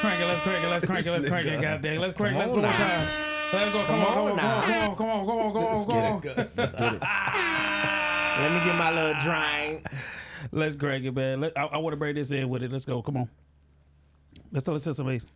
Crank it, let's crank it, let's crank it, let's crank it, goddamn. Let's crank, let's go one time. Let's go, come on. Let's get it. Let me get my little drink. Let's crank it, man. I want to bring this in with it. Let's go, come on. Let's listen to some bass.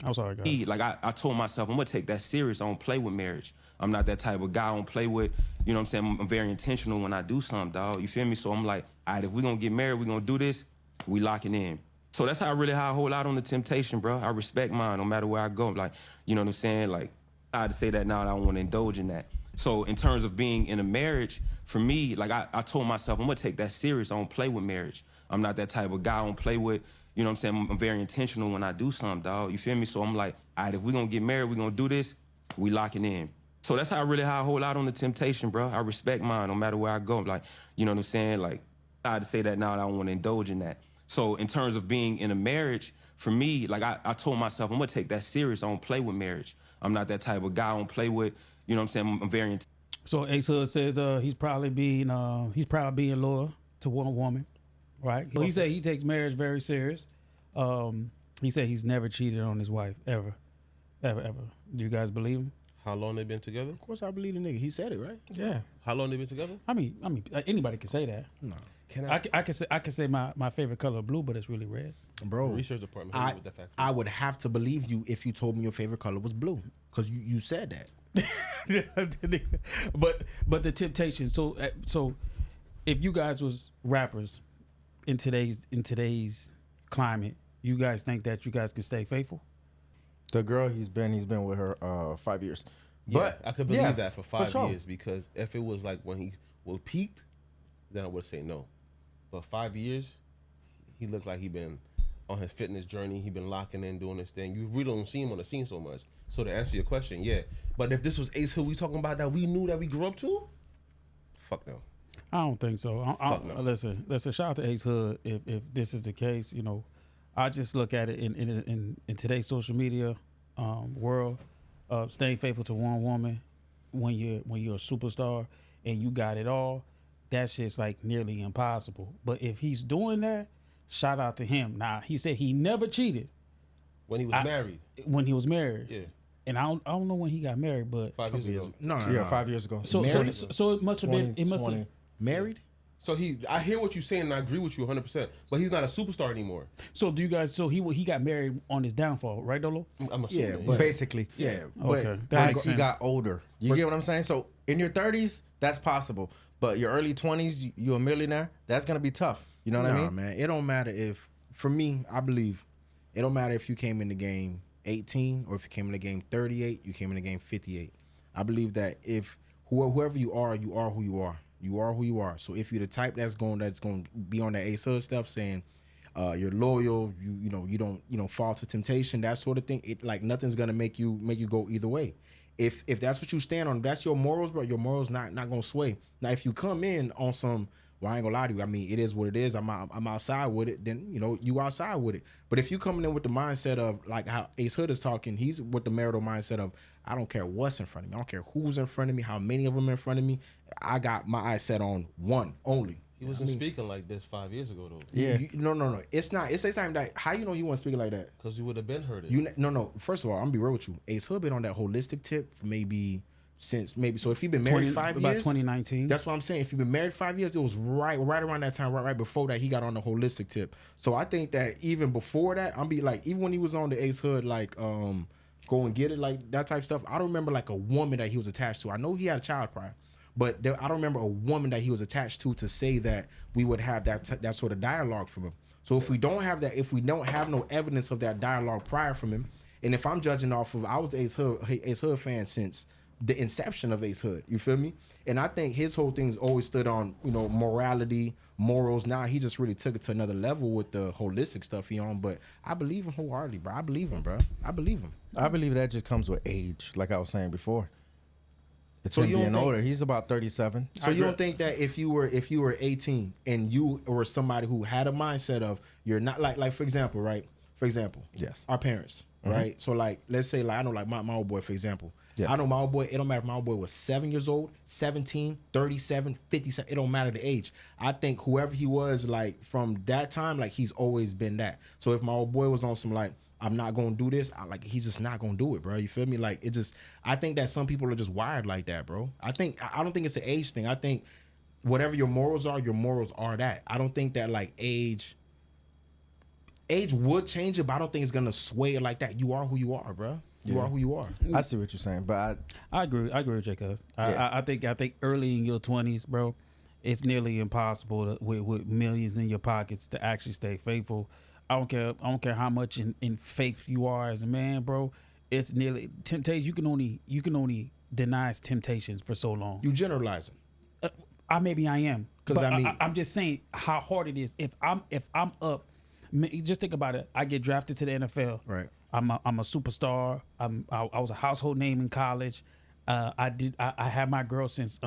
I'm sorry, guys. Like I told myself, I'm gonna take that serious. I don't play with marriage. I'm not that type of guy. I don't play with, you know what I'm saying? I'm very intentional when I do something, dog. You feel me? So I'm like, all right, if we're gonna get married, we're gonna do this, we locking in. So that's how I hold out on the temptation, bro. I respect mine no matter where I go. Like, you know what I'm saying? Like, I had to say that now and I don't want to indulge in that. So in terms of being in a marriage, for me, like I told myself, I'm gonna take that serious. I don't play with marriage. I'm not that type of guy. I don't play with, you know what I'm saying? I'm very intentional when I do something, dog. You feel me? So I'm like, all right, if we're gonna get married, we're gonna do this, we locking in. So that's how I hold out on the temptation, bro. I respect mine no matter where I go. Like, you know what I'm saying? Like, I had to say that now and I don't want to indulge in that. So in terms of being in a marriage, for me, like I told myself, I'm gonna take that serious. I don't play with marriage. I'm not that type of guy. I don't play with, you know what I'm saying? I'm very So Ace Hood says he's probably being loyal to one woman, right? He said he takes marriage very serious. He said he's never cheated on his wife ever. Do you guys believe him? How long they been together? Of course, I believe the nigga. He said it, right? Yeah. How long they been together? I mean, anybody can say that. No. I can say my favorite color is blue, but it's really red. Bro, Research department. With that fact. I would have to believe you if you told me your favorite color was blue, because you said that. but the temptation. So if you guys was rappers in today's climate, you guys think that you guys can stay faithful? The girl he's been with her 5 years. Yeah, But I could believe that for 5 sure. years, because if it was like when he peaked, then I would say no. But 5 years, he looked like he been on his fitness journey. He been locking in, doing this thing. You really don't see him on the scene so much. So to answer your question, yeah. But if this was Ace Hood we talking about that we knew that we grew up to, fuck no. I don't think so. Fuck no. Listen. Shout out to Ace Hood. If this is the case, you know, I just look at it in today's social media world. Staying faithful to one woman when you're a superstar and you got it all, that shit's like nearly impossible. But if he's doing that, shout out to him. Now he said he never cheated When he was married. When he was married. Yeah. And I don't know when he got married, but 5 years ago. No. 5 years ago. so it must have been. It must have. Married? So I hear what you're saying and I agree with you 100%. But he's not a superstar anymore. So do you guys? So he got married on his downfall, right, Dolo? I'm assuming. Yeah, but Basically. yeah. Okay, But that makes As he sense. got older. You get what I'm saying? So in your 30s, that's possible. But your early 20s, you're a millionaire, that's going to be tough. You know what I mean? man, it don't matter if, for me, I believe, it don't matter if you came in the game 18 or if you came in the game 38, you came in the game 58. I believe that if whoever you are who you are. You are who you are. So if you're the type that's going to be on that Ace Hood stuff, saying you're loyal, you don't fall to temptation, that sort of thing, it like nothing's gonna make you go either way. If that's what you stand on, that's your morals, bro. Your morals not gonna sway. Now if you come in on some, well, I ain't gonna lie to you, I mean, it is what it is. I'm outside with it, then you outside with it. But if you coming in with the mindset of like how Ace Hood is talking, he's with the marital mindset of, I don't care what's in front of me. I don't care who's in front of me, how many of them in front of me. I got my eyes set on one only. He wasn't speaking like this 5 years ago, though. Yeah. No. It's not. It's the same that. How you know he wasn't speaking like that? Because you would have been heard it. No. First of all, I'm gonna be real with you. Ace Hood been on that holistic tip for so if he been married 5 years, about 2019. That's what I'm saying. If you've been married 5 years, it was right around that time, right before that, he got on the holistic tip. So I think that even before that, I'm be like, even when he was on the Ace Hood, like go and get it, like that type of stuff. I don't remember like a woman that he was attached to. I know he had a child prior, but I don't remember a woman that he was attached to say that we would have that sort of dialogue from him. So if we don't have that, if we don't have no evidence of that dialogue prior from him, and if I'm judging off of, I was the Ace Hood fan since the inception of Ace Hood, you feel me? And I think his whole thing's always stood on, morality, morals. Now he just really took it to another level with the holistic stuff he on. But I believe him wholeheartedly, bro. I believe him, bro. I believe him. I believe that just comes with age, like I was saying before. It's So him you don't being think- older. He's about 37. So you don't think that if you were 18 and you were somebody who had a mindset of you're not like for example, right? For example, Yes. our parents, right? So like let's say like I know like my old boy, for example, Yes. I know my old boy, it don't matter if my old boy was 7 years old, 17, 37, 57, it don't matter the age. I think whoever he was, like, from that time, like, he's always been that. So if my old boy was on some, like, I'm not gonna do this, he's just not gonna do it, bro. You feel me? Like, it just, I think that some people are just wired like that, bro. I don't think it's an age thing. I think whatever your morals are that. I don't think that, like, age would change it, but I don't think it's gonna sway it like that. You are who you are, bro. You are who you are. I see what you're saying, but I agree with Jay Cuz. I think early in your 20s, bro, it's nearly impossible with millions in your pockets to actually stay faithful. I don't care how much in faith you are as a man, bro. It's nearly temptation. You can only deny temptations for so long. You generalizing. Maybe I am, 'Cause but I mean- I'm just saying how hard it is. If I'm up, just think about it. I get drafted to the NFL. Right. I'm a superstar. I was a household name in college. I had my girl since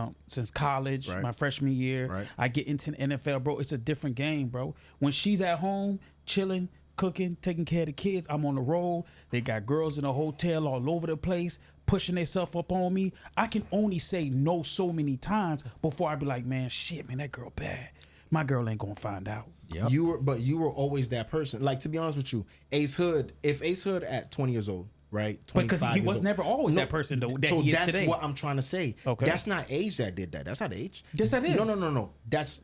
college, Right. my freshman year. Right. I get into the NFL, bro. It's a different game, bro. When she's at home, chilling, cooking, taking care of the kids, I'm on the road. They got girls in a hotel all over the place, pushing themselves up on me. I can only say no so many times before I be like, man, shit, man, that girl bad. My girl ain't gonna find out. Yep. You were always that person. Like, to be honest with you, if Ace Hood at 20 years old, right? Because 25 he years was old. never always that person, though, that he is that's today. what I'm trying to say. Okay. That's not age that did that. That's not age. Yes, that is. No. That's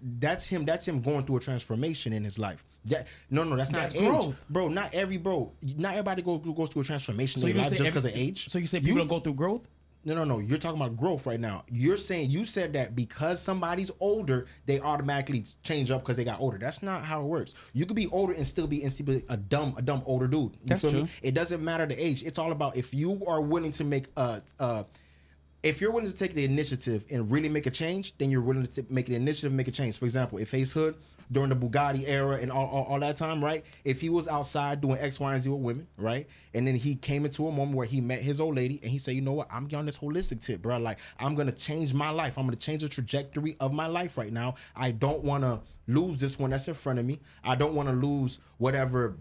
him. That's him going through a transformation in his life. That's not That's age, growth. bro. Not everybody goes through a transformation in you their life say just because of age. So you say people don't go through growth? No. You're talking about growth right now. You said that because somebody's older, they automatically change up because they got older. That's not how it works. You could be older and still be a dumb older dude. You That's feel true. me? It doesn't matter the age. It's all about if you are willing to make if you're willing to take the initiative and really make a change, then you're willing to make the initiative, make a change. For example, if Ace Hood during the Bugatti era and all that time, right? If he was outside doing X, Y, and Z with women, right? And then he came into a moment where he met his old lady and he said, you know what? I'm getting on this holistic tip, bro. Like, I'm going to change my life. I'm going to change the trajectory of my life right now. I don't want to lose this one that's in front of me. I don't want to lose whatever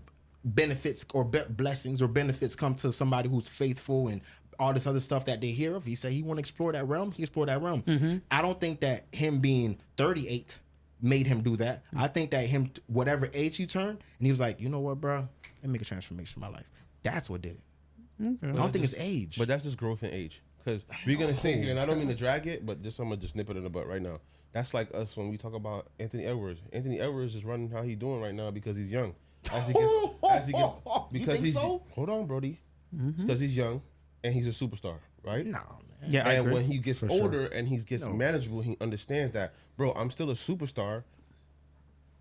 benefits or blessings or benefits come to somebody who's faithful and all this other stuff that they hear of. He said he want to explore that realm. He explored that realm. Mm-hmm. I don't think that him being 38 made him do that. I think that him, whatever age he turned, and he was like, you know what, bro? Let me make a transformation in my life. That's what did it. Okay. I don't think it's age. But that's just growth in age. Because we're going to stay here, and I don't mean to drag it, but I'm going to just nip it in the butt right now. That's like us when we talk about Anthony Edwards. Anthony Edwards is running how he's doing right now because he's young. You think so? Hold on, Brody. Because he's young and he's a superstar, right? Nah, man. Yeah, I And agree. when he gets For older sure. and he gets manageable, he understands that, bro, I'm still a superstar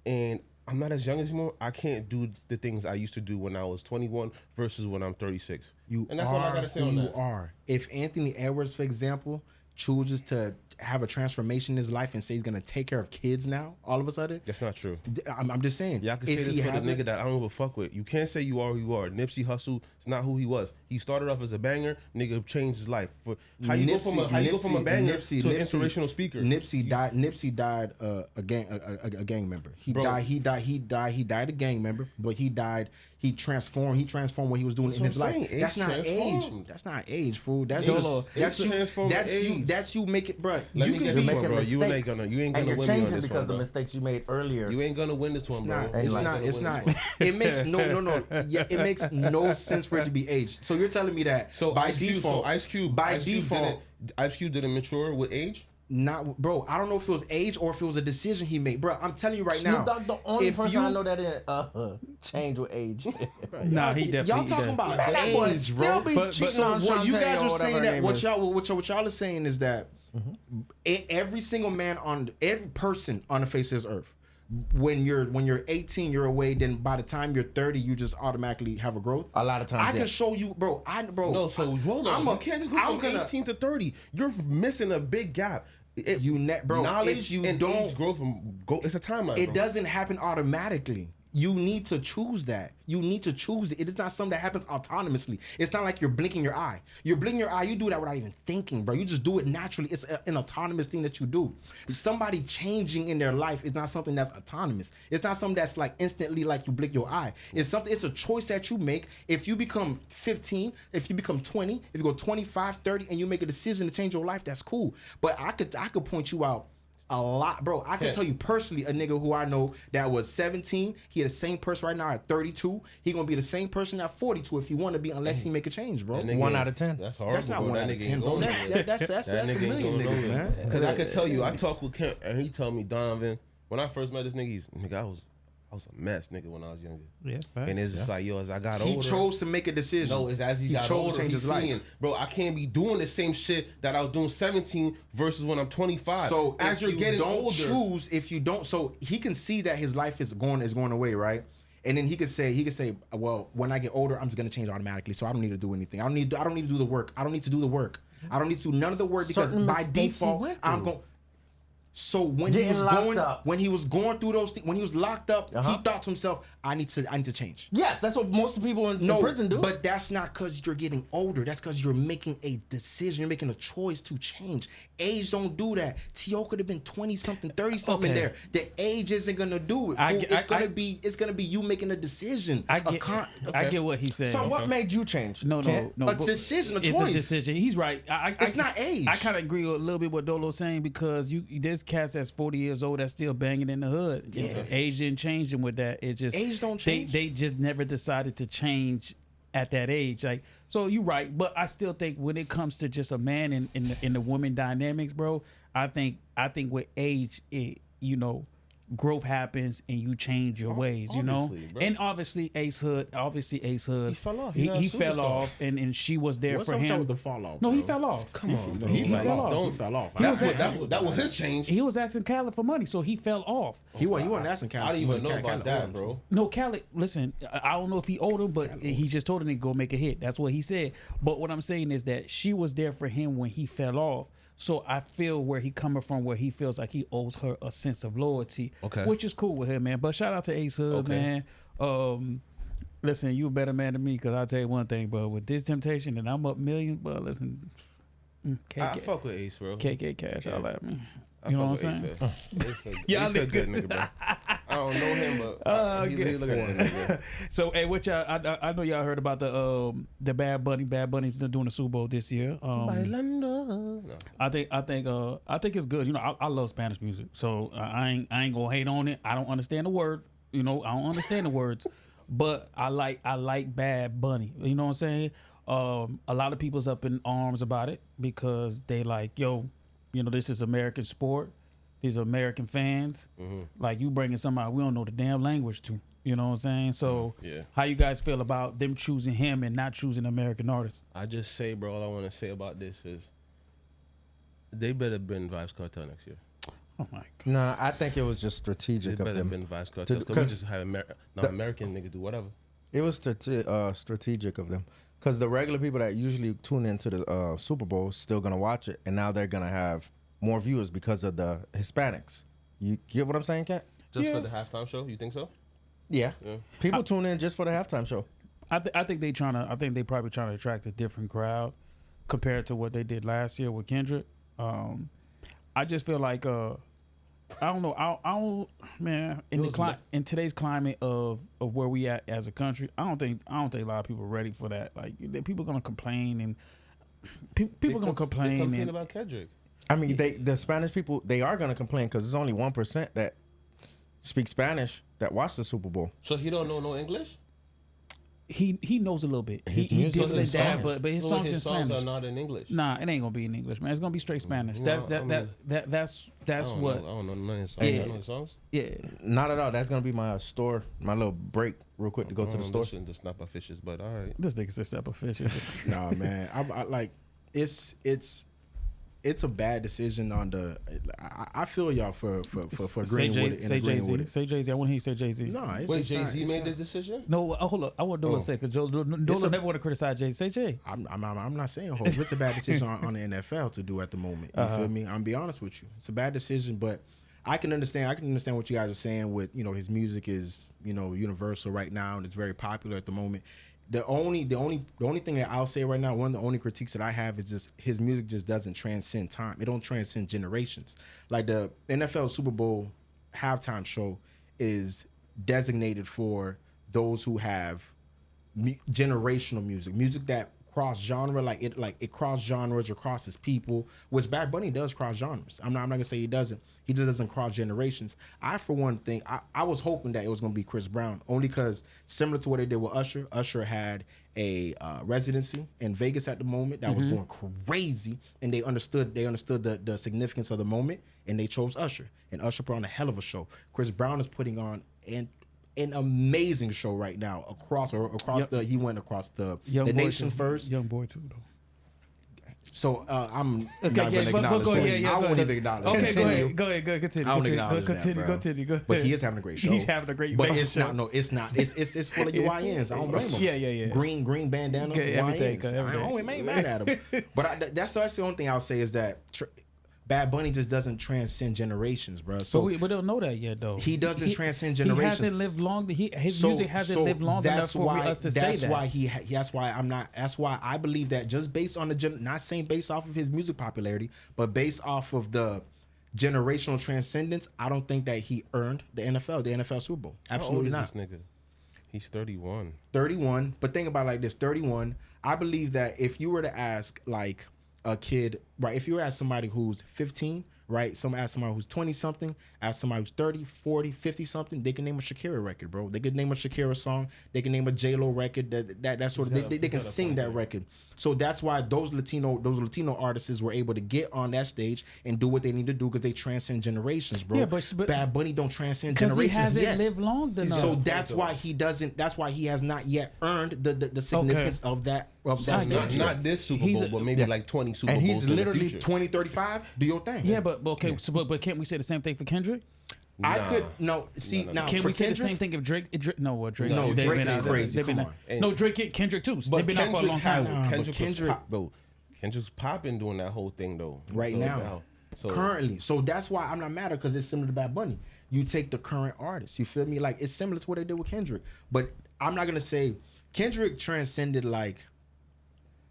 and I'm not as young anymore. I can't do the things I used to do when I was 21 versus when I'm 36. And that's all I got to say on you that. are. If Anthony Edwards, for example, chooses to have a transformation in his life and say he's going to take care of kids now, all of a sudden, That's not true. I'm just saying. Y'all can if say this he for the hasn't- nigga that I don't give a fuck with. You can't say you are who you are. Nipsey Hussle is not who he was. He started off as a banger. Nigga changed his life. How you go from a banger to an inspirational speaker? Nipsey died a gang member. He Bro. died a gang member, but he died. He transformed what he was doing in That's his what I'm life. saying. That's Age not age. transforms. That's not age, fool. That's Dolo, just age transforms age. That's you make it, bro. Let You me can get be this You're one, making bro. You ain't mistakes. gonna and win you're me on changing this because one, of bro. mistakes you made earlier. You ain't gonna win this one, It's bro. not. And It's like- not. It's not. It makes no. Yeah, it makes no sense for it to be aged. So you're telling me that So by Ice Cube, default, Ice Cube didn't mature with age. not, bro. I don't know if it was age or if it was a decision he made, bro. I'm telling you right Snoop now. Dogg, the only if person you- I know that didn't change with age. Nah, he Y'all definitely. talking about Man, that boy age, still bro. be But- cheating So on what you Shantae guys or are whatever saying her that name what is. y'all are saying is that every single man on every person on the face of this earth, when you're 18, you're away. Then by the time you're 30, you just automatically have a growth. A lot of times, I can yeah. show you, bro. No, so hold on. You can't just go I'm from gonna- 18 to 30. You're missing a big gap. Bro. Knowledge If you and don't, age growth, it's a timeline. it bro. doesn't happen automatically. you need to choose that. You need to choose it. It is not something that happens autonomously. It's not like you're blinking your eye. You're blinking your eye. You do that without even thinking, bro. You just do it naturally. It's an autonomous thing that you do. Somebody changing in their life is not something that's autonomous. It's not something that's like instantly like you blink your eye. It's something. It's a choice that you make. If you become 15, if you become 20, if you go 25, 30, and you make a decision to change your life, that's cool. But I could point you out a lot, bro. I can tell you personally, a nigga who I know that was 17, he the same person right now at 32. He gonna be the same person at 42 if he want to be, unless he make a change, bro. 1 out of 10. That's horrible. That's not bro. 1 out of 10, bro. That's a million niggas, man. Because I could tell you, I talked with Kent, and he told me, Donovan, when I first met this nigga, I was a mess, nigga, when I was younger. Yeah, right. And it's just like, yo, as I got older. He chose to make a decision. No, it's as he got chose older, to change his life. Bro, I can't be doing the same shit that I was doing 17 versus when I'm 25. So as if you're getting don't older, choose, if you don't, so he can see that his life is going away, right? And then he could say, well, when I get older, I'm just gonna change automatically, so I don't need to do anything. I don't need to do the work. I don't need to do the work. I don't need to do none of the work because Certain by mistakes default, I'm going. So when Getting he was locked going, up. when he was going through those things, when he was locked up, he thought to himself, I need to change. Yes, that's what most people in prison do. But that's not because you're getting older. That's because you're making a decision. You're making a choice to change. Age don't do that. T.O. could have been 20-something, 30-something Okay. there. The age isn't gonna do it. It's gonna be you making a decision. I get what he's saying. So what made you change? No. A decision, a it's choice. a decision. He's right. It's not age. I kind of agree with a little bit what Dolo's saying because there's cats that's 40 years old that's still banging in the hood. Yeah. Age didn't change them with that. It just Age don't change. They just never decided to change at that age. Like, so you're right, but I still think when it comes to just a man in the woman dynamics, bro, I think with age, growth happens and you change your ways, you know. bro. And obviously Ace Hood, he fell off. He fell off, and she was there What's for up with him. the fall off? No, he bro? fell off. Come on, bro. He fell off. He fell off. That was his change. He was asking Khaled for money, so he fell off. He wasn't asking I Cali. didn't even know about that, bro. No, Khaled, listen, I don't know if he owed him, but he just told him to go make a hit. That's what he said. But what I'm saying is that she was there for him when he fell off. So I feel where he coming from, where he feels like he owes her a sense of loyalty, Okay. which is cool with him, man. But shout out to Ace Hood, Okay. man. Listen, you a better man than me, because I'll tell you one thing, but with this temptation and I'm up millions, but listen, I fuck with Ace, bro. KK Cash, all that, man. I You know fuck what I'm with saying? Ace a good nigga, bro. I don't know him, but he look at that nigga. So, hey, what y'all? I know y'all heard about the Bad Bunny. Bad Bunny's doing the Super Bowl this year. No. I think it's good. You know, I love Spanish music, so I ain't gonna hate on it. I don't understand the word. You know, I don't understand the words, but I like Bad Bunny. You know what I'm saying? A lot of people's up in arms about it because they like, yo, you know, this is American sport. These are American fans. Like, you bringing somebody we don't know the damn language to. You know what I'm saying? So, Yeah. how you guys feel about them choosing him and not choosing American artists? I just say, bro, all I want to say about this is they better bring Vibes Cartel next year. Oh my god. No, I think it was just They strategic of better them. bring Vibes Cartel because we Because just have American niggas do whatever. It was strategic of them because the regular people that usually tune into the Super Bowl still gonna watch it, and now they're gonna have more viewers because of the Hispanics. You get what I'm saying, Kat? Just for the halftime show, you think so? Yeah. Yeah. People tune in just for the halftime show. I think they probably trying to attract a different crowd compared to what they did last year with Kendrick. I just feel like I don't know. I don't, man. In today's climate of where we at as a country, I don't think a lot of people are ready for that. Like, people gonna complain and people gonna complain. They complain And about Kendrick. I mean, the Spanish people, they are gonna complain because there's only 1% that speak Spanish that watch the Super Bowl. So he don't know no English? he knows a little bit. His He music dips is and in dab, Spanish. but his So songs in his songs Spanish. are not in English. Nah, it ain't gonna be in English, man. It's gonna be straight Spanish. No, That's I mean- that's I what. don't know none of his songs. Yeah. You know his songs? Yeah. Not at all. That's gonna be my my little break real quick to go to the store. The snapper fishes, but all right. This nigga said step of fishes. Nah, man. I like it's a bad decision on the. I feel y'all for agreeing with it and Say agreeing with Jayz. it. Say Jayz. I want to hear you say Jayz. No, it's Wait, it's not- Jay-Z it's made not- the decision? No, hold up. I want Dola to say because Dola never want to criticize Jay. Say Jay. I'm not saying hope. It's a bad decision on the NFL to do at the moment. You feel me? I'm be honest with you. It's a bad decision, but I can understand what you guys are saying with, you know, his music is, you know, universal right now and it's very popular at the moment. The only thing that I'll say right now, one of the only critiques that I have is just his music just doesn't transcend time. It don't transcend generations. Like the NFL Super Bowl halftime show is designated for those who have generational music that cross genre, like it cross genres or crosses people, which Bad Bunny does cross genres. I'm not gonna say he doesn't. He just doesn't cross generations. I, for one thing, I was hoping that it was gonna be Chris Brown, only because similar to what they did with Usher. Usher had a residency in Vegas at the moment that was going crazy, and they understood the significance of the moment, and they chose Usher, and Usher put on a hell of a show. Chris Brown is putting on an amazing show right now he went across the nation first. Young boy too though. So I'm Okay, not yeah, gonna acknowledge go that. ahead, yeah, I go won't ahead. even acknowledge Okay, that. go ahead, continue. I don't acknowledge that, Continue, bro. continue, go ahead. But he is having a great show. He's having a great But show. it's not. No, it's not. It's full of UINs. I don't blame him. Yeah. Green bandana. Okay, everything, YNs. everything. I ain't mad at him. But that's the only thing I'll say is that Bad Bunny just doesn't transcend generations, bro. So we don't know that yet, though. he doesn't transcend generations. He hasn't lived long. His music hasn't lived long enough for us to say that. That's why I believe that just based on not saying based off of his music popularity, but based off of the generational transcendence, I don't think that he earned the NFL Super Bowl. Absolutely How not. old is this nigga? He's 31. 31. But think about it like this: 31. I believe that if you were to ask like a kid, right? If you were to ask somebody who's 15, right? Ask somebody who's 20 something, ask somebody who's 30, 40, 50 something, they can name a Shakira record, bro. They could name a Shakira song. They can name a J-Lo record. That's sort of they can sing that record. So that's why those Latino artists were able to get on that stage and do what they need to do because they transcend generations, bro. Yeah, but Bad Bunny don't transcend because generations he hasn't yet. lived long enough. So that's why he doesn't. That's why he has not yet earned the significance of that stage. Not this Super Bowl, but maybe like 20 Super Bowls. And he's in the literally future. 20, 35. Do your thing. Yeah, but okay. So, but can't we say the same thing for Kendrick? I could see now. Can for we say Kendrick, the same thing if Drake? No, Drake. No, they've Drake been is out- crazy. they've been Come out- on. No, Kendrick too. But They've been out for a long time. Kendrick's popping doing that whole thing though. right So now, So currently. So that's why I'm not mad because it's similar to Bad Bunny. You take the current artist. You feel me? Like it's similar to what they did with Kendrick. But I'm not gonna say Kendrick transcended like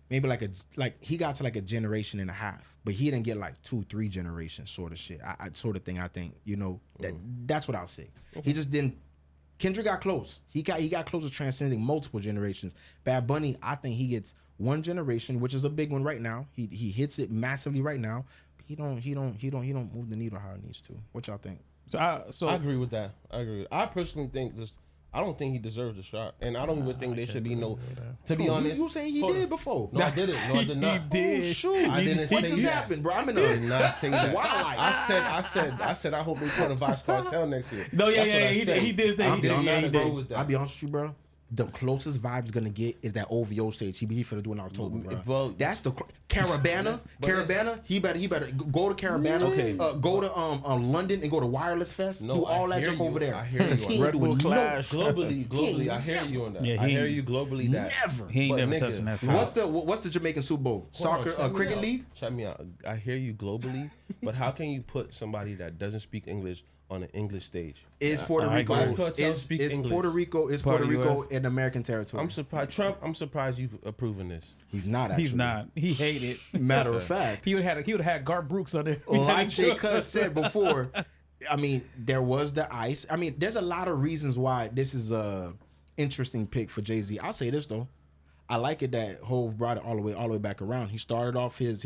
maybe like he got to like a generation and a half, but he didn't get like 2-3 generations sort of shit. I sort of thing. I think that's what I'll say. He just didn't. Kendrick got close. He got close to transcending multiple generations. Bad Bunny, I think he gets one generation, which is a big one right now. He hits it massively right now. But he don't move the needle how it needs to. What y'all think? So I agree with that. I personally think this. I don't think he deserves a shot, and I don't even think there should be no. To be honest, you saying he did before? No, I didn't. No, I did not. He did. Oh, shoot! I didn't What say just that. happened, bro? I'm in I did a not say that. Why? I said I hope they put a Vibes Cartel next year. No, yeah, That's what I said. he did say I'll he be did. honest Yeah, with he you, did. bro. with that. I'll be honest with you, bro. The closest Vibes gonna get is that OVO stage. He finna do in October, bro. Well, That's the Caravana. Caravana. He better go to Caravana. Okay. Go to London and go to Wireless Fest. No, do all I that hear junk you. over there. I hear you. Because he ain't Red doing Bull no- Clash. globally, I hear you on that. Yeah, I he- hear you globally. That Never. He ain't But never nigga, touching that side. What's the Jamaican Super Bowl? Soccer, Hold on, check me cricket out. league. Check me out. I hear you globally, but how can you put somebody that doesn't speak English on an English stage? Is Puerto Rico? Vibes Cartel speaks Is English. Puerto Rico? Is Part Puerto of Rico US. in American territory? I'm surprised, Trump. I'm surprised you approving this. He's not. Actually. He's not. He hated. Matter of fact, He would have had Garth Brooks on there. like Jay Cuz said before, I mean, there was the ice. I mean, there's a lot of reasons why this is a interesting pick for Jay-Z. I'll say this though. I like it that Hove brought it all the way back around. He started off his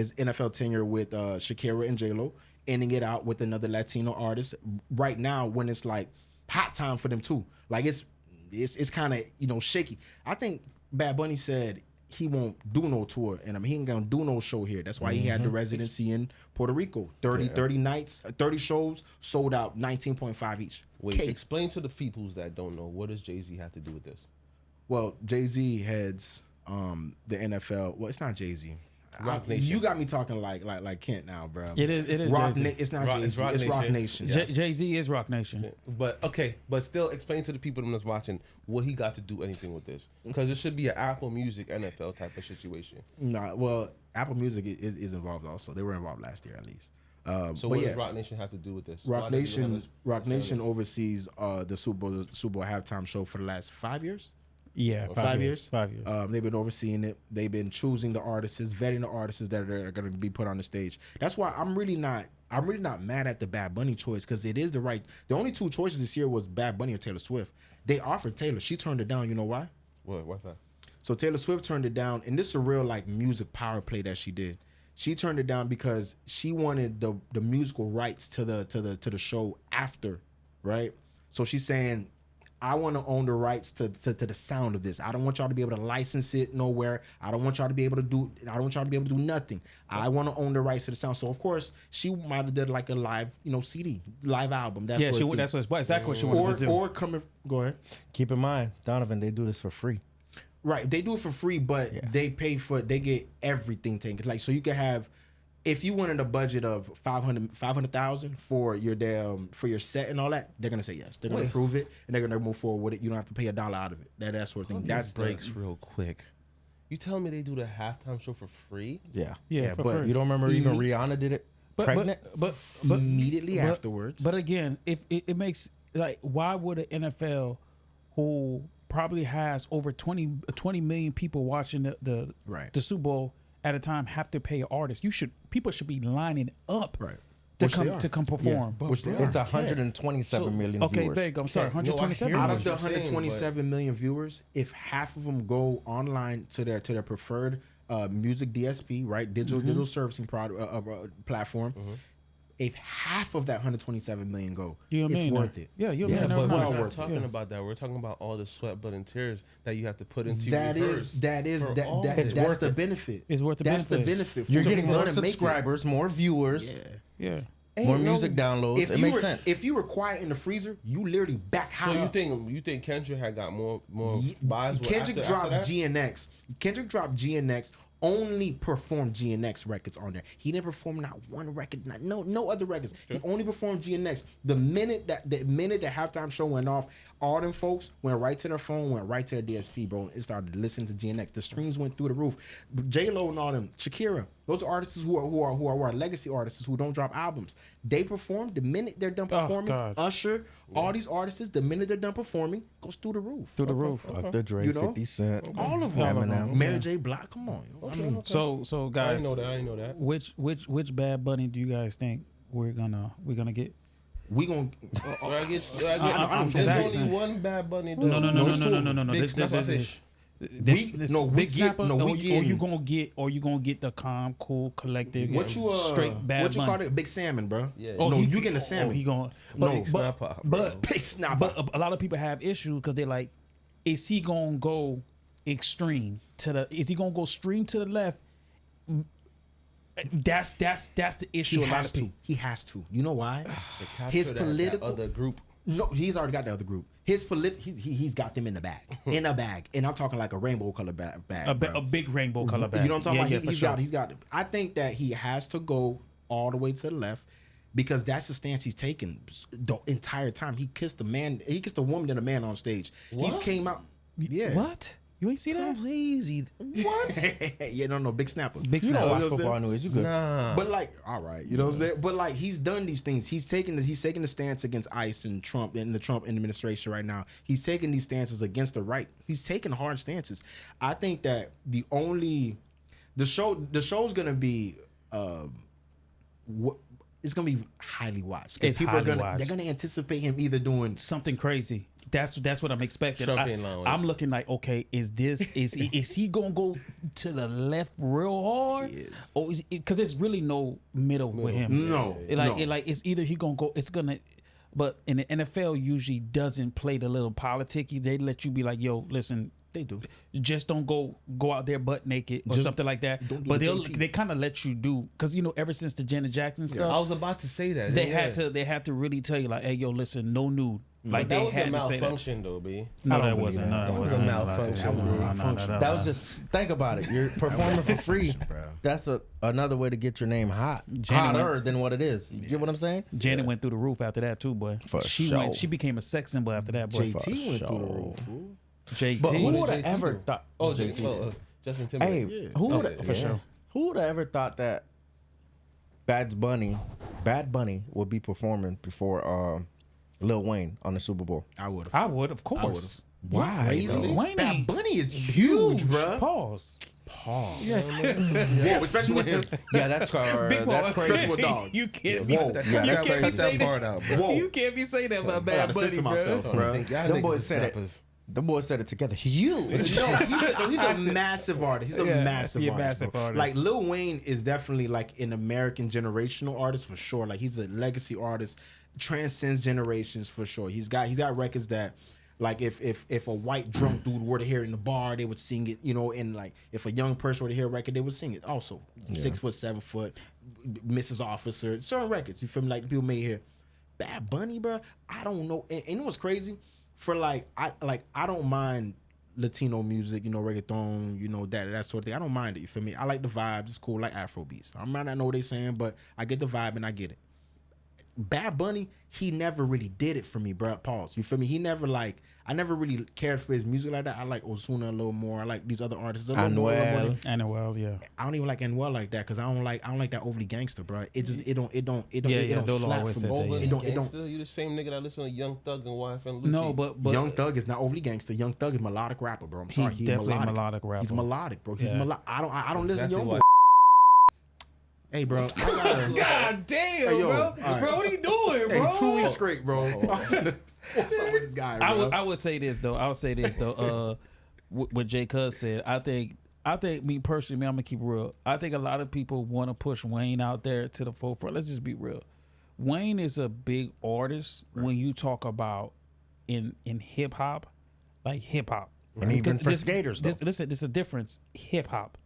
NFL tenure with Shakira and J-Lo, ending it out with another Latino artist. Right now, when it's like hot time for them too, like it's kind of shaky. I think Bad Bunny said he won't do no tour, and he ain't gonna do no show here. That's why he had the residency in Puerto Rico. 30 nights, 30 shows, sold out 19.5 each. Wait, K. explain to the peoples that don't know, what does Jay-Z have to do with this? Well, Jay-Z heads the NFL. Well, it's not Jay-Z. Rock Nation. You got me talking like Kent now, bro. It is Rock. Jay-Z. It's not Rock- Jay-Z. it's Rock It's Rock Nation. Nation. Jay-Z is Rock Nation. But okay, but still explain to the people that's watching what he got to do anything with this, because it should be an Apple Music NFL type of situation. Nah, well, Apple Music is involved also. They were involved last year at least. So but what yeah, does Rock Nation have to do with this? Rock Why does he have Nation, this Rock Nation service? oversees the Super Bowl halftime show for the last 5 years. Yeah, 5 years. 5 years. They've been overseeing it. They've been choosing the artists, vetting the artists that are going to be put on the stage. That's why I'm really not mad at the Bad Bunny choice, because it is the right. The only two choices this year was Bad Bunny or Taylor Swift. They offered Taylor. She turned it down. You know why? What's that? So Taylor Swift turned it down, and this is a real like music power play that she did. She turned it down because she wanted the musical rights to the show after, right? So she's saying, I want to own the rights to the sound of this. I don't want y'all to be able to license it nowhere. I don't want y'all to be able to do nothing. I want to own the rights to the sound. So of course she might have did like a live, CD, live album. That's Yeah, what that's exactly what she wanted to do. Or coming. Go ahead. Keep in mind, Donovan, they do this for free. Right, they do it for free, but they pay for. They get everything taken. Like, so you can have, if you wanted a budget of 500,000 for your set and all that, they're gonna say yes. They're gonna approve it, and they're gonna move forward with it. You don't have to pay $1 out of it. That sort of thing. That's Breaks real quick. You telling me they do the halftime show for free? Yeah. Yeah, for but free. You don't remember even Rihanna did it pregnant? But immediately afterwards. But again, if it makes like, why would an NFL who probably has over 20 million people watching the Super Bowl at a time have to pay an artist? People should be lining up to come perform. Yeah, which they It's are. 127 million Okay, viewers. there you go. I'm sorry, Yeah, no, I 127. hear Out what of the you're saying, 127 million viewers, if half of them go online to their preferred music DSP, right, digital servicing platform, if half of that 127 million go, it's worth it. Yeah, you're It's a But millionaire. well we're not worth it. talking about that. We're talking about all the sweat, blood, and tears that you have to put into That's rehearse for all that's this. the benefit. It's worth the That's benefit. the benefit. You're For getting them more to make it. subscribers, more viewers, Yeah. more Ain't no- music downloads. If It you makes were, sense. if you were quiet in the freezer, you literally back high. So you think Kendrick had got more buys? Kendrick after dropped that? GNX. Kendrick dropped GNX. Only performed GNX records on there. He didn't perform not one record, no other records. He only performed GNX. The minute that halftime show went off, all them folks went right to their phone, went right to their DSP, bro, and started listening to GNX. The streams went through the roof. J-Lo and all them, Shakira, those are artists who are legacy artists who don't drop albums. They perform the minute they're done performing. God. Usher, all these artists, the minute they're done performing, goes through the roof. Through the roof. Dr. Dre, You know? 50 Cent, All of them. Eminem. Mary J. Blige, come on. I mean, So I guys, didn't know that. which Bad Bunny do you guys think we're gonna get? we gonna I get. I'm There's just only asking. one Bad Bunny. No. it's two of them. Big This Snapper Fish. Big Snapper. we Or getting- you gonna get the calm, cool, collective, what you straight Bad what you Bunny? call it? Big salmon, bro. Yeah. Oh, no, he- you getting the salmon. he going. No, Big Snapper, But Big snapper. but a lot of people have issues because they're like, is he gonna go extreme to the? Is he gonna go extreme to the left? That's the issue. he A lot has of people. to. He has to. You know why? His His political other group. No, he's already got the other group. His he's got them in the bag, and I'm talking like a rainbow color bag. bro. A big rainbow color bag. You know what I'm talking Yeah, about? for He's sure. got. He's got. I think that he has to go all the way to the left because that's the stance he's taken the entire time. He kissed a man. He kissed a woman and a man on stage. He's came out. Yeah. What? You ain't see that? Please, What? Yeah, no, big snapper. Big you snapper. don't know watch what I'm football saying? anyways. You good? Nah. But like, all right, you know what I'm saying? But like, he's done these things. He's taking the stance against ICE and Trump and the Trump administration right now. He's taking these stances against the right. He's taking hard stances. I think that the show's gonna be it's gonna be highly watched. 'Cause It's people are highly gonna watched. they're gonna anticipate him either doing Something crazy. That's what I'm expecting. Champagne line. I'm looking like, okay, is he gonna go to the left real hard? Yes. Or because there's really no middle with him. No, It's either he gonna go. It's gonna. But in the NFL, usually doesn't play the little politicky. They let you be like, yo, listen. They do. Just don't go out there butt naked or Just something like that. don't do But the they JT. kind of let you do because ever since the Janet Jackson stuff, I was about to say that. they had to really tell you like, hey, yo, listen, no nude. Like That they was a had to say that. malfunction, though, B. No, I that don't wasn't. believe No, that. that That was wasn't. a No, no, malfunction. no, no, no, Malfunction. no, That no. was just think about it. You're performing for free. Bro. That's another way to get your name hot, Janet hotter than what it is. You get what I'm saying? Janet went through the roof after that too, boy. For she sure. She became a sex symbol after that, boy. JT went through the sure. roof, fool. JT. But who What would did have JT ever do? thought? Oh, JT. Justin Hey, Timberlake. who would Okay, for yeah. sure? Who would have ever thought that Bad Bunny would be performing before Lil Wayne on the Super Bowl? I would have. I would, of course. Why? Crazy. though? Wayne Bad ain't Bunny is huge, bro. Pause. Whoa, especially with him. Yeah, that's Big that's pause. crazy. with dog. You can't be. Whoa, yeah, you that's can't be crazy. saying part that. out, bro. Whoa. You can't be saying that about I Bad gotta Bunny, censor bro. myself, bro. Them boys said it. The boys said it together. Huge. He's a massive artist. He's a Yeah, massive he's a artist. massive bro. artist. Like Lil Wayne is definitely like an American generational artist for sure. Like he's a legacy artist, transcends generations for sure. He's got records that, like if a white drunk dude were to hear it in the bar, they would sing it. You know, and like if a young person were to hear a record, they would sing it. Also, 6 foot, 7 foot, Mrs. Officer, certain records. You feel me? Like people may hear Bad Bunny, bro. I don't know. And you know what's crazy? For I don't mind Latino music, you know, reggaeton, you know, that sort of thing. I don't mind it. You feel me? I like the vibes. It's cool, like Afro beats. I might not know what they're saying, but I get the vibe and I get it. Bad Bunny, he never really did it for me, bro. Pause. You feel me? He never I never really cared for his music like that. I like Ozuna a little more. I like these other artists a little more. Anuel, yeah. I don't even like Anuel like that because I don't like that overly gangster, bro. It just it don't Dolo slap always for said me. that, yeah. It don't. Gangster? You the same nigga that listen to Young Thug and YF and Lucci. No, but Young Thug is not overly gangster. Young Thug is melodic rapper, bro. I'm sorry, He's definitely a melodic rapper. He's melodic, bro. He's Yeah. melodic. I don't listen to Exactly Young why- Boy. Hey, bro. I gotta, God damn, Hey, yo, bro. all right. Bro, what are you doing, bro? hey, 2 weeks straight, bro. I'm finna- What's up with this guy, bro? I would say this though. What Jay Cuz said. I think me personally, I'm gonna keep it real. I think a lot of people want to push Wayne out there to the forefront. Let's just be real. Wayne is a big artist when you talk about in hip hop, like hip hop. And even for skaters, though. Listen, there's a difference. Hip hop.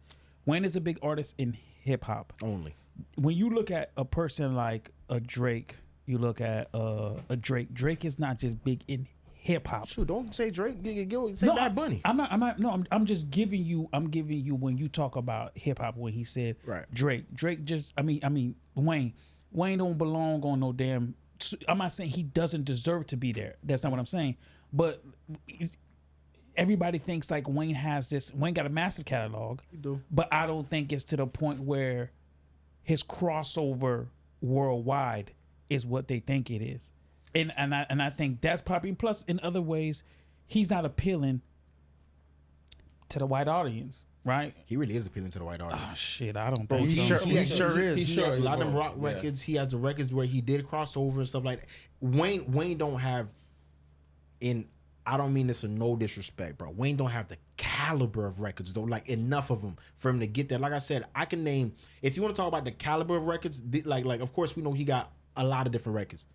Wayne is a big artist in hip hop. Only. When you look at a person like a Drake, you look at a Drake. Drake is not just big in hip hop. Shoot, don't say Drake. Say Bad Bunny. I'm not. No, I'm just giving you. I'm giving you when you talk about hip hop. When he said Right. Drake just. I mean Wayne. Wayne don't belong on no damn. I'm not saying he doesn't deserve to be there. That's not what I'm saying. But everybody thinks like Wayne has this. Wayne got a massive catalog. You do. But I don't think it's to the point where his crossover worldwide is what they think it is. And I think that's probably, plus in other ways, he's not appealing to the white audience, right? He really is appealing to the white audience. Oh shit, I don't Bro, think he so. sure- he sure is. He has a lot of them is. rock Yeah. records. He has the records where he did crossover and stuff like that. Wayne don't have, I don't mean this in no disrespect, bro. Wayne don't have the caliber of records though, like enough of them for him to get there. Like I said, I can name, if you want to talk about the caliber of records, like of course we know he got a lot of different records.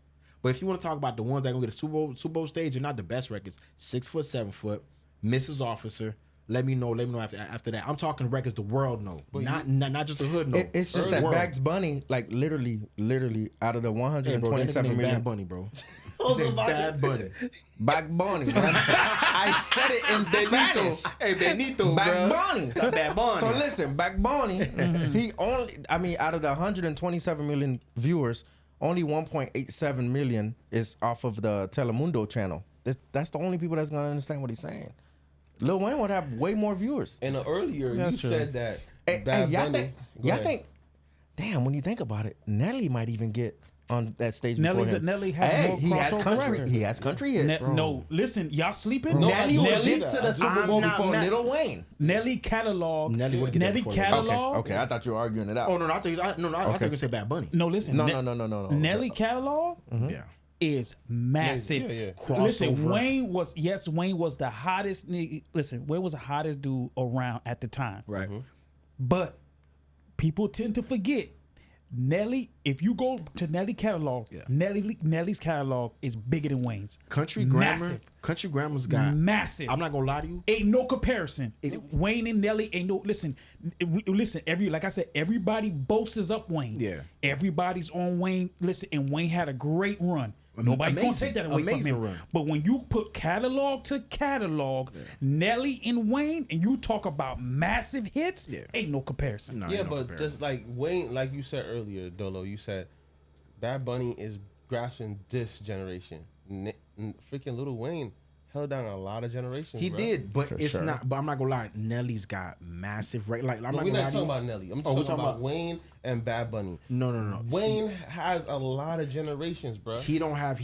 But if you want to talk about the ones that are gonna get a Super Bowl stage, they're not the best records. 6 foot, 7 foot, Mrs. Officer. Let me know after that. I'm talking records the world know, not just the hood know. It's just The that world. Bags Bunny, like literally out of the Hey, bro, that nigga 127 named million. Bad Bunny, bro. Bad Bunny. Bag Bunny. I said it in Spanish. Hey, Benito, Bag bro. Bunny. It's a Bad Bunny. So listen, Bag Bunny, he only, out of the 127 million viewers, only 1.87 million is off of the Telemundo channel. That's the only people that's gonna understand what he's saying. Lil Wayne would have way more viewers. And earlier That's you true. said that And Bad y'all Bunny. think, Go y'all ahead. think, damn, when you think about it, Nelly might even get on that stage Nelly before him. has more he has crossover country. records. He has country hits. No, listen, y'all sleeping? Nelly would Nelly, get to the Super Bowl I'm not before mad. Lil Wayne. Nelly catalog. Nelly would get that Nelly before Lil Wayne. catalog. Okay, I thought you were arguing it out. Oh no, I thought you were gonna say Bad Bunny. No, listen. No. Nelly catalog Yeah. is massive. Yeah. Listen, Crossover. Wayne was the hottest nigga. Listen, Wayne was the hottest dude around at the time. Right. But people tend to forget Nelly. If you go to Nelly catalog, Yeah. Nelly's catalog is bigger than Wayne's. Country Grammar. Massive. Country Grammar's got. Massive. I'm not gonna lie to you. Ain't no comparison. Wayne and Nelly ain't no. Listen. Like I said, everybody boasts up Wayne. Yeah. Everybody's on Wayne. Listen, and Wayne had a great run. Nobody gonna amazing, take that away from amazing him. run. But when you put catalog to catalog, Nelly and Wayne, and you talk about massive hits, ain't no comparison. No, Yeah, ain't no but comparison. just like Wayne, like you said earlier, Dolo, you said Bad Bunny is grasping this generation. Freaking Lil Wayne held down a lot of generations. He bro. did, but For it's sure. not. But I'm not gonna lie. Nelly's got massive rate. Like I'm But not we're gonna not lie. talking about Nelly. I'm talking about Wayne and Bad Bunny. No. Wayne has a lot of generations, bro. He don't have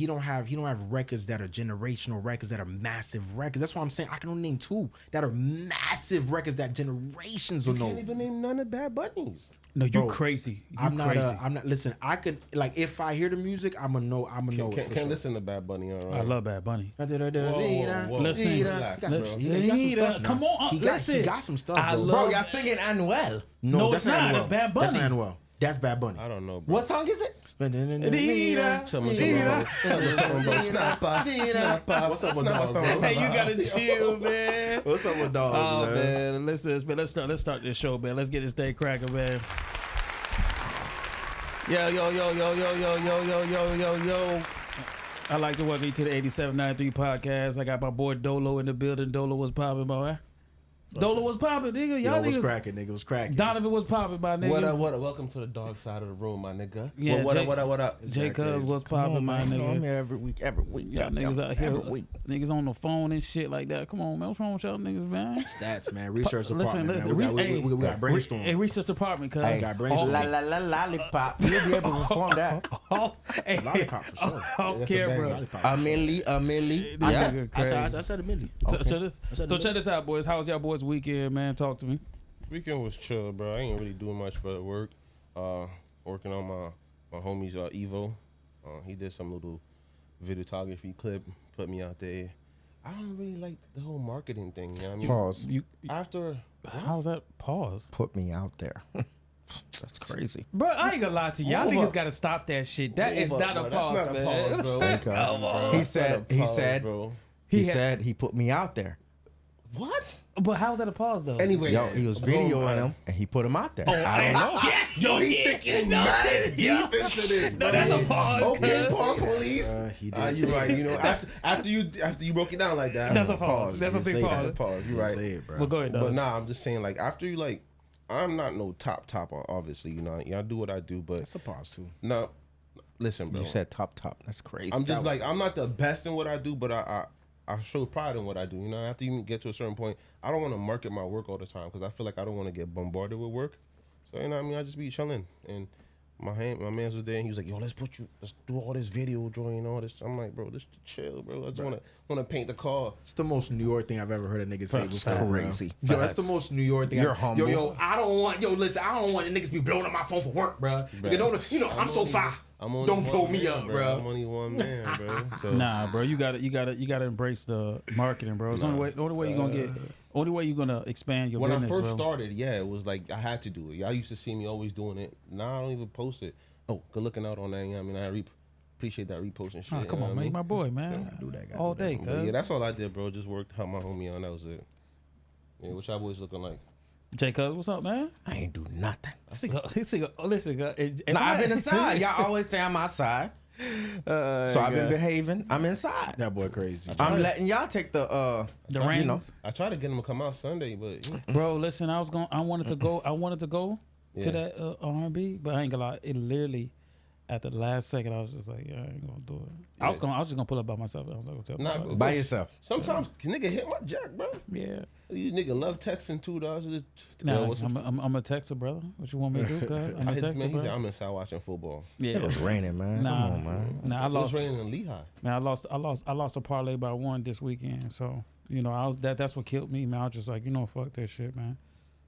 records that are generational records that are massive records. That's why I'm saying I can only name 2 that are massive records that generations will You know. can't even name none of Bad Bunny's. No, you Bro, crazy. You I'm not. crazy. I'm not. Listen, I could like if I hear the music, I'm gonna know. I'm gonna know it for Can't sure. listen to Bad Bunny. All right. I love Bad Bunny. Whoa. Listen, He relax, got bro. some- he got some stuff now. Come on, He got listen. some stuff, I bro. love- Bro, y'all singing Anuel. No, it's not. Anuel. That's Bad That's Bunny. not Anuel. That's Bad Bunny. I don't know, bro. What song is it? Something, bro. Snapper. What's up with dog? Hey, you gotta chill, man. What's up with dog? Oh man, listen, man. Let's start this show, man. Let's get this thing cracking, man. Yo. I'd like to welcome you to the 8793 podcast. I got my boy Dolo in the building. Dolo was popping, boy. Dolo was popping, nigga. Y'all Yo, was niggas. cracking, nigga. Was cracking. Donovan was popping, my nigga. What up? Welcome to the dark side of the room, my nigga. Yeah, what Jay- up? J Cuz was popping, my I'm nigga. here every week. Y'all niggas out here, niggas on the phone and shit like that. Come on, man. What's wrong with y'all niggas, man? Stats, man. Research Listen, department, man. We got brainstorm. Hey, research department, cuz. Hey, got brainstorm. lollipop. You'll be able to perform that. Hey, Lollipop for sure. off That's a camera. Lollipop. Amelie. I Yeah. said- I said a milli. So check this out, boys. How was y'all boys' weekend, man? Talk to me. Weekend was chill, bro. I ain't really doing much but work. Working on my homie's Evo. He did some little videography clip, put me out there. I don't really like the whole marketing thing. You know what I mean? Pause. After How's that? Pause. Put me out there. That's crazy. Bro, I ain't gonna lie to you. Y'all Over. niggas gotta stop that shit. That is not a pause, That's not man. a pause, bro. He said, bro. he had- said he put me out there. What? But how's that a pause, though? Anyway, Yo, he was videoing him and he put him out there. I don't know. Yo, he thinking mad deep into this. No, that's a pause. Okay, cuz. pause, police. He did. You're right. You know, after you broke it down like that, That's a pause. That's a big Say pause. that. Pause. You're Say right. it, bro. Well, go ahead, But though. nah, I'm just saying, like, after you, like, I'm not no top, obviously, you know. I do what I do, but That's a pause too. no, listen, bro. You said top. That's crazy. I'm just like, I'm not the best in what I do, but I show pride in what I do. You know, after you get to a certain point, I don't want to market my work all the time because I feel like I don't want to get bombarded with work. So, you know what I mean? I just be chilling. And my man's was there and he was like, yo, let's do all this video drawing and all this. I'm like, bro, this chill, bro. I just want to paint the car. It's the most New York thing I've ever heard a nigga say That's before, bro. crazy. Yo, that's the most New York thing. You're Yo, humble. I don't want the niggas be blowing up my phone for work, bro. I'm so fire. only Don't one blow me man, up, I'm bro. only one man, bro. So, Nah, bro, you gotta embrace the marketing, bro. It's the only way you're gonna get, only way you're gonna expand your when business, I first bro. started, yeah, it was like I had to do it. Y'all used to see me always doing it. Now I don't even post it. Oh, good looking out on that. You know what I mean, appreciate that reposting shit. Oh, you come know on, what I man, mean? my boy, man. do that, gotta All do that. day, But cuz. yeah, that's all I did, bro. Just worked, helped my homie on. That was it. Yeah, what y'all boys looking like? J Cuz, what's up, man? I ain't do nothing. Listen, cuz, Nah, I've been inside. Y'all always say I'm outside. So I've been behaving. I'm inside. That boy crazy. I'm letting y'all take the the you reins. know. I tried to get him to come out Sunday, but Bro, listen, I wanted to go to Yeah. that R&B, but I ain't gonna lie, it literally at the last second I was just like, yeah, I ain't gonna do it. I was just gonna pull up by myself. I was like, what's up? Nah, bro? by yourself. sometimes nigga hit my jack, bro. Yeah. You nigga love texting $2. Nah, I'm a texter, brother. What you want me to do, cuz? I'm I a hit this man. texter, He said, bro. I'm inside watching football. Yeah. It was raining, man. Nah, Come on, man. Nah, I It was lost. raining in Lehigh. Man, I lost a parlay by one this weekend. So, you know, that's what killed me, man. I was just like, you know, fuck that shit, man.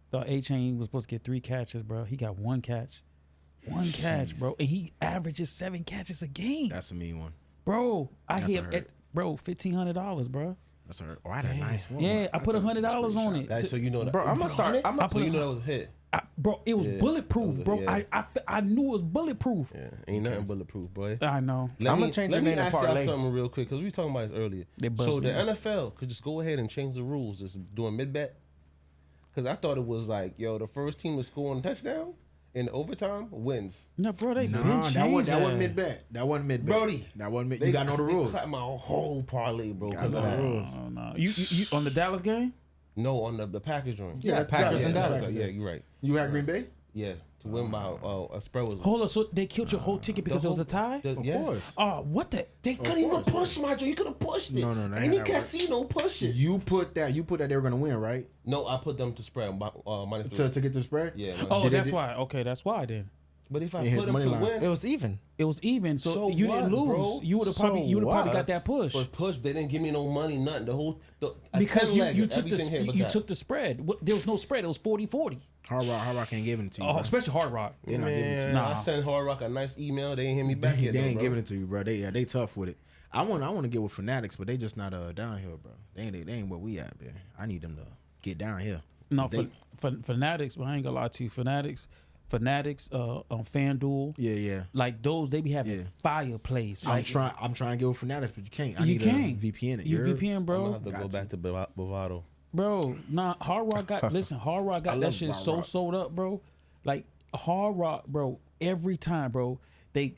The A-Chain was supposed to get 3 catches, bro. He got 1 catch. 1 catch, bro. And he averages 7 catches a game. That's a mean one. Bro, I That's hit a hurt. at, bro, $1,500, bro. That's her. Oh, I had a nice one. Yeah, I put took $100 on screenshot. it. That, so you know that. Bro, I'm gonna start. I'm gonna put So you it- know that was a hit. Bro, it was Yeah, bulletproof, that was bro. yeah. I knew it was bulletproof. Yeah, ain't nothing bulletproof, boy. I know. I'ma change your name to Let me ask Parlay. y'all something real quick because we were talking about this earlier. They bust So me the up. NFL could just go ahead and change the rules, just doing mid bet. Because I thought it was like, yo, the first team to score on a touchdown, in overtime wins. No, bro, they been Nah, changed that wasn't that. mid bet. That wasn't mid bet. Brody. That wasn't mid. You gotta know the rules. They cut my whole parlay, bro. Gotta Because know of the that. rules. No. You on the Dallas game? No, on the Packers joint. Yeah, that's Packers and Dallas. Dallas. Yeah, you're right. You had Green Bay? Yeah, to win by a spread was. Hold on, so they killed your whole ticket because it was a tie? Of course. Oh, what the? They couldn't even push my joint. You could have pushed it. No, that ain't Any how that works. casino push it. You put that they were gonna win, right? No, I put them to spread minus 3. To get the spread? Yeah. Oh, Did it- that's why. Okay, that's why then. But if I They hit put them money to line. win, It was even. It was even, so, So you didn't what, lose. bro? You would have So probably what? got that push but push, they didn't give me no money, nothing. The whole a because 10 leg, you took everything hit but you that. took the spread. There was no spread. It was 40-40. Hard Rock ain't giving it to you. Oh, bro. especially Hard Rock. They're not giving it to Man, you. Nah. I sent Hard Rock a nice email. They ain't hit me back They yet. though, ain't bro. giving it to you, bro. They tough with it. I want to get with Fanatics, but they just not down here, bro. They ain't where we at, man. I need them to get down here. No, They- Fanatics. But I ain't gonna lie to you, Fanatics, on FanDuel. Yeah. Like those, they be having Yeah. fire plays. I'm Like, trying to get with Fanatics, but you can't. I you need can't. a VPN it. You heard? VPN, I'm bro. gonna have to go Got back to Bovado. Bro, nah, Hard Rock got Hard Rock got that love shit Hard so Rock. sold up, bro. Like Hard Rock, bro, every time, bro,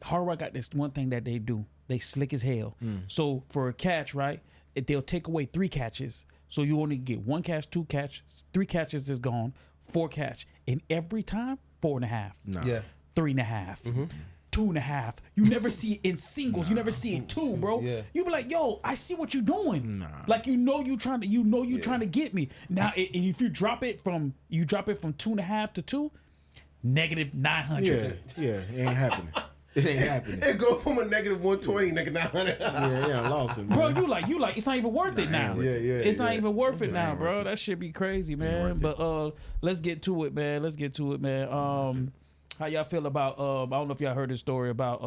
Hard Rock got this one thing that they do. They slick as hell. So for a catch, right, they'll take away 3 catches. So you only get 1 catch, 2 catch, 3 catches is gone, 4 catch. And every time, 4.5. Nah. Yeah. 3.5. 2.5. You never see it in singles. You never see it 2, bro. Yeah. You be like, yo, I see what you're doing. Like you trying to get me. Now, and if you drop it from 2.5 to 2, negative 900. Yeah. It ain't happening. It ain't happening. It go from a negative 120, nigga, 900. Yeah, I lost it, man. Bro, you like it's not even worth it now. Yeah, It's not yeah. even worth it now, ain't bro. worth it. That shit be crazy, man. But let's get to it, man. How y'all feel about I don't know if y'all heard this story about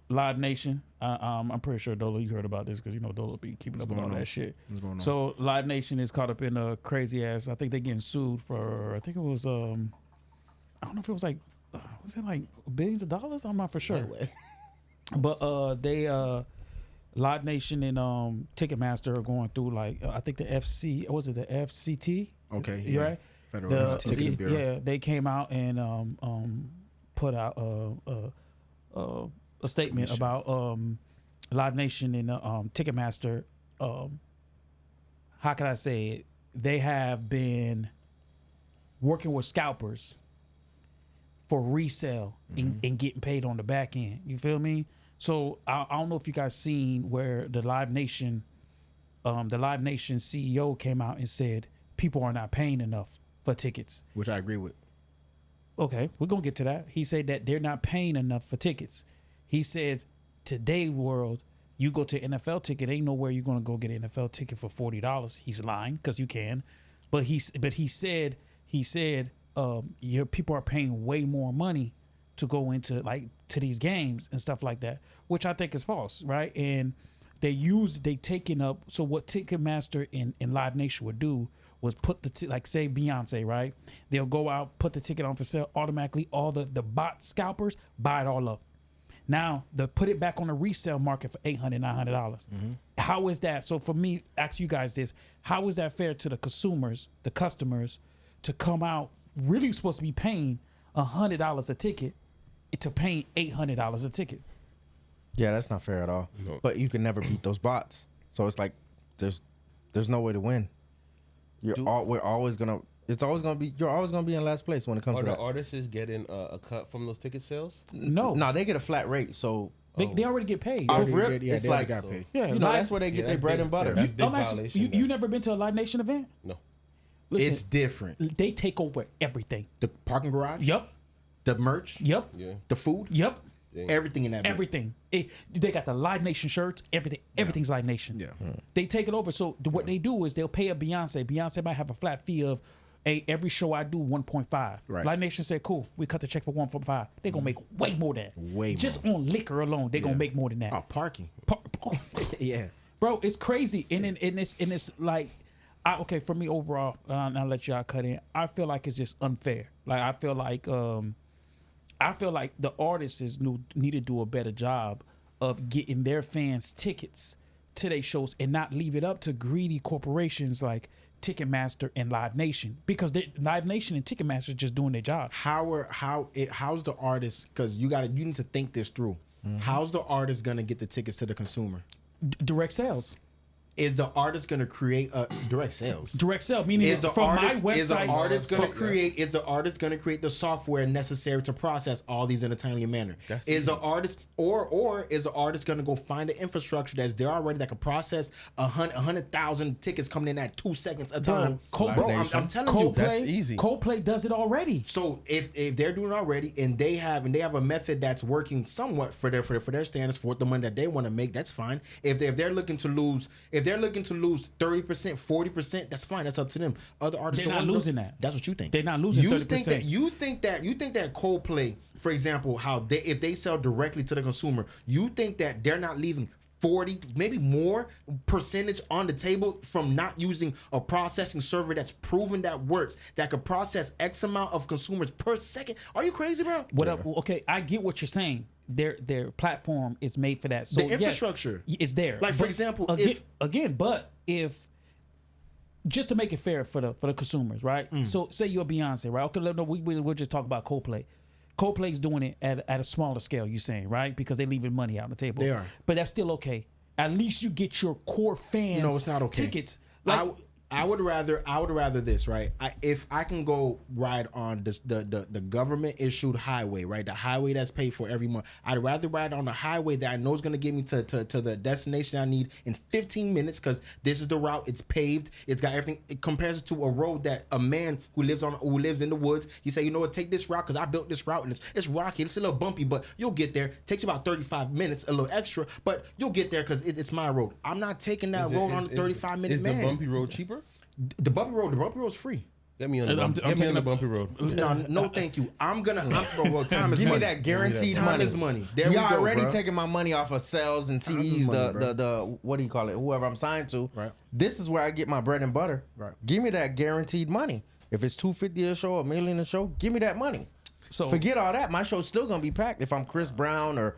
Live Nation. I'm pretty sure Dolo, you heard about this because you know Dolo be keeping up with all going on? that shit. What's going on? So Live Nation is caught up in a crazy ass. I think they getting sued for. I think it was. I don't know if it was like. Was it like billions of dollars? I'm not for sure. But they Live Nation and Ticketmaster are going through like I think the FCT. Okay, You yeah. right? Federal Ticket Bureau. Yeah, they came out and put out a statement Commission. about Live Nation and Ticketmaster. How can I say it? They have been working with scalpers for resale and getting paid on the back end. You feel me? So I don't know if you guys seen where the Live Nation CEO came out and said people are not paying enough for tickets. Which I agree with. Okay, we're gonna get to that. He said that they're not paying enough for tickets. He said, today world, you go to NFL ticket, ain't nowhere you're gonna go get an NFL ticket for $40. He's lying because you can, but he said your people are paying way more money to go into to these games and stuff like that, which I think is false, right? And they taken up. So what Ticketmaster and Live Nation would do was put say Beyonce, right? They'll go out, put the ticket on for sale, automatically all the bot scalpers buy it all up. Now they put it back on the resale market for $800, $900. How is that? So for me, ask you guys this: how is that fair to the consumers, the customers, to come out really supposed to be paying $100 a ticket to paying $800 a ticket? Yeah, that's not fair at all. No. But you can never beat those bots. So it's like there's no way to win. It's always gonna be you're always gonna be in last place when it comes Are to the that. artists is getting a cut from those ticket sales? No, No, they get a flat rate. So they already get paid. Off They- rip, they it's already like got paid. Yeah, you know Live- that's where they get Yeah, their that's bread big. and butter. That's big I'm actually, violation. you then. never been to a Live Nation event? No. Listen, It's different. they take over everything. The parking garage. Yep, The merch. yep, Yeah. The food. yep. Everything in that. Everything. They got the Live Nation shirts. Everything's Live Nation. Yeah. They take it over. So what they do is they'll pay a Beyonce. Beyonce might have a flat fee of, every show I do 1.5. Right. Live Nation said, cool, we cut the check for 1.5. They're gonna make way more than that. Way Just more. on liquor alone, they're gonna make more than that. Oh, parking. Yeah. Bro, it's crazy. And it's like, for me overall, and I'll let y'all cut in. I feel like it's just unfair. Like I feel like the artists need to do a better job of getting their fans tickets to their shows and not leave it up to greedy corporations like Ticketmaster and Live Nation, because Live Nation and Ticketmaster are just doing their job. How's the artist? Because you need to think this through. How's the artist gonna get the tickets to the consumer? Direct sales. Is the artist gonna create a direct sales? Direct sale, meaning from my website. Is the artist gonna create the software necessary to process all these in a timely manner? Is the artist or is the artist gonna go find the infrastructure that's there already that can process 100,000 tickets coming in at 2 seconds a time? I'm telling you, that's easy. Coldplay does it already. So if they're doing it already and they have a method that's working somewhat for their standards, for the money that they want to make, that's fine. If they're looking to lose 30%, 40%, that's fine. That's up to them. Other artists They're not losing that. That's what you think. They're not losing 30%. You think that Coldplay, for example, if they sell directly to the consumer, you think that they're not leaving 40, maybe more percentage on the table from not using a processing server that's proven that works, that could process X amount of consumers per second? Are you crazy, bro? Okay, I get what you're saying. Their platform is made for that. So the infrastructure is there. Like, for example, if just to make it fair for the consumers, right? So say you're Beyonce, right? Okay, we'll just talk about Coldplay. Coldplay's doing it at a smaller scale, you're saying, right? Because they're leaving money out on the table. They are. But that's still okay. At least you get your core fans. No, it's not okay. Tickets. I would rather this, right? If I can go ride on the government issued highway, right? The highway that's paid for every month. I'd rather ride on the highway that I know is going to get me to the destination I need in 15 minutes, because this is the route. It's paved. It's got everything. It compares to a road that a man who lives in the woods, he say, you know what, take this route because I built this route and it's rocky. It's a little bumpy, but you'll get there. It takes you about 35 minutes, a little extra, but you'll get there because it's my road. I'm not taking that road on a 35-minute man. Is the bumpy road cheaper? The bumpy road is free. Get me on the bumpy road. No, thank you. Time is Give money. me that guaranteed Time money. is money. There Y'all we go, already bro. taking my money off of sales and CDs. money, The what do you call it? Whoever I'm signed to. Right. This is where I get my bread and butter. Right. Give me that guaranteed money. If it's $250 a show, $1 million a show, give me that money. So forget all that. My show's still gonna be packed. If I'm Chris Brown or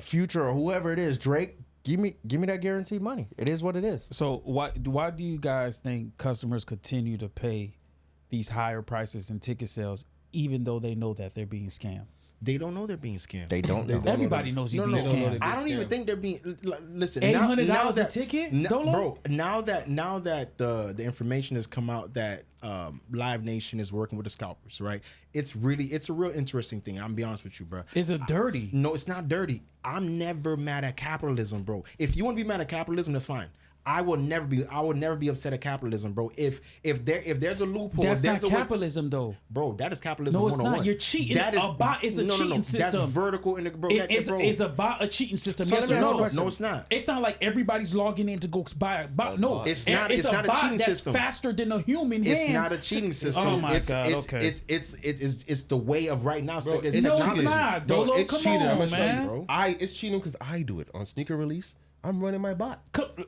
Future or whoever it is, Drake. Give me that guaranteed money. It is what it is. So why do you guys think customers continue to pay these higher prices in ticket sales, even though they know that they're being scammed? They don't know they're being scammed. They don't know. Everybody knows you're being scammed. I don't even think they're being. Listen, $800 a ticket, bro. Now that the information has come out that Live Nation is working with the scalpers, right? It's a real interesting thing. I'm gonna be honest with you, bro. Is it dirty? No, it's not dirty. I'm never mad at capitalism, bro. If you want to be mad at capitalism, that's fine. I will never be upset at capitalism, bro. If there's a loophole, that's if there's not a capitalism, though. Bro, that is capitalism. No, it's 101. not. You're cheating. It's a cheating system. That's vertical in the bro. It's about a cheating system. So Yes let or me ask you a no? question. No, it's not. It's not like everybody's logging in to go buy. No, It's not a bot cheating that's system. faster than a human. It's hand not a cheating system. Oh my it's, God. It's, Okay. It's the way of right now. Bro, It's it's No, technology. it's not. Bro, Dolo, it's come cheating. I'm on, gonna show you, man. bro. It's cheating because I do it on sneaker release. I'm running my bot.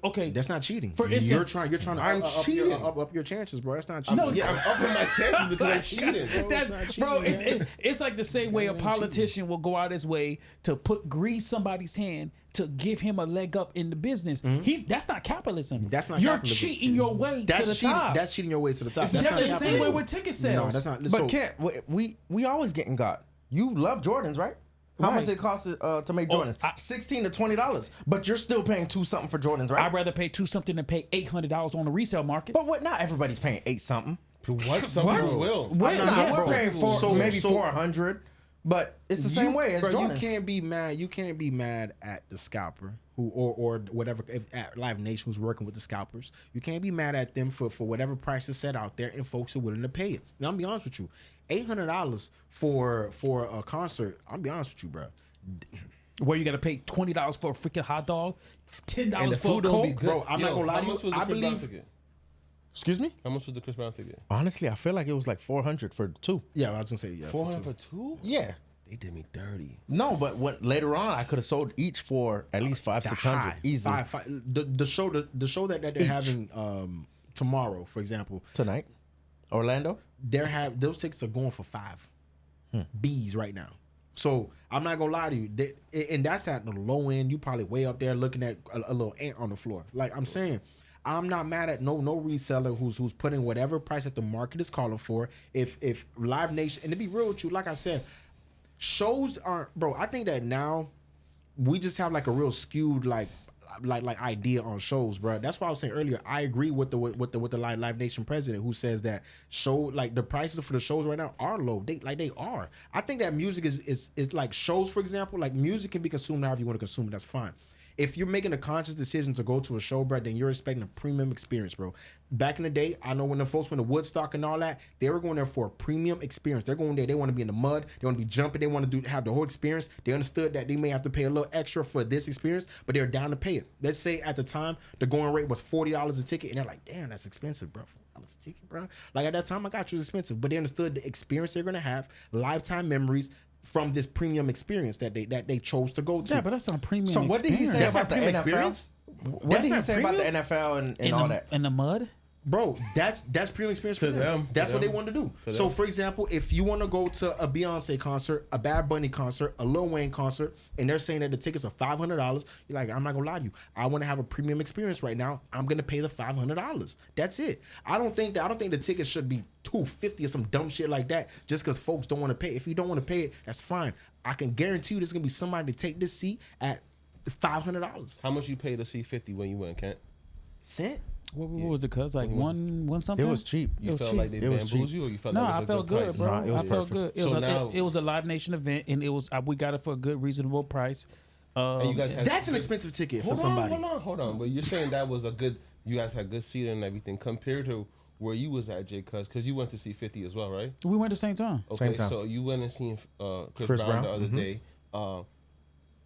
Okay. That's not cheating. For instance, you're trying to I'm cheating. up your chances, bro. That's not cheating. No, Yeah, I'm upping my chances because I'm cheating. That's, not bro, cheating, it's like the same way a politician will go out his way to grease somebody's hand to give him a leg up in the business. That's not capitalism. That's not You're capitalism. cheating your way to the top. That's cheating your way to the top. That's not the same way capitalism. with ticket sales. No, that's not. But So, can't we always getting got? You love Jordans, right? How much Right. it cost to make Jordans? $16 to $20. But you're still paying $2 something for Jordans, right? I'd rather pay $2 something than pay $800 on the resale market. But what? Not everybody's paying $8 something. What? Some What? people will. What? I'm not- Yeah, We're bro. paying maybe $400. But it's the same way as bro, Jordans. you can't be mad. You can't be mad at the scalper who or whatever. If at Live Nation who's working with the scalpers, you can't be mad at them for whatever price is set out there, and folks are willing to pay it. Now, I'm be honest with you, $800 for a concert. I'm be honest with you, bro. Where you got to pay $20 for a freaking hot dog, $10 And the for a food don't be Coke. good. Bro, I'm not gonna lie how to you. much was the I Chris Brown believe- ticket? Excuse me? How much was the Chris Brown ticket? Honestly, I feel like it was like $400 for 2. Yeah, I was gonna say yeah. 400 for 2? Yeah. They did me dirty. No, but later on I could have sold each for at least $500-600 easy The show that they're having tomorrow, for example, tonight. Orlando. those tickets are going for $5 B's right now. So I'm not gonna lie to you, and that's at the low end. You probably way up there looking at a little ant on the floor. Like I'm saying, I'm not mad at no reseller who's putting whatever price that the market is calling for. If Live Nation, and to be real with you, like I said, shows aren't, bro. I think that now we just have like a real skewed like idea on shows, bro. That's why I was saying earlier. I agree with the Live Nation president who says that the prices for the shows right now are low. They are. I think that music is like shows, for example. Like music can be consumed however you want to consume it. That's fine. If you're making a conscious decision to go to a show, bro, then you're expecting a premium experience, bro. Back in the day, I know when the folks went to Woodstock and all that, they were going there for a premium experience. They're going there, they want to be in the mud, they want to be jumping, they want to have the whole experience. They understood that they may have to pay a little extra for this experience, but they're down to pay it. Let's say at the time, the going rate was $40 a ticket, and they're like, damn, that's expensive, bro. $40 a ticket, bro. Like at that time, I got you, it's expensive, but they understood the experience they're going to have, lifetime memories, from this premium experience that they chose to go to. Yeah, but that's not a premium. So what did he say about the NFL? What did he say about the NFL and all that? In the mud? Bro, that's premium experience for them. That's what they want to do. So, for example, if you want to go to a Beyonce concert, a Bad Bunny concert, a Lil Wayne concert, and they're saying that the tickets are $500, you're like, I'm not gonna lie to you. I want to have a premium experience right now. I'm gonna pay the $500. That's it. I don't think the tickets should be $250 or some dumb shit like that just because folks don't want to pay. If you don't want to pay it, that's fine. I can guarantee you there's gonna be somebody to take this seat at $500. How much you pay to see 50 when you went, Kent? Cent? What was it? Cause like one something. It was cheap. You felt like they bamboozled you, or you felt no, like it was I felt good, good, bro. No, it was I felt perfect. good. It was a Live Nation event, and it was we got it for a good, reasonable price. And you guys had That's an expensive ticket for somebody. Hold on. But you're saying that was a good. You guys had good seating and everything compared to where you was at, Jay, because you went to see 50 as well, right? We went at the same time. Okay, Same time. so you went and seen Chris Brown the other day.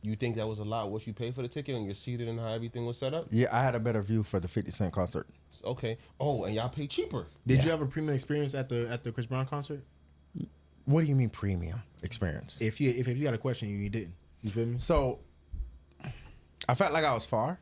You think that was a lot what you paid for the ticket and you're seated and how everything was set up? Yeah, I had a better view for the 50 Cent concert. Okay. Oh, and y'all paid cheaper. Did you have a premium experience at the Chris Brown concert? What do you mean premium experience? If you got a question, you didn't. You feel me? So I felt like I was far.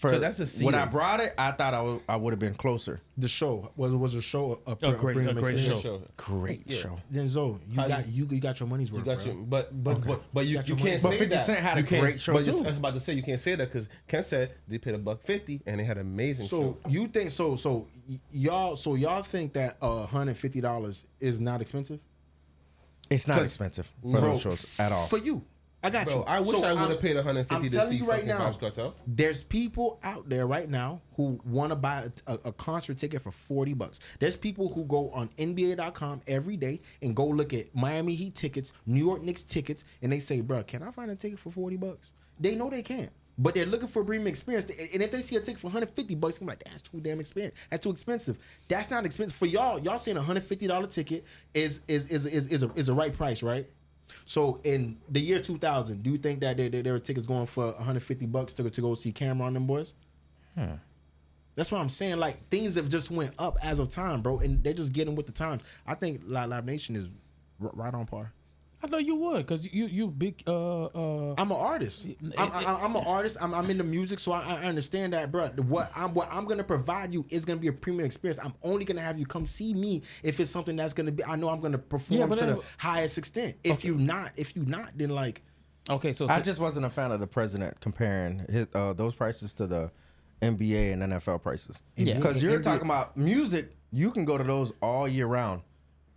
So that's the seating. When I brought it, I thought I would have been closer. The show was the show a premium great experience? show. Great Yeah. show. Then Zoe, you got your money's worth. You got bro. your, but you Got your can't money. say But 50 that. Cent had a You can't- great show but too. I was about to say you can't say that because Ken said they paid $150 and they had an amazing So show. you think y'all think that $150 is not expensive? It's not 'Cause, expensive for Bro, those shows at all. For you, I got Bro, you. I wish So I would I'm- have paid $150 I'm to telling see you right fucking now, Vybz Cartel. there's people out there right now who want to buy a concert ticket for $40. There's people who go on NBA.com every day and go look at Miami Heat tickets, New York Knicks tickets, and they say, bro, can I find a ticket for $40? They know they can't. But they're looking for a premium experience. And if they see a ticket for $150, I'm like, that's too damn expensive. That's too expensive. That's not expensive. For y'all saying $150 ticket is a right price, right? So in the year 2000, do you think that there were tickets going for $150 to go see Camera on them boys? That's what I'm saying. Like things have just went up as of time, bro, and they're just getting with the times. I think Live Nation is right on par. I know you would, cause you big. I'm an artist. I'm an artist. I'm in the music, so I understand that, bro. What I'm gonna provide you is gonna be a premium experience. I'm only gonna have you come see me if it's something that's gonna be. I know I'm gonna perform to the highest extent. If you not, then like. Okay, so I just wasn't a fan of the president comparing his those prices to the NBA and NFL prices. Yeah. Because you're talking about music, you can go to those all year round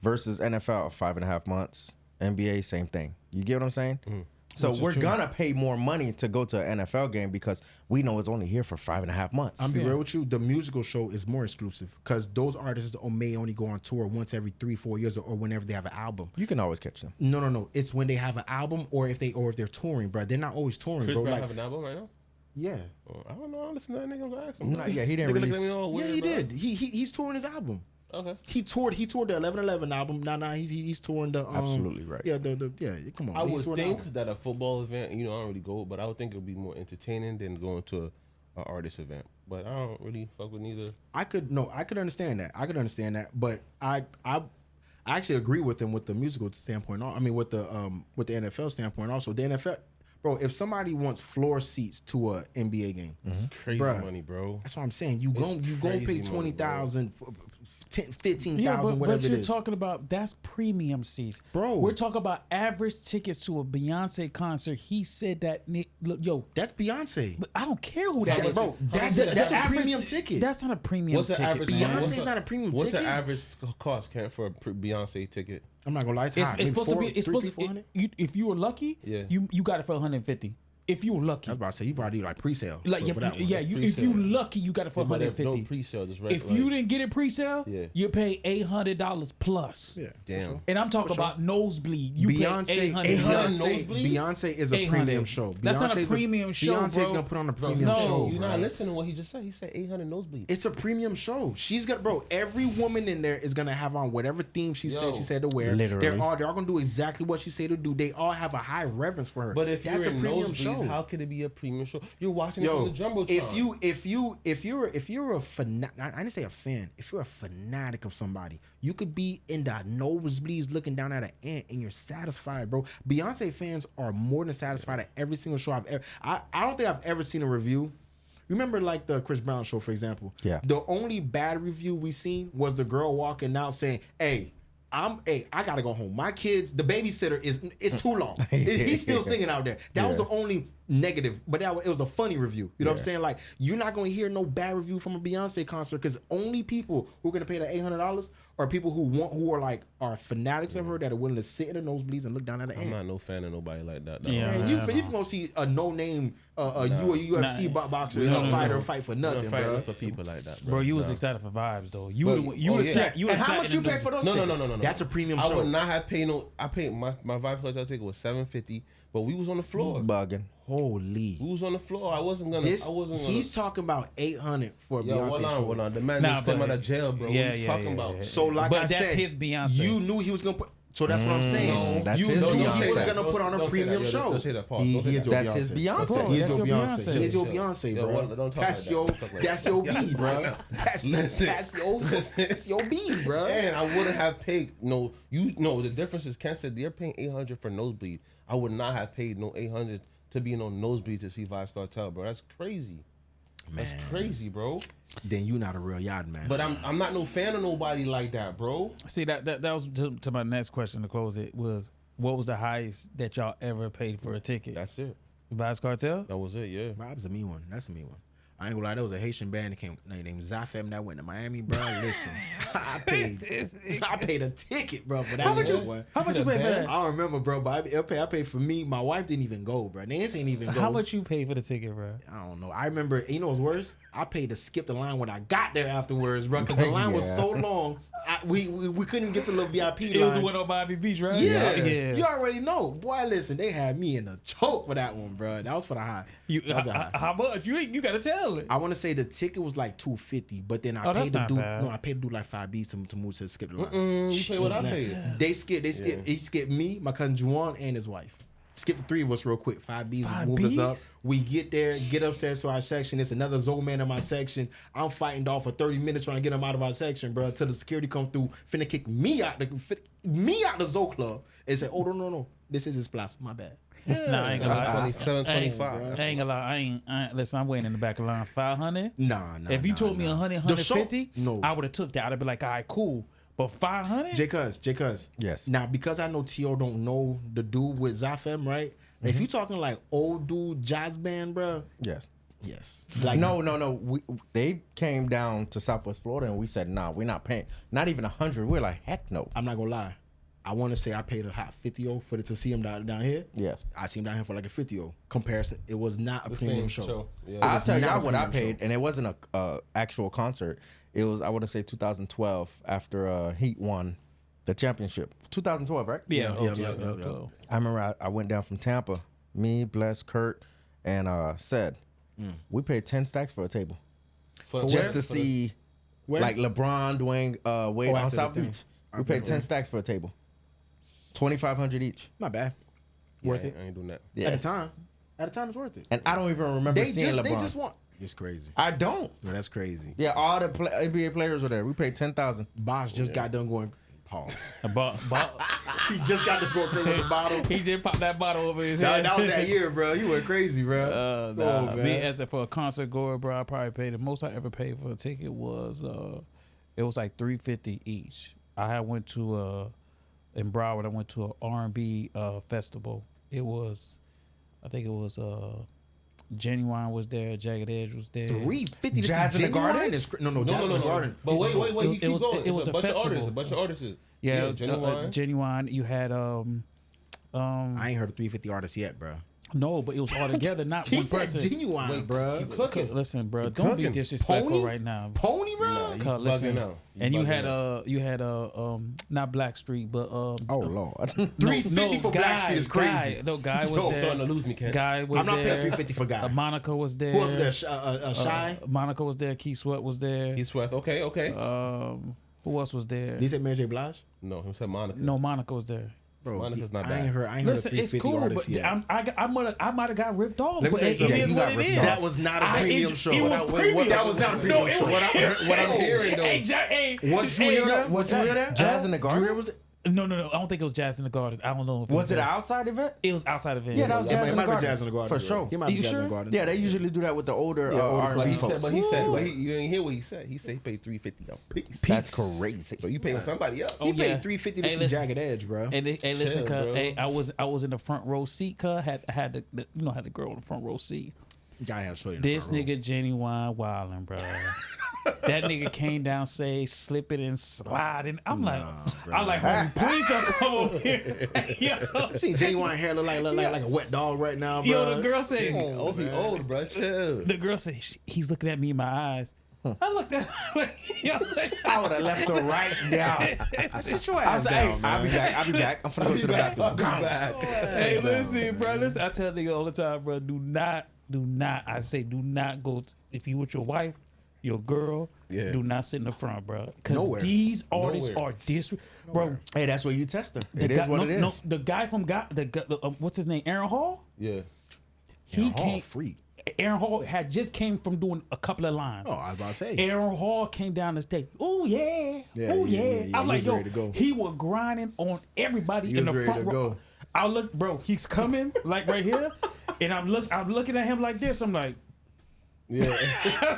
versus NFL 5.5 months. NBA, same thing. You get what I'm saying? Mm-hmm. So we're gonna pay more money to go to an NFL game because we know it's only here for 5.5 months. I'm be real with you. The musical show is more exclusive because those artists may only go on tour once every 3-4 years or whenever they have an album. You can always catch them. No. It's when they have an album or if they're touring, bro. They're not always touring, Chris bro. Brown like, have an album right now? yeah. I don't know. I listen to that nigga. I'm gonna ask him. Nah, yeah, he didn't Nigga look release. at me all Yeah, weird, he bro. did. He's touring his album. Okay. He toured the 11/11 album. Nah, he's touring the Absolutely right. Yeah, come on. I he's would touring the think album. that a football event, I don't really go, but I would think it would be more entertaining than going to an artist event. But I don't really fuck with neither. I could understand that. But I actually agree with him with the musical standpoint. I mean with the NFL standpoint also. The NFL, bro, if somebody wants floor seats to a NBA game, Crazy Bruh. money, bro. that's what I'm saying. You gonna pay crazy money, $20,000, 15,000, Yeah, but whatever it you're is. talking about that's premium seats, Bro. We're talking about average tickets to a Beyonce concert. He said that, look, yo, That's Beyonce. but I don't care who that is. Bro, that's a premium ticket. That's not a premium What's the ticket. average? man. Beyonce's not a premium What's ticket. the average cost, Kent, for a Beyonce ticket? I'm not gonna lie, it's It's, high. it's Maybe supposed to be. It's supposed to. 400. If you were lucky, Yeah. you got it for 150. If you were lucky, I was about to say you probably do like pre-sale. like for that one. yeah, if you lucky, you got it for But if 150. no pre-sale, just If you didn't get it pre-sale, Yeah. you pay $800 plus. Yeah. damn. And I'm talking about nosebleed. You Beyonce, pay $800. Beyonce is a 800. premium show. That's not a Beyonce's premium show, Beyonce's bro. gonna put on a Bro, premium no, show. You're bro. not listening to what he just said. He said 800 nosebleeds. It's a premium show. She's got, bro. Every woman in there is gonna have on whatever theme she Yo. said to wear. Literally. they're all gonna do exactly what she said to do. They all have a high reverence for her. But if that's you're a in premium nosebleeds, show. how could it be a premium show? You're watching it Yo, from the jumbotron. if you're a fanatic, I didn't say a fan. If you're a fanatic of somebody, you could be in the nosebleeds looking down at an ant and you're satisfied, bro. Beyonce fans are more than satisfied at every single show I've ever. I don't think I've ever seen a review. Remember, like the Chris Brown show, for example. Yeah. The only bad review we seen was the girl walking out saying, "Hey, I gotta go home. My kids, the babysitter it's too long. He's still singing out there." That was the only negative, but it was a funny review. You know what I'm saying? Like, you're not gonna hear no bad review from a Beyonce concert because only people who are gonna pay the $800 are people who are fanatics of her that are willing to sit in the nosebleeds and look down at the I'm ant. not no fan of nobody like that. Dog. Yeah. Man, if you're gonna see a no-name UFC boxer in a fighter fight for I'm nothing, not fighting bro. for people like that, Bro, you was No. excited for vibes though. But- You oh, would yeah. sat. You would And how sat much in you the pay for those No, tickets? no. That's a premium I show. would not have paid no. I paid my Vibe Plus ticket was $750, but we was on the floor. Bugging. Holy. We was on the floor. I wasn't gonna. He's talking about 800 for a Yo, Beyonce show. hold on. The man Nah, just came but- out of jail, bro. yeah, what are you yeah, talking yeah, about? yeah. So like But I that's said, his Beyonce. You knew he was gonna put. So that's what I'm saying. No, that's you his knew he Beyonce. was gonna put on a Don't say that. premium Yo, show. don't say that. Pause. He Don't say is that. your That's his Beyonce. Beyonce. Bro, He is that's your your Beyonce. Beyonce. He is your Chill. Beyonce, Yo, bro. don't talk That's like your that. Don't talk like that's that. your B, bro. Listen. That's your B, bro. And I wouldn't have paid the difference is Ken said they're paying 800 for nosebleed. I would not have paid no 800 to be in no nosebleed to see Vybz Kartel, bro. That's crazy. That's crazy, bro. Then you not a real yard man. But I'm not no fan of nobody like that, bro. See that was to my next question to close it was, what was the highest that y'all ever paid for a ticket? That's it. Vybz Kartel? That was it, yeah. Bob's a me one. That's a me one. I ain't gonna lie, there was a Haitian band that came named Zafem that went to Miami, bro. Listen, I paid a ticket, bro, for that one. How much you pay for that? I don't remember, bro, but I paid for me. My wife didn't even go, bro. Nance ain't even go. How much you pay for the ticket, bro? I don't know. I remember, you know what's worse? I paid to skip the line when I got there afterwards, bro, because the line was so long. We couldn't get to the VIP line. It was the one on Miami Beach, right? Yeah. yeah. You already know. Boy, listen, they had me in a choke for that one, bro. That was for the high. That was a high. How much? You gotta tell it. I want to say the ticket was like $250, but then I Oh, that's paid to not do bad. I paid to do like 5 B's to move to skip the line. You pay what I Listen, paid. They skipped. He skipped me, my cousin Juwan, and his wife. Skip the 3 of us real quick. 5 B's 5 moved us up. Bs? We get there, get upstairs to our section. It's another Zoe man in my section. I'm fighting dog for 30 minutes trying to get him out of our section, bro. Until the security come through, finna kick me out the Zoe club and say, "Oh no, this is his place. My bad." Nah, I ain't gonna lie. 725. I ain't gonna lie. Listen, I'm waiting in the back of line. 500. Nah. If you told me 100, The show- 150, no. I would have took that. I'd have been like, all right, cool. But 500? J Cuz. Yes. Now, because I know T.O. don't know the dude with Zafem, right? If you talking like old dude jazz band, bro, Yes. yes. Like No. They came down to Southwest Florida and we said, nah, we're not paying. Not even 100. We're like, heck no. I'm not gonna lie. I want to say I paid a hot 50 for to see him down here. Yes. I see him down here for like a 50 comparison. It was not a premium show. Yeah. I'll was tell not y'all a what I premium paid, and it wasn't a actual concert. It was, I want to say 2012 after Heat won the championship. 2012, right? Yeah. Yeah. I remember I went down from Tampa. Me, Bless, Kurt, and Said. We paid 10 stacks for a table. For Just where? to see Where? like LeBron, Dwayne, Wade on after South the thing. Beach. We paid 10 stacks for a table. 2,500 each. Not bad. Worth it. I ain't doing that. Yeah. At the time, it's worth it. And I don't even remember seeing LeBron. They just want. It's crazy. I don't. Yo, that's crazy. Yeah, all the NBA players were there. We paid 10,000. Bosh just got done going. Pause. He He just got to go crazy with the bottle. did pop that bottle over his That, head. that was that year, bro. You went crazy, bro. Nah, Oh, me man. as for a concert goer, bro, I probably paid the most I ever paid for a ticket was It was like $350 each. I had went to in Broward. I went to an R&B festival. It was, I think it was Genuine was there. Jagged Edge was there. $350 to Jazz see in the Genuine? Gardens? No, Jazz in the Garden. But wait, you It keep was- going. it was It's a bunch of festival. artists, a bunch of artists. Yeah, it was, Genuine. Genuine. You had I ain't heard of 350 artists yet, bro. no, but it was all together, not He one said person. Genuine, bro. Cooking. Listen, bro, don't be cooking. disrespectful Pony? right now. Pony, bro. Nah, you Cause listen, bugging out. and you bugging had out. not Blackstreet, but Oh Lord. 350 for Blackstreet is crazy. Guy was No, there. Starting to lose me, Ken. Guy was I'm not there. paying 350 for Guy. Monica was there. Who else was there? Shy? Monica was there. Keith Sweat was there. He's Swift. Okay. Who else was there? Did he say Mary J. Blige? No, he said Monica. No, Monica was there. Bro, Monica's not I bad. ain't heard of Listen, 350 it's cool, artists but yet. I might have got ripped off. Let me but tell you it something. is You what got it ripped is. off. That was not a premium show. It was That premium. that was not a premium show. What I'm hearing though. Hey, hey, Was Drew hey, here there? Was Drew here there? Jazz in the Drew Garden? was No. I don't think it was Jazz in the Gardens. I don't know. If Was it an there. outside event? It was outside event. Yeah, that was It Jazz in might the have been Garden. Jazz in the Garden. For sure. He might You be Jazz in sure? the Garden. Yeah, they usually do that with the older older R&B But he folks. said, but you didn't hear what he said. He said he paid $350 a piece. That's crazy. So you paying somebody else. He Oh, yeah. paid $350 to Hey, see listen. Jagged Edge, bro. And listen, Chill, bro. hey, I was in the front row seat. Had the girl in the front row seat. Gotta have shorty in the This front row. nigga Genuine wildin', bro. That nigga came down stage, slipping and sliding. I'm like, homie, please don't come over here. Yo, You seen Genuine hair look like a wet dog right now, bro. yo, the girl said, Oh, he old, bro. Chill. the girl said, he's looking at me in my eyes. I looked at her like, yo, I would have left her right down. Sit your I ass was like, hey, down, I'll be man. back. I'll be back. I'm finna go to the bathroom. hey, listen, bro. Listen, I tell niggas all the time, bro. Do not. I say, do not go. If you with your wife, your girl, Yeah. do not sit in the front, bro. Because Nowhere. these artists Nowhere. are bro. Hey, that's where you test her. It guy- is what it is. No, the guy from what's his name? Aaron Hall. Yeah. He Hall came. free. Aaron Hall had just came from doing a couple of lines. Oh, I was about to say. Aaron Hall came down the stage. Oh yeah, Yeah, oh yeah, yeah. yeah, yeah. I'm He like, was yo, ready to go. he was grinding on everybody He in was the ready front to row. go. I look, bro. He's coming like right here, and I'm looking at him like this. I'm like, Yeah.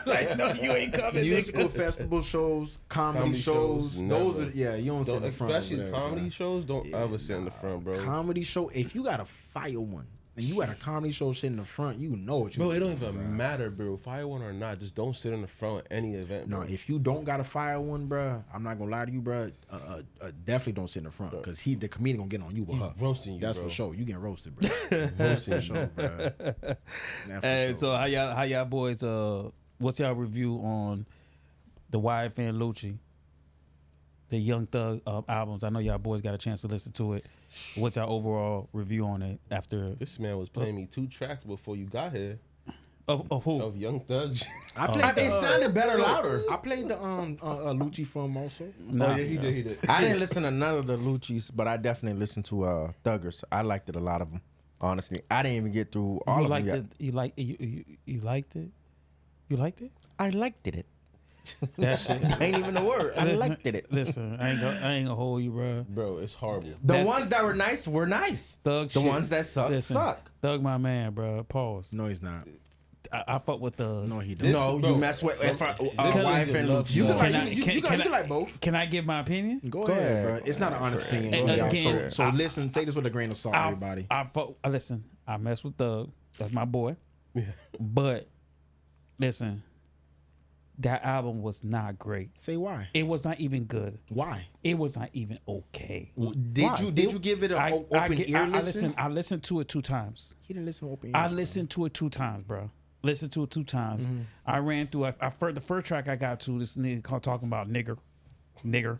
like, no, you ain't coming. Musical nigga. festival shows, comedy Comedy shows, shows, those are never. you don't sit in the front. over Especially there, comedy bro. shows, don't ever sit in the front, bro. Comedy show. If you got a fire one and you got a comedy show shit in the front, you know what you. Bro, it don't even matter, bro. Fire one or not, just don't sit in the front of any event, No, bro. if you don't got a fire one, bro, I'm not gonna lie to you, bro. Definitely don't sit in the front because the comedian gonna get on you with her. roasting you, That's bro. for sure. You getting roasted, bro. Roasting you. sure, bro. That's for Hey, sure. so how y'all boys? What's y'all review on the Wyne and Lucci, the Young Thug albums? I know y'all boys got a chance to listen to it. What's your overall review on it after? This man was playing me 2 tracks before you got here Of who? of Young Thug. I played It sounded better louder. I played the Lucci from also. Nah. Oh yeah, he did. I didn't listen to none of the Lucci's, but I definitely listened to Thuggers. I liked it, a lot of them. Honestly, I didn't even get through all You of them liked yet. it? You liked it? You liked it? I liked it. That shit. Ain't even a word. I Listen, liked it. Listen, I ain't gonna hold you, bro. Bro, it's horrible. The That- ones that were nice. Thug The shit. ones that suck, Listen, suck. Thug, my man, bro. Pause. No, he's not. I fuck with Thug. No, he don't. No, bro, you mess with this wife nigga and loves Lucci. You can Can like you can like both. Can I give my opinion? Go Go ahead, ahead. bro. It's not an honest opinion. And y'all. again, so listen, take this with a grain of salt, everybody. Listen, I mess with Thug. That's my boy. But listen, that album was not great. Say why? It was not even good. Why? It was not even okay. Did you give it an open ear listen? I listened to it 2 times. He didn't listen to open ear. I listened to it 2 times, bro. Listened to it 2 times. I ran through. The first track I got to, this nigga talking about nigger.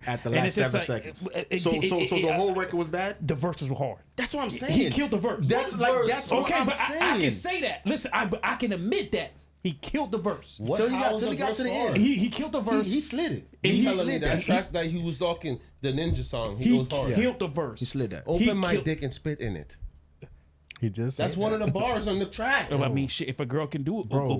At the And last it's 7 just like, seconds. So the whole record was bad. The verses were hard. That's what I'm saying. He killed the verse. That's what Okay, I'm but saying. I can say that. Listen, I can admit that he killed the verse. Till he got to the end. He killed the verse. He slid it. He He telling me slid that that. track that he was talking, the Ninja song, he He goes hard. killed the verse. He slid that. Open he my killed- dick and spit in it. He just That's said one that. of the bars on the track. I mean, shit. If a girl can do it, Bro.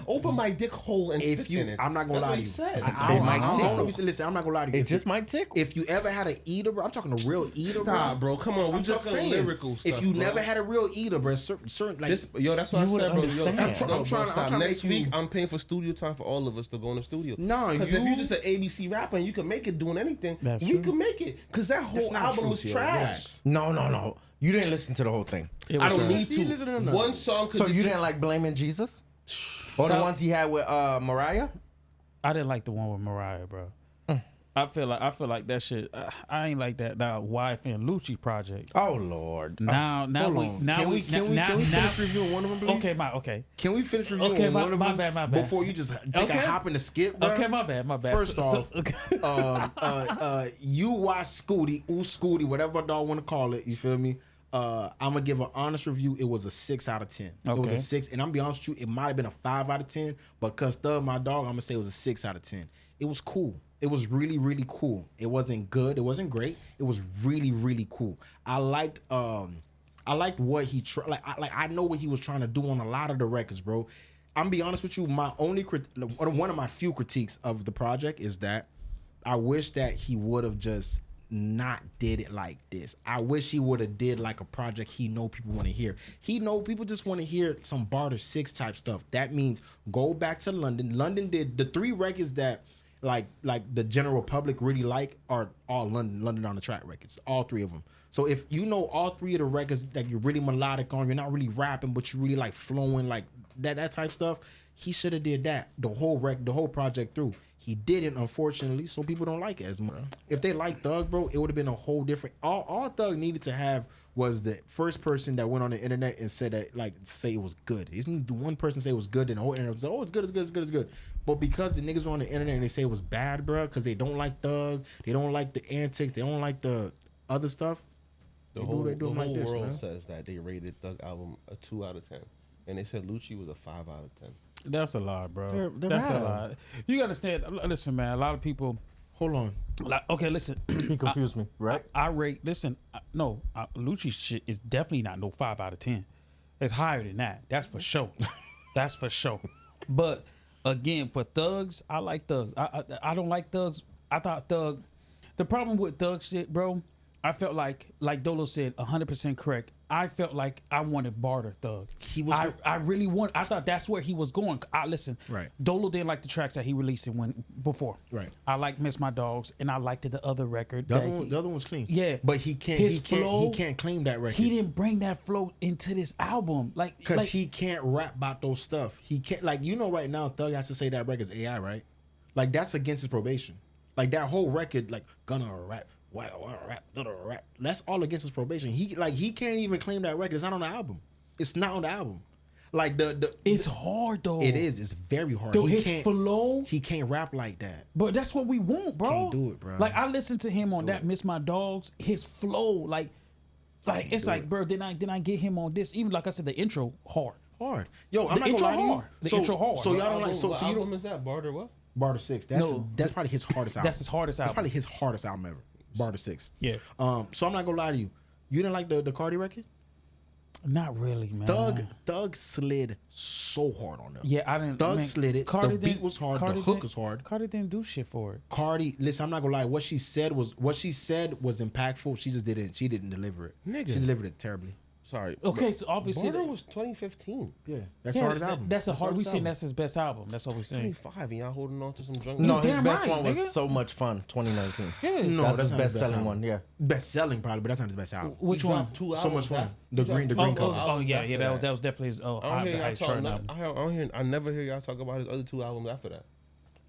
Open my dick hole and If spit you, in it. I'm not gonna That's lie what to he you. said. It might I don't tickle. know if you listen. I'm not gonna lie to you. It If just you- might tickle. If you ever had an eater, bro, I'm talking a real eater, Stop, bro. Come on, I'm we just talking saying. lyrical stuff. If you bro. never had a real eater, bro, certain like This, yo, that's what I You said, bro. would Yo, understand. I'm trying to Next make you- week, I'm paying for studio time for all of us to go in the studio. No, because if you- you just an ABC rapper and you can make it doing anything, That's we true. can make it. Because that That's whole not album true, was Sierra. trash. Relax. No. You didn't listen to the whole thing. It I was don't trash. need See, listen to to. them. One song. So you didn't like Blaming Jesus? Or the No. ones he had with Mariah? I didn't like the one with Mariah, bro. I feel like that shit. I ain't like that. Now, wife and Lucci project. Oh Lord. Now Hold we on. now Can we we finish reviewing one of them, please? Okay. Can we finish reviewing Okay, one of my them bad. before you just take a Okay. hop and a skip, bro? Okay, my bad. First off, okay. you watch Scooty, whatever my dog want to call it. You feel me? I'm gonna give an honest review. It was a 6 out of 10. It was Okay. a 6, and I'm gonna be honest with you, it might have been a 5 out of 10, but cause Thug my dog, I'm gonna say it was a 6 out of 10. It was cool. It was really, really cool. It wasn't good. It wasn't great. It was really, really cool. I liked what he tried. I know what he was trying to do on a lot of the records, bro. I'm gonna be honest with you. My only one of my few critiques of the project is that I wish that he would have just not did it like this. I wish he would have did like a project he know people want to hear. He know people just want to hear some Barter 6 type stuff. That means go back to London. London did the 3 records that like the general public really like are all London on the track records. All 3 of them. So if you know all 3 of the records that you're really melodic on, you're not really rapping, but you really like flowing like that type stuff, he should have did that the whole project through. He didn't, unfortunately, so people don't like it as much. If they like Thug, bro, it would have been a whole different. All Thug needed to have was the first person that went on the internet and said that, like, say it was good. He just needed one person say it was good, and the whole internet was like, oh, it's good, it's good, it's good, it's good. But because the niggas were on the internet and they say it was bad, bro, because they don't like Thug, they don't like the antics, they don't like the other stuff. The they whole, do them the like whole this, world man. says that they rated Thug album a 2 out of 10, and they said Lucci was a 5 out of 10. That's a lie, bro. They're That's a right. lie. You gotta understand. Listen, man. A lot of people. Hold on. Like, okay, listen. He confused me, right? I rate. Listen, no, Lucci shit is definitely not no 5 out of 10. It's higher than that. That's for sure. That's for sure. But again, for Thugs, I like Thugs. I don't like Thugs. I thought Thug. The problem with Thug shit, bro. I felt like Dolo said, 100% correct. I felt like I wanted Barter Thug. I really want. I thought that's where he was going. Listen. Right. Dolo didn't like the tracks that he released before. Right. I like Miss My Dogs, and I liked the other record. The other one's clean. Yeah. But he can't. His He flow, can't claim that record. He didn't bring that flow into this album, Because he can't rap about those stuff. He can't, like, you know, right now Thug has to say that record's AI, right? Like, that's against his probation. Like, that whole record, like, gonna rap, rap. That's all against his probation. He can't even claim that record. It's not on the album. It's not on the album. Like it's hard though. It is. It's very hard. Though He his can't flow. He can't rap like that. But that's what we want, bro. Can't do it, bro. Like, I listened to him on that Miss My Dogs. His flow, like it's like, bro. Then I get him on this. Even like I said, the intro hard. Yo, I'm The not intro gonna lie to you. hard. The intro hard. So y'all don't like. So what you album don't. is that? Barter what? Barter 6. That's probably his hardest album. That's his hardest album. That's probably his hardest album ever. Barter 6. Yeah. So I'm not gonna lie to you. You didn't like the Cardi record? Not really, man. Thug slid so hard on them. Yeah, I didn't. Thug slid it. The beat didn't- was hard. The hook didn't- was hard. Cardi didn't do shit for it. Cardi, listen, I'm not gonna lie. What she said was impactful. She didn't deliver it. Nigga. She delivered it terribly. Sorry. Okay, so obviously Barter was 2015. Yeah, that's yeah, the hardest album. That's a That's hard. We hardest saying album. that's his best album. That's what we saying. 25, and y'all holding on to some drunk. No, his damn best right, one was nigga. So Much Fun, 2019. Yeah. No, that's his not best selling album. one. Yeah. Best selling probably, but that's not his best album. Which one? So Much Fun. The green cover. Yeah. That was definitely his. I don't hear y'all highest talk. charting album. I never hear y'all talk about his other 2 albums after that.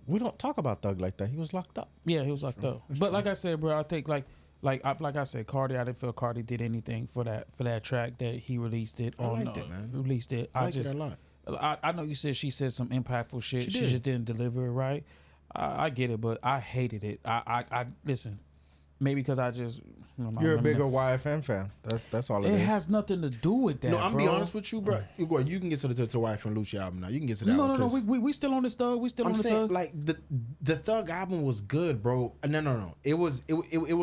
We don't talk about Thug like that. He was locked up. Yeah, he was locked up. But like I said, bro, I think like I said, Cardi. I didn't feel Cardi did anything for that track that he released it on. liked it, man. Released it. I liked it a lot. I know you said she said some impactful shit. She did. just didn't deliver it right. I get it, but I hated it. I listen. Maybe because I just You're a bigger YFM fan. That's all it It is. has nothing to do with that. No, I'm bro. be honest with you, bro. You can get to the Wife and Lucci album now. You can get to that. No, one, no, no. 'cause We still on this Thug. We still I'm on the saying Thug. like the Thug album was good, bro. No. It was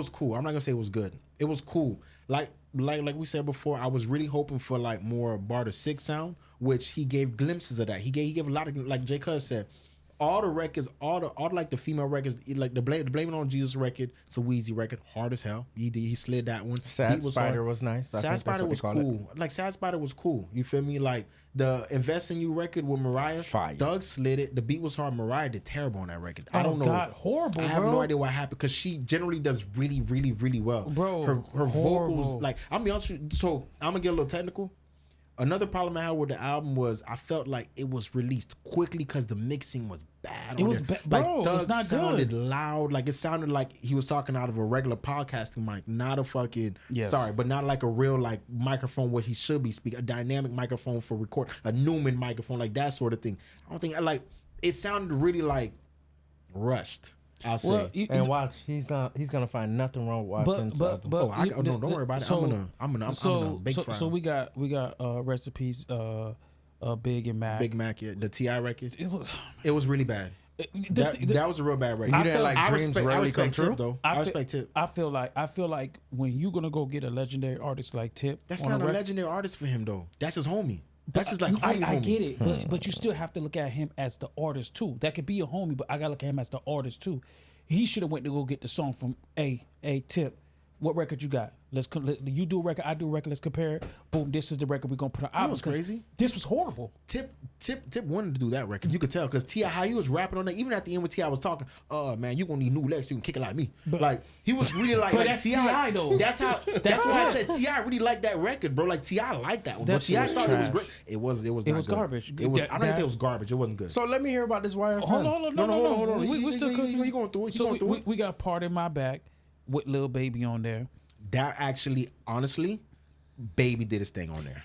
cool. I'm not gonna say it was good. It was cool. Like like we said before, I was really hoping for like more Barter 6 sound, which he gave glimpses of that. He gave a lot of, like J. Cuz said, all the records, all the like the female records, like the Blame It On Jesus record, it's a Wheezy record, hard as hell. He slid that one. Sad Beat Spider hard. was nice. I Sad think Spider was that's what they call cool. Like Sad Spider was cool. You feel me? Like the Invest in You record with Mariah, Fire. Doug slid it. The beat was hard. Mariah did terrible on that record. I don't know. God, horrible. I have bro. no idea what happened because she generally does really, really, really well. Bro, her vocals, horrible. like I'm be honest with you, so I'm gonna get a little technical. Another problem I had with the album was I felt like it was released quickly because the mixing was bad. It was there. bro, Like it's Doug not sounded good. loud. Like it sounded like he was talking out of a regular podcasting mic, not a fucking Yes. sorry, but not like a real like microphone where he should be speaking. A dynamic microphone for record, a Newman microphone, like that sort of thing. I don't think I like. It sounded really like rushed. I'll say. Well, And watch, he's gonna find nothing wrong with watching. but Oh, no, don't worry about it. I'm gonna big fry. So we got recipes, Big and Mac. Big Mac, yeah, the Ti record. It It was really bad. That was a real bad record. You didn't like I Dreams respect, Rarely I respect Come Tip True? though. I respect Tip. I feel like when you gonna go get a legendary artist like Tip, That's on not a record- legendary artist for him though. That's his homie. That's his like I homie. get it, but you still have to look at him as the artist too. That could be a homie, but I gotta look at him as the artist too. He should have went to go get the song from Tip. What record you got? You do a record, I do a record. Let's compare it. Boom, this is the record we're gonna put on album. what's 'Cause crazy? This was horrible. Tip wanted to do that record. You could tell because Ti how he was rapping on that. Even at the end when Ti was talking, man, you gonna need new legs so you can kick it like me. Like he was really like, But like that's T.I. T.I. though. That's how. That's why I T.I. said Ti really liked that record, bro. Like Ti liked that one. That But shit Ti was thought it was trash. great. It was not was good. garbage. It was. That- I'm not gonna say that- it was garbage. It wasn't good. So let me hear about this YFN. Hold on, no, hold on. We still cooking. You going through it? You So going through it? we got Part in My Back with Lil Baby on there. That actually, honestly, Baby did his thing on there.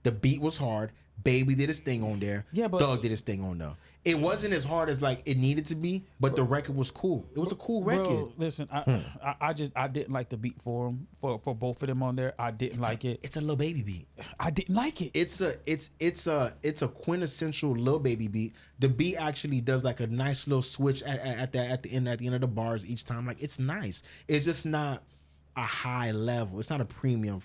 The beat was hard. Baby did his thing on there. Yeah, but- Thug did his thing on there. It wasn't as hard as like it needed to be, but the record was cool. It was a cool record. Bro, listen, I didn't like the beat for them for both of them on there. I didn't like it. It's a Lil Baby beat. I didn't like it. It's a quintessential Lil Baby beat. The beat actually does like a nice little switch at the end of the bars each time. Like it's nice. It's just not a high level. It's not a premium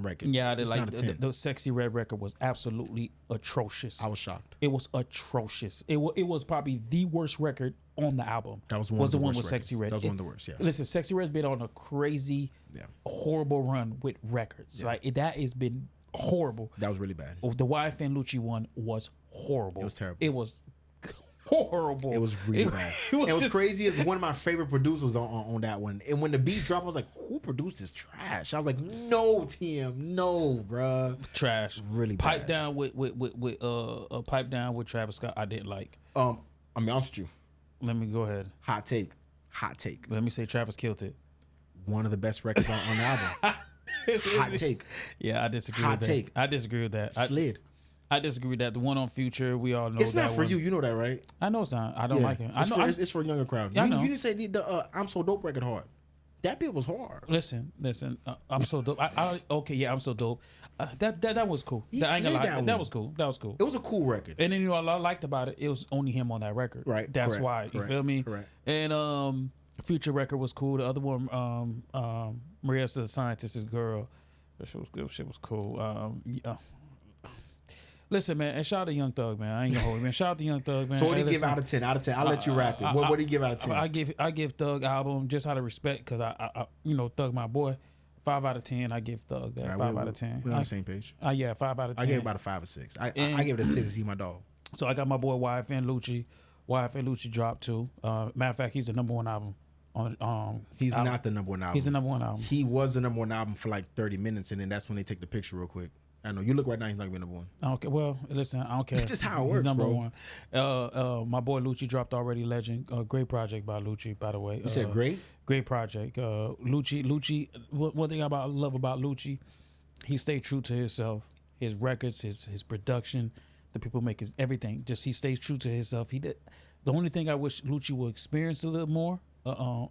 record. Yeah, I did It's like not a 10. the Sexy Red record was absolutely atrocious. I was shocked. It was atrocious. It was probably the worst record on the album. That was one of the the one worst with Sexy Red. records. That was one of the worst, yeah. Listen, Sexy Red's been on a crazy, Yeah. horrible run with records. Like that has been horrible. That was really bad. The YFN Lucci one was horrible. It was terrible. It was horrible. It was really bad. It was It was just- crazy as one of my favorite producers on that one. And when the beat dropped, I was like, who produced this trash? I was like, no, TM, no, bruh. trash. Really Pipe bad. down with Pipe Down with Travis Scott. I didn't like. I'm be honest with you. Let me go ahead. Hot take. Let me say Travis killed it. One of the best records on the album. Hot take. Yeah, I disagree Hot with take. that. I disagree with that. Slid. I disagree with that. The one on Future, we all know It's that not for one. you. You know that, right? I know it's not. I don't like it. I It's, know. it's for a younger crowd. Yeah, I know. You didn't say the I'm So Dope record hard. That bit was hard. Listen. I'm so dope. Okay, yeah, I'm so dope. That was cool. He I ain't gonna slid lie. that That one. was cool. That was cool. It was a cool record. And then you know what I liked about it? It was only him on that record. Right, That's correct, why. You correct, feel me? correct. And Future record was cool. The other one, Maria the Scientist's girl. That shit was good. Shit was cool. Listen, man, and shout out to Young Thug, man. I ain't gonna hold you, man. Shout out to Young Thug, man. So what do Hey, you give listen, out of 10? Out of 10. I'll let you wrap it. What do you give out of 10? I give Thug album just out of respect because I Thug my boy. 5 out of 10. I give Thug that. All right, 5 we- out of 10. We're on the same page. Yeah, 5 out of 10. I gave about a 5 or 6. I And- gave it a 6. He's my dog. So I got my boy YFN Lucci. YFN Lucci dropped too. Matter of fact, he's the number one album. He's album. not the number one album. He's the number one album. He was the number one album for like 30 minutes, and then that's when they take the picture real quick. I know. You look right now, he's not gonna be number one. I don't care. Well, listen, I don't care. That's just how it He's works, number bro. one. My boy Lucci dropped already. Legend. Great project by Lucci, by the way. You said great? Great project. Lucci. One thing I love about Lucci, he stayed true to himself. His records, his production, the people make his everything. Just he stays true to himself. He did. The only thing I wish Lucci would experience a little more,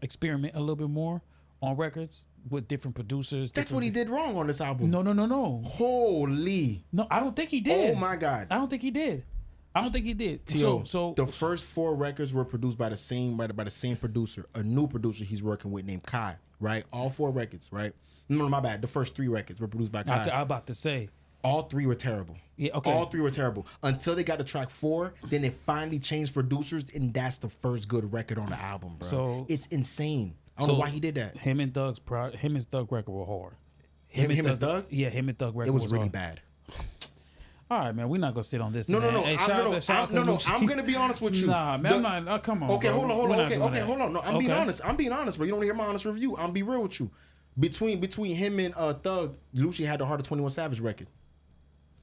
experiment a little bit more on records with different producers. That's what he did wrong on this album. No. Holy. No, I don't think he did. Oh my God. I don't think he did. I don't think he did. T.O. So the first 4 records were produced by the same producer, a new producer he's working with named Kai, right? All 4 records, right? No, my bad. The first 3 records were produced by Kai. I about to say. All 3 were terrible. Yeah, okay. All 3 were terrible until they got to track 4. Then they finally changed producers, and that's the first good record on the album, bro. So it's insane. I don't know why he did that. Him and Thug record were hard. Him and Thug? Yeah, him and Thug record It was really hard. bad. All right, man. We're not gonna sit on this. No. Hey, I'm gonna be honest with you. Nah, man. I'm not. Come on. Okay, bro. hold on. We're not Okay, doing okay, that. hold on. No, I'm being honest, bro. You don't hear my honest review. I'm be real with you. Between him and Thug, Lucci had the harder 21 Savage record.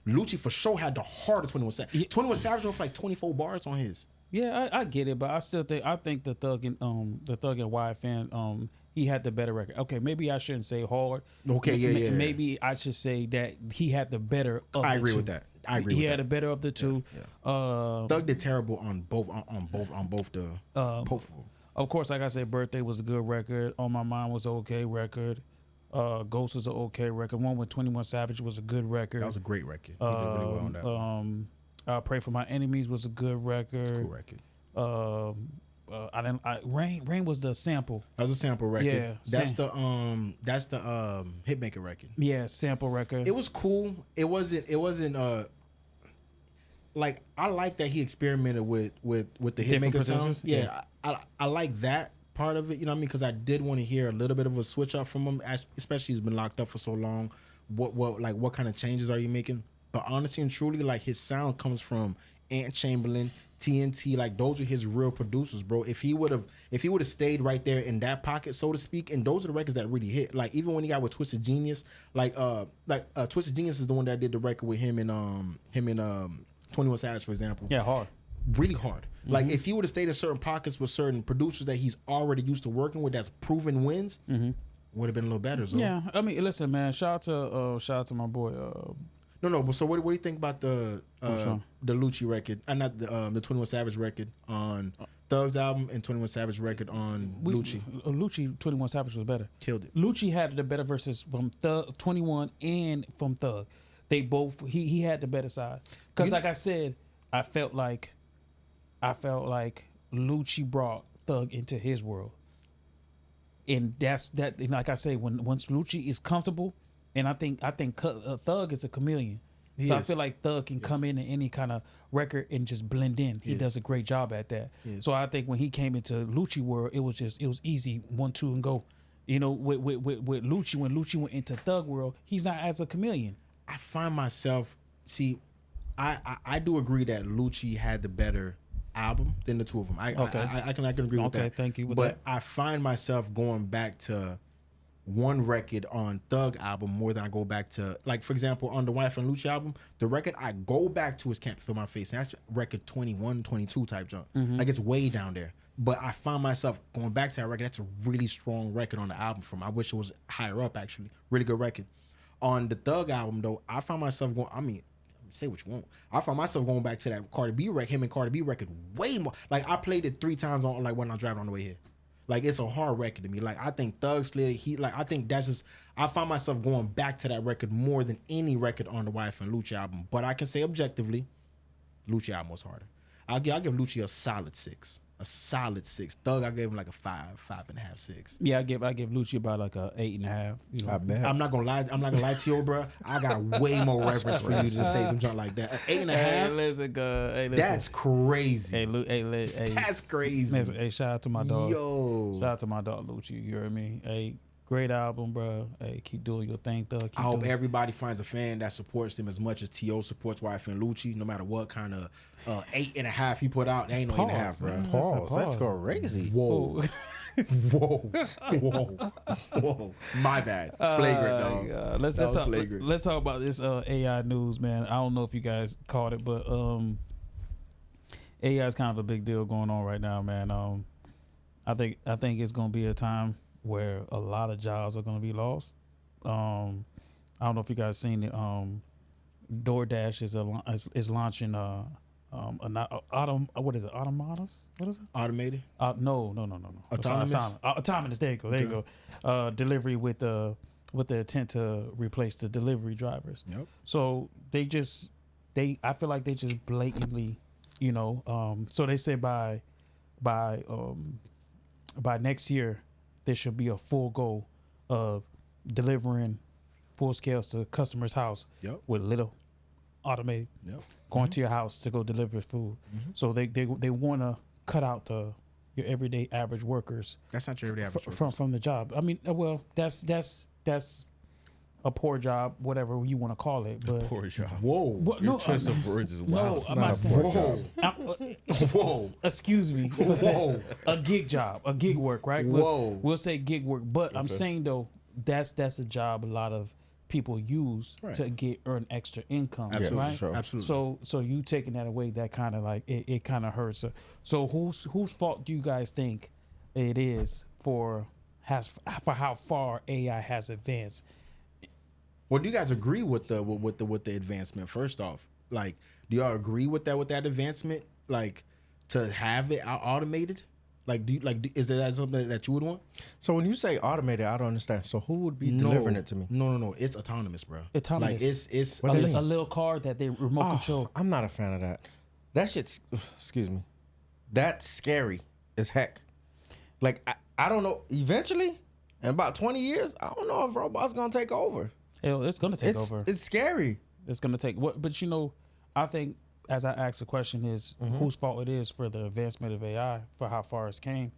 Lucci for sure had the harder 21 Savage. Yeah. 21 Savage went for like 24 bars on his. Yeah, I get it, but I think the Thug and Wyne fan he had the better record. Okay, maybe I shouldn't say hard. Okay, yeah. Maybe I should say that he had the better of I the agree two. with that. I agree He with had that. the better of the two. Thug did terrible on both the both. Of course, like I said, Birthday was a good record. On My Mind was an okay record. Ghost was an okay record. One with 21 Savage was a good record. That was a great record. He did really well on that. Pray for My Enemies was a good record. Cool record. Rain was the sample. That was a sample record. Yeah, That's the Hitmaker record. Yeah, sample record. It was cool. It wasn't like I like that he experimented with the Different Hitmaker sound. producers? Yeah, I like that part of it, you know what I mean? Because I did want to hear a little bit of a switch up from him, especially he's been locked up for so long. What kind of changes are you making? But honestly and truly, like his sound comes from Ant Chamberlain, TNT, like those are his real producers, bro. If he would have stayed right there in that pocket, so to speak, and those are the records that really hit. Like even when he got with Twisted Genius, Twisted Genius is the one that did the record with him and 21 Savage, for example. Yeah, hard. Really hard. Mm-hmm. Like if he would have stayed in certain pockets with certain producers that he's already used to working with, that's proven wins, would have been a little better. So. Yeah, I mean, listen, man. Shout out to my boy. No. But so what do you think about the Lucci record? Not the 21 Savage record on Thug's album and 21 Savage record on Lucci. Lucci 21 Savage was better. Killed it. Lucci had the better verses from Thug 21 and from Thug. They both he had the better side. Cause like I said, I felt like Lucci brought Thug into his world. And that's that. And like I say, once Lucci is comfortable, and I think Thug is a chameleon. So I feel like Thug can come in any kind of record and just blend in. He does a great job at that. So I think when he came into Lucci world, it was easy 1, 2 and go. You know, with Lucci, when Lucci went into Thug world, he's not as a chameleon. I find myself I do agree that Lucci had the better album than the two of them. I can agree with that. Okay, thank you. But I find myself going back to one record on Thug album more than I go back to, like, for example, on the Wyne and Lucci album, the record I go back to is Can't Feel My Face. And that's record 21, 22 type junk. Like, it's way down there. But I find myself going back to that record. That's a really strong record on the album from. I wish it was higher up, actually. Really good record. On the Thug album, though, I find myself going, say what you want. I find myself going back to that Cardi B record, him and Cardi B record way more. Like, I played it 3 times on, like, when I was driving on the way here. Like, it's a hard record to me. Like, I think Thug slid, I think that's just, I find myself going back to that record more than any record on the Wyne and Lucci album. But I can say objectively, Lucci album was harder. I'll give Lucci a solid 6. A solid 6. Thug, I gave him like a 5, 5.5, 6. Yeah, I give Lucci about like a 8.5. You know, I bet. I'm not gonna lie to you, bro. I got way more reference for you to say some junk like that. 8.5. Hey, listen. That's crazy. Hey, That's crazy. listen, hey, shout out to my dog. Yo. Shout out to my dog Lucci. You heard me? Hey, great album, bro. Hey, keep doing your thing, Thug. I hope everybody finds a fan that supports him as much as T.O. supports Wyne and Lucci, no matter what kind of 8.5 he put out. There ain't no 8.5, bro. Pause. That's crazy. Whoa. Whoa. My bad. Flagrant, though. Let's talk about this AI news, man. I don't know if you guys caught it, but AI is kind of a big deal going on right now, man. I think it's gonna be a time where a lot of jobs are gonna be lost. I don't know if you guys seen it. DoorDash is launching what is it? Automatus? What is it? Automated? No. Autonomous? Autonomous. There you go. Delivery with the intent to replace the delivery drivers. Yep. So I feel like they just blatantly You know, so they say by next year there should be a full goal of delivering full scales to customers' house with little automated going to your house to go deliver food. So they want to cut out your everyday average workers. That's not your everyday average workers. From the job. I mean, well, that's a poor job, whatever you want to call it. But Poor job. Whoa. But Your choice of words is wild. no, I'm not saying. Whoa. Whoa. Excuse me. Whoa. A gig job, a gig work, right? Whoa. We'll say gig work, but I'm saying though that's a job a lot of people use to earn extra income, Absolutely. right? Sure. Absolutely. So you taking that away, that kind of like it kind of hurts. So whose fault do you guys think it is for how far AI has advanced? Well, do you guys agree with the advancement? First off, like, do y'all agree with that advancement? Like, to have it automated? Like, is that something that you would want? So when you say automated, I don't understand. So who would be delivering it to me? No. It's autonomous, bro. Autonomous. Like, it's A little car that they remote control. I'm not a fan of that. That shit's, excuse me, that's scary as heck. Like, I don't know. Eventually, in about 20 years, I don't know if robots gonna take over. Hell, it's gonna take over. It's scary. It's gonna take what? But you know, I think as I asked the question is whose fault it is for the advancement of AI for how far it's came.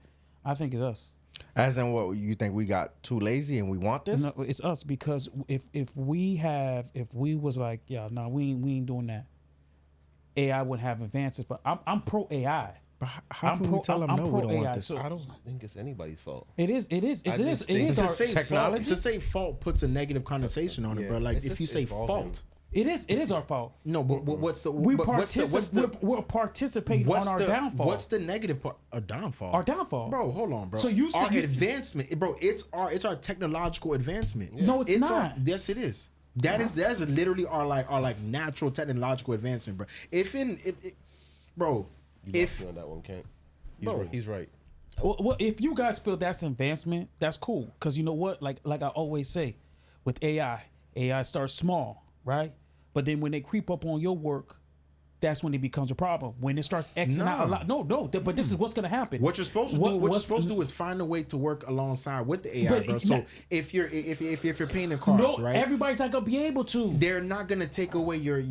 I think it's us. As in, what you think we got too lazy and we want this? No, it's us because if we was like, yeah, no, we ain't doing that. AI wouldn't have advances. But I'm pro AI. But how can we tell them no? We don't want this. So I don't think it's anybody's fault. it is. I just think It to is. say technology? Fault, to say fault puts a negative connotation on it, Yeah, bro. Like, it's if you just say evolving. fault, It is our fault. no, but what's the We're what's participating on our downfall. What's the negative part? A downfall. Our downfall. Bro, hold on, bro. So you our said advancement, bro. It's our technological advancement. No, it's not. Yes, it is. That is literally our natural technological advancement, bro. Bro, You lost me on that one, Kent. He's right. Well, if you guys feel that's advancement, that's cool. Cause you know what? Like I always say, with AI starts small, right? But then when they creep up on your work, that's when it becomes a problem. When it starts Xing out a lot. No. But this is what's gonna happen. what you're supposed to do, what you're supposed to do is find a way to work alongside with the AI, But bro. So if you're painting cars, right? Everybody's not gonna be able to. They're not gonna take away your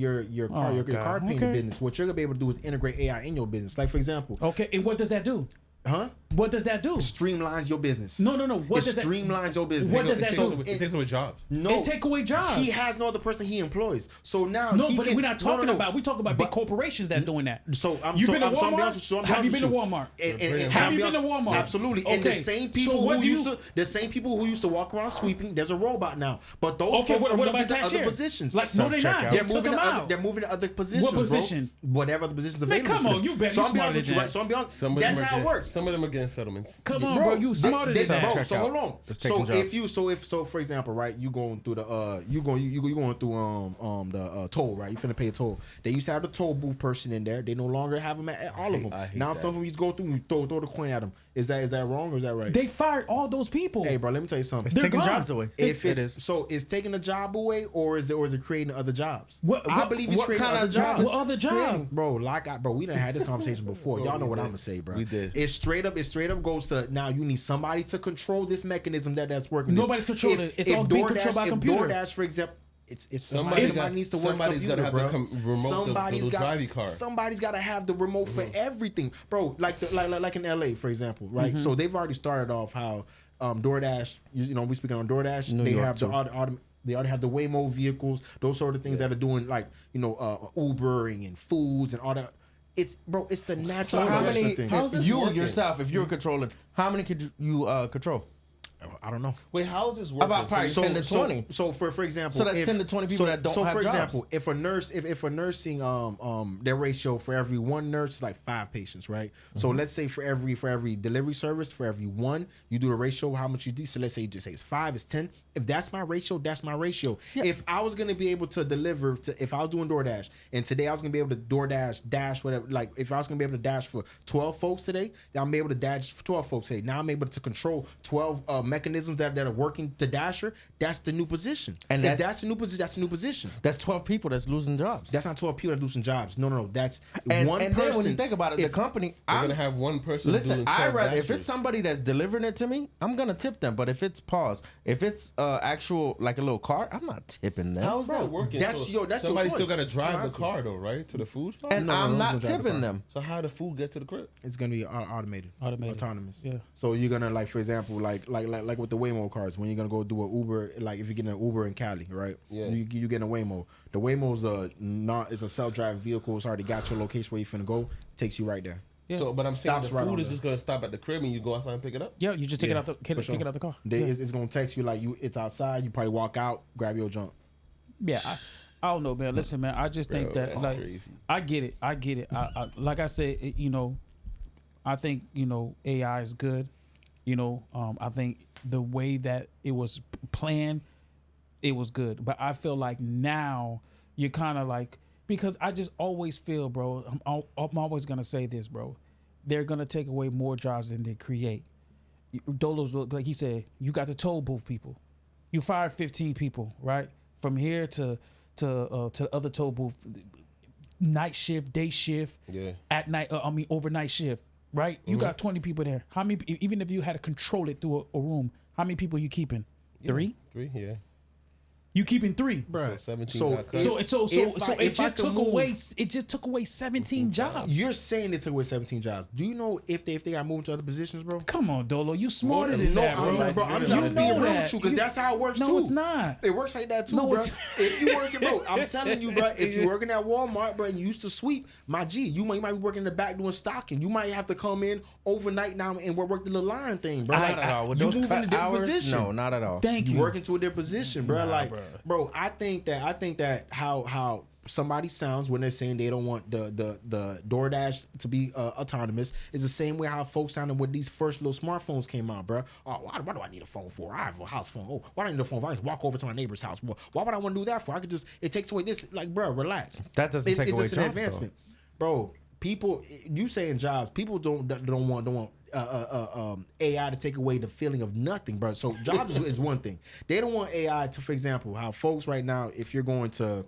car painting business. What you're gonna be able to do is integrate AI in your business. Like, for example, Okay, and what does that do? huh? What does that do? Streamlines your business. No. What does that? Streamlines your business. What does that do? It takes away jobs. No, It take away jobs. He has no other person he employs. So now No, he but can, we're not talking about. We talk about big But- corporations that doing that. So I'm You so, been to I'm, so I'm Walmart? be honest with you. I'm Have you honest been to with Walmart? And Have I'll you be been to honest- Walmart? Absolutely. And the Okay. same So people what who do used you- to the same people who used to walk around sweeping, there's a robot now. But those Okay, folks what are moving about to other cashiers? positions. Like, no, they're not. Self-checkout. They They're took moving them to other. out. They're moving to other positions. What position? Bro. Whatever the positions Man, available. come on, you bet So you I'm be honest smarter with you, than right? So I'm be honest. Some of them That's are how it getting- works. Some of them are getting settlements. Come on, bro. You smarter than that. So hold on. Just So taking jobs. if for example, right, you going through the you going through the toll, right? You finna pay a toll. They used to have the toll booth person in there. They no longer have them at all of them. I hate Now that. some of them you go through, you throw the coin at them. Is that wrong or is that right? They fired all those people. Hey, bro, let me tell you something. It's They're taking gone. jobs away. If It it's is. so, is taking a job away, or is it creating other jobs? What- I what- believe it's what creating kind other of job jobs. is What other job? Bro, we done had this conversation before. Y'all know what I'm gonna say, bro. We did. It straight up goes to now. You need somebody to control this mechanism that's working. Nobody's controlling it. It's all being controlled by computer. If DoorDash, for example. It's Somebody's somebody got- needs to work somebody's computer, gotta have bro. the remote, the little drivey car. Somebody's got to have the remote for everything, bro. Like in LA, for example, right? So they've already started off how DoorDash. You know, we speaking on DoorDash. New They York, have too. they already have the Waymo vehicles, those sort of things that are doing like Ubering and foods and all that. It's the natural So how progression many? of things. how's this You working? yourself, if you're controlling, how many could you control? I don't know. Wait, how is this working? About probably 10 to 20. So for example, So that's 10 to 20 people that don't So have for jobs. example, if a nurse, if a nursing their ratio for every one nurse is like 5 patients, right? So let's say for every delivery service, for every one, you do the ratio how much you do. So let's say you just say it's 5, it's 10. If that's my ratio, that's my ratio. Yeah. If I was gonna be able to deliver if I was doing DoorDash and today I was gonna be able to dash whatever, like if I was gonna be able to dash for 12 folks today, then I'm able to dash for 12 folks today. Now I'm able to control 12 mechanisms that are working to Dasher, that's the new position. And if that's the new position, that's the new position. That's 12 people that's losing jobs. That's not 12 people that losing jobs. No. That's And one then person. when you think about it, the company. We're gonna have one person. Listen, doing I 12 rather if Dashers. it's somebody that's delivering it to me, I'm gonna tip them. But if it's if it's actual like a little car, I'm not tipping them. How's that working? that's your somebody choice. still got to drive the Right. car though, right, to the food spot. And No, I'm it's not gonna drive the tipping car. them. So how the food get to the crib? It's gonna be automated, autonomous. Yeah. So you're gonna like, for example, like with the Waymo cars, when you're gonna go do an Uber, like if you're getting an Uber in Cali, right? Yeah. You get a Waymo. The Waymo's it's a self-driving vehicle. It's already got your location where you finna go. Takes you right there. Yeah. So, but I'm saying Stops the right food on is there. just gonna stop at the crib and you go outside and pick it up. Yeah, you just take it Yeah, out the for sure. take it out the car. It's gonna text you like it's outside. You probably walk out, grab your junk. Yeah, I don't know, man. Listen, man, I just think Bro, that that's like crazy. I get it. I like I said, I think AI is good. I think the way that it was planned, it was good. But I feel like now you're kind of like, because I just always feel, bro. I'm always gonna say this, bro. They're gonna take away more jobs than they create. Dolo's like he said, you got the toll booth people. You fired 15 people, right? From here to the other toll booth, night shift, day shift, at night. Overnight shift, right? You got 20 people there. How many? Even if you had to control it through a room, how many people you keeping? 3? 3, yeah. You keeping 3, Bruh. 17 So got cut. So if I could move- it just took away 17 jobs. You're saying it took away 17 jobs. Do you know if they got moved to other positions, bro? Come on, Dolo, you smarter than- than No, that, bro. I'm not, bro. I'm You just being know real that. with you because that's how it works No, too. it's not. It works like that too, No, bro. it's- If you working, bro, I'm telling you, bro. If you working at Walmart, bro, and you used to sweep, my G, you might be working in the back doing stocking. You might have to come in overnight now and work the little line thing, bro. Not at all. With you those move in a cut different hours, position. no, not at all. Thank You you. work into a different position, bro. Nah, Like, bruh. bro, I think that how somebody sounds when they're saying they don't want the DoorDash to be autonomous is the same way how folks sounded when these first little smartphones came out, bro. Oh, why do I need a phone for? I have a house phone. Oh, why do I need a phone for? I just walk over to my neighbor's house. Why would I want to do that for? I could just, it takes away this. Like, bro, relax. That doesn't take it's away just an jobs, advancement, bro. People, you saying jobs? People don't want AI to take away the feeling of nothing, bro. So jobs is one thing. They don't want AI to, for example, how folks right now, if you're going to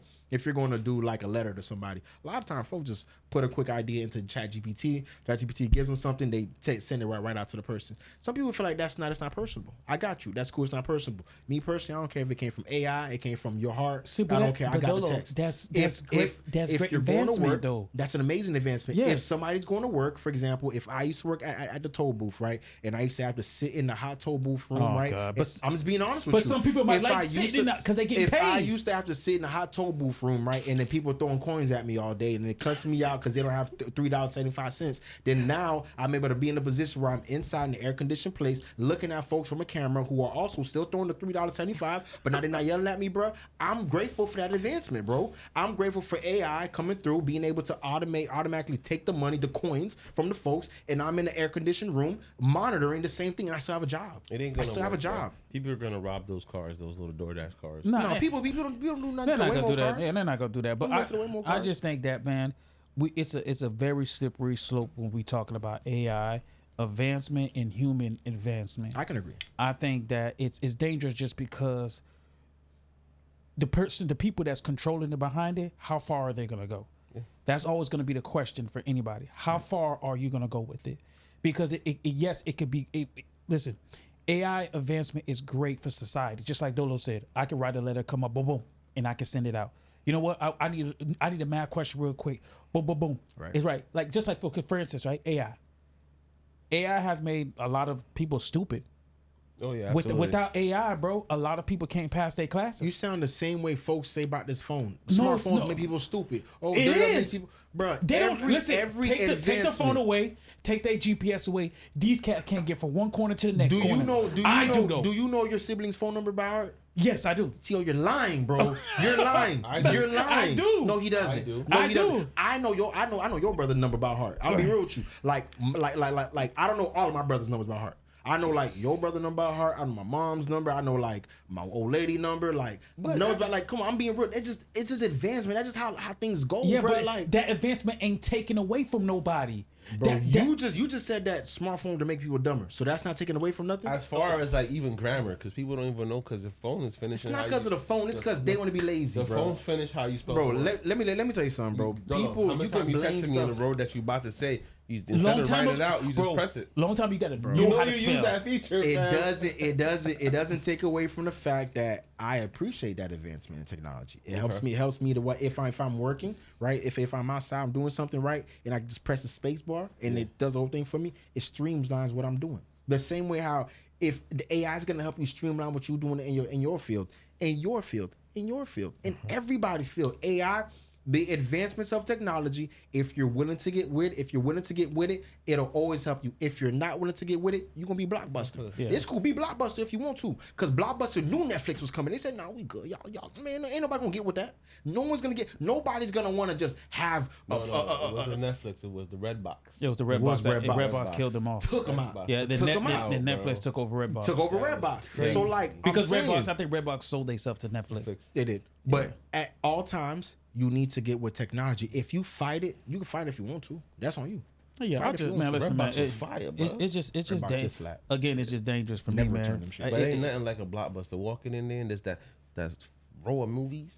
do like a letter to somebody, a lot of times folks just put a quick idea into ChatGPT. ChatGPT gives them something, they send it right out to the person. Some people feel like it's not personable. I got you. That's cool. It's not personable. Me personally, I don't care if it came from AI, it came from your heart. See, I but don't care. I but got Dolo, the text. that's If great. That's if great you're going to advancement, work, though. that's an amazing advancement. Yeah. If somebody's going to work, for example, if I used to work at the toll booth, right, and I used to have to sit in the hot toll booth room, Oh, right. God. But I'm just being honest with but you. some people might If like I used sitting in that 'cause they get if I paid. used to have to sit in the hot toll booth room, right, and then people throwing coins at me all day, and it cussing me out because they don't have $3.75. Then now I'm able to be in a position where I'm inside an air conditioned place, looking at folks from a camera who are also still throwing the $3.75, but now they're not yelling at me, bro. I'm grateful for that advancement, bro. I'm grateful for AI coming through, being able to automatically take the money, the coins from the folks, and I'm in the air conditioned room monitoring the same thing, and I still have a job. It ain't I gonna still have a work, job. bro. People are gonna rob those cars, those little DoorDash cars. Nah, No, people don't do nothing They're to the not gonna Waymo do that. cars. Yeah, they're not gonna do that. But Who went to the Waymo I cars? just think that, man, it's a very slippery slope when we talking about AI advancement and human advancement. I can agree. I think that it's dangerous just because the people that's controlling it behind it, how far are they gonna go? Yeah. That's always gonna be the question for anybody. How far are you gonna go with it? Because yes, it could be. Listen, AI advancement is great for society. Just like Dolo said, I can write a letter, come up, boom, boom, and I can send it out. You know what? I need a math question real quick. Boom, boom, boom. Right. It's right. Like just like for instance, right? AI has made a lot of people stupid. Oh yeah, absolutely. Without AI, bro, a lot of people can't pass their classes. You sound the same way folks say about this phone. No, it's Smartphones not. make people stupid. Oh, It they're is. people, bro. They don't Every take the phone away, take their GPS away. These cats can't get from one corner to the next. Do you corner. know? I do know. Do you know your sibling's phone number by heart? Yes, I do. Tio, you're lying, bro. You're lying. I do. You're lying. I do. No, he doesn't. I do. No, I he do. doesn't. I know your brother's number by heart. I'll be real with you. Like I don't know all of my brother's numbers by heart. I know like your brother number by heart. I know my mom's number. I know like my old lady number. Like numbers, but like, come on, I'm being real. It's just advancement. That's just how things go, Yeah, bro. but Like that advancement ain't taken away from nobody. Bro, you just said that smartphone to make people dumber. So that's not taken away from nothing. As far as like even grammar, because people don't even know because the phone is It's finishing. not because of the phone. It's because they want to be lazy, the bro. phone finish how you spell. Bro, the word. let me tell you something, bro. People, how much you time can you blame texted me on the stuff. road that you about to say. You, instead of write it out, you just press it. Long time you got to know You know how you to use spell. that feature. It doesn't take away from the fact that I appreciate that advancement in technology. It helps me to what if I'm working right, if I'm outside, I'm doing something right, and I just press the space bar and it does the whole thing for me. It streamlines what I'm doing. The same way how if the AI is gonna help you streamline what you're doing in your field, in everybody's field, AI. The advancements of technology, if you're willing to get with it, it'll always help you. If you're not willing to get with it, you're gonna be Blockbuster. Yeah. It's cool, be Blockbuster if you want to. Because Blockbuster knew Netflix was coming. They said, no, we good. Y'all, man, ain't nobody gonna get with that. Nobody's gonna wanna just have it wasn't Netflix, it was the Redbox. It was the Redbox. Redbox killed them off. took them out. Yeah, took them out. then Netflix took over Redbox. Took over Redbox. So like because I'm saying, Redbox, I think Redbox sold themselves to Netflix. they did. But at all times, you need to get with technology. If you fight it, you can fight it if you want to. That's on you. Yeah, Fight I if you just want man, to. listen, man. Redbox was fire, bro. It's just Redbox is dangerous. slap. Again, it's just dangerous for Never me, return man. them shit. But ain't nothing like a Blockbuster walking in there and there's that row of movies.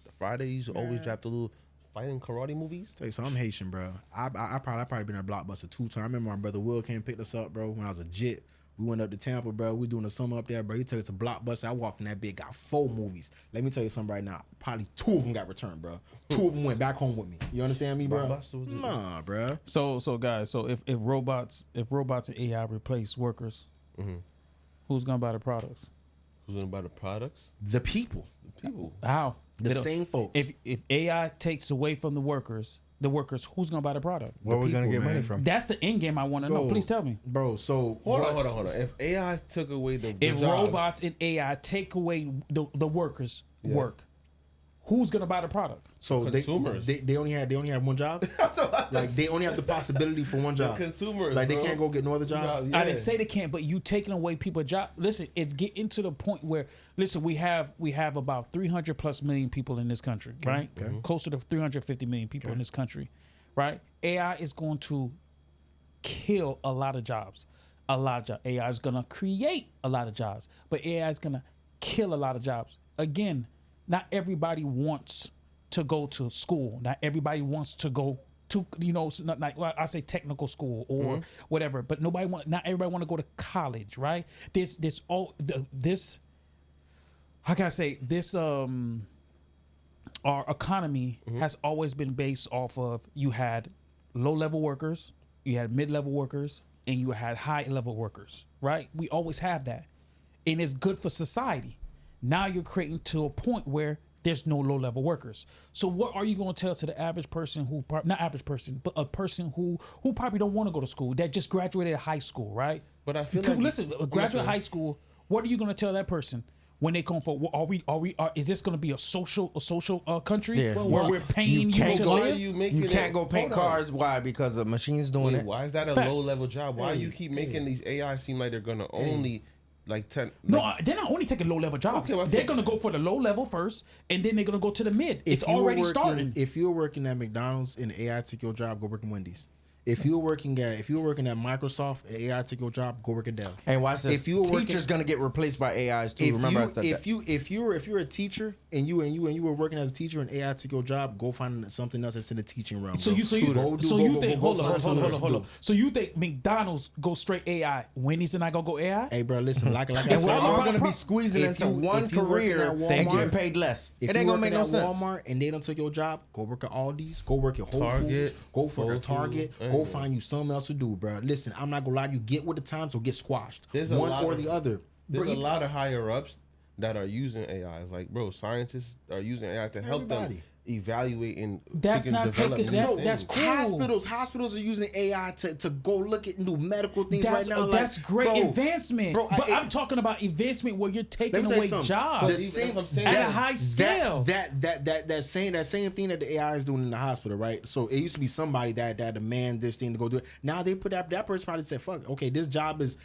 The Friday used to always drop the little fighting karate movies. Tell you something, I'm Haitian, bro. I probably been at Blockbuster 2 times. I remember my brother Will came and picked us up, bro, when I was a jit. We went up to Tampa, bro. We doing the summer up there, bro. He took us to Blockbuster. I walked in that big, got 4 movies. Let me tell you something right now. Probably 2 of them got returned, bro. 2 of them went back home with me. You understand me, bro? Blockbuster was it? Nah, bro. So guys, if robots and AI replace workers, who's gonna buy the products? Who's gonna buy the products? The people. People. How? The They don't- same folks. If AI takes away from the workers, who's gonna buy the product? Where we gonna people, get money man. from? That's the end game I want to know. Bro, Please tell me. Bro, so Hold on. If AI took away the If jobs, robots and AI take away the workers' work, who's gonna buy the product? So Consumers. they only have one job. Like they only have the possibility for one job. consumers, Like they bro. can't go get no other job. Yeah. I didn't say they can't, but you taking away people's job. Listen, it's getting to the point where we have about 300 plus million people in this country, right? Closer to 350 million people in this country, right? AI is going to kill a lot of jobs. AI is going to create a lot of jobs, but AI is going to kill a lot of jobs. Again, not everybody wants to go to school. Not everybody wants to go to, not like, well, I say technical school or whatever, but not everybody want to go to college, right? How can I say this? Our economy has always been based off of, you had low-level workers, you had mid-level workers, and you had high-level workers, right? We always have that. And it's good for society. Now you're creating to a point where there's no low-level workers. So what are you going to tell to the average person not average person, but a person who probably don't want to go to school, that just graduated high school, right? But I feel Because, like listen, graduate high school, what are you going to tell that person? When they come for, is this going to be a social country Yeah. where we're paying you can't to go- live? You can't go paint cars. Why? Because the machine's doing Wait, it. why is that a Facts. low level job? Why you keep making these AI seem like they're gonna only like 10? No, they're not only taking low level jobs. Okay, well, They're going to go for the low level first, and then they're going to go to the mid. It's If you were already working- starting. If you're working at McDonald's and AI took your job, go work in Wendy's. If you're working at Microsoft and AI took your job, go work at Dell. And watch this. If you were Teachers working- gonna get replaced by AIs too. Remember I said that. if you're a teacher and you were working as a teacher and AI took your job, go find something else that's in the teaching realm. So bro. you think hold on. So you think McDonald's go straight AI? Wendy's and I gonna go AI? Hey, bro, listen, like I And said, we're all Walmart- gonna be squeezing if into you- one if you working career at and Walmart- getting paid less. if It you ain't gonna working make no at sense. Walmart and they don't take your job, go work at Aldi's, go work at Whole Target, Foods, go for Whole the Target, Foods, go find you something else to do, bro. Listen, I'm not gonna lie to you. Get with the times or get squashed. There's a one lot or of- the other. There's Bro, a lot of higher ups that are using AI. It's like, bro, scientists are using AI to help Everybody. them evaluate and That's freaking not develop taking- new that's things. cool. Hospitals are using AI to go look at new medical things That's right now. that's like, great bro, advancement. bro, but I- I'm talking about advancement where you're Let taking me tell you away something. jobs The same- That's what I'm saying. at a high scale. That same thing that the AI is doing in the hospital, right? So it used to be somebody that demand this thing to go do it. Now they put that person probably said, "Fuck, okay, this job is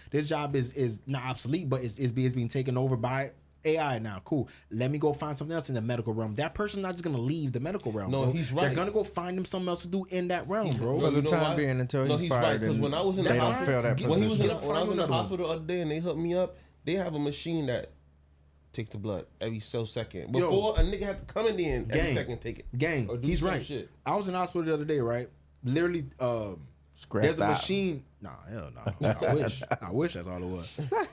not obsolete, but it's being taken over by AI now, cool. Let me go find something else in the medical realm. That person's not just gonna leave the medical realm. No, bro. he's right. They're gonna go find them something else to do in that realm, bro. For the You know time why? being until No, he's he's fired. right, 'cause and when I was in they the don't hospital- fill that Get- When he position. was when I was in the Another one. hospital the other day and they hooked me up, they have a machine that takes the blood every second. Before a nigga had to come in there and every Gang. second take it. Gang, Or do he's some right. shit. I was in the hospital the other day, right? Literally, there's a out. machine. Nah, hell no. I wish that's all it was.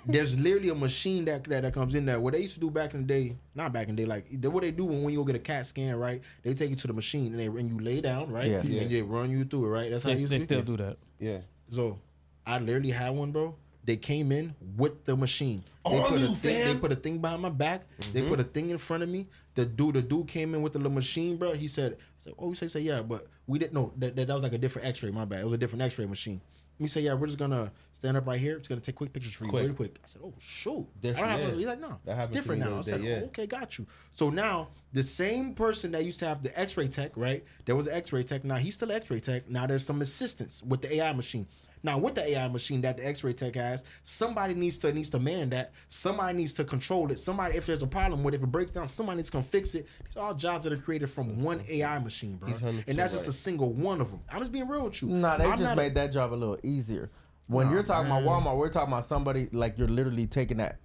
There's literally a machine that comes in there. What they used to do back in the day, not back in the day, like what they do when you go get a CAT scan, right? They take you to the machine and you lay down, right? Yeah. And they run you through it, right? That's how They, it used they to be. still do that. Yeah. So I literally had one, bro. They came in with the machine. They On put you, a thing. They fam. put a thing behind my back. They put a thing in front of me. The dude came in with the little machine, bro. He said, "Oh, you say yeah, but we didn't know that was like a different X-ray. My bad. It was a different X-ray machine." We say, "Yeah, we're just gonna stand up right here. It's gonna take quick pictures for you, really quick." I said, "Oh shoot, Different, I don't have." yeah. He's like, "No, That it's happened to different me now." the I other said, day, yeah. "Oh, okay, got you." So now the same person that used to have the X-ray tech, right? There was an X-ray tech. Now he's still X-ray tech. Now there's some assistance with the AI machine. Now with the AI machine that the X-ray tech has, somebody needs to man that. Somebody needs to control it. Somebody, if there's a problem with it, if it breaks down, somebody needs to come fix it. These are all jobs that are created from one AI machine, bro. He's 100% And that's just right. a single one of them. I'm just being real with you. Nah, they I'm just not made that job a little easier. When Nah, you're talking man. about Walmart, we're talking about somebody like you're literally taking that,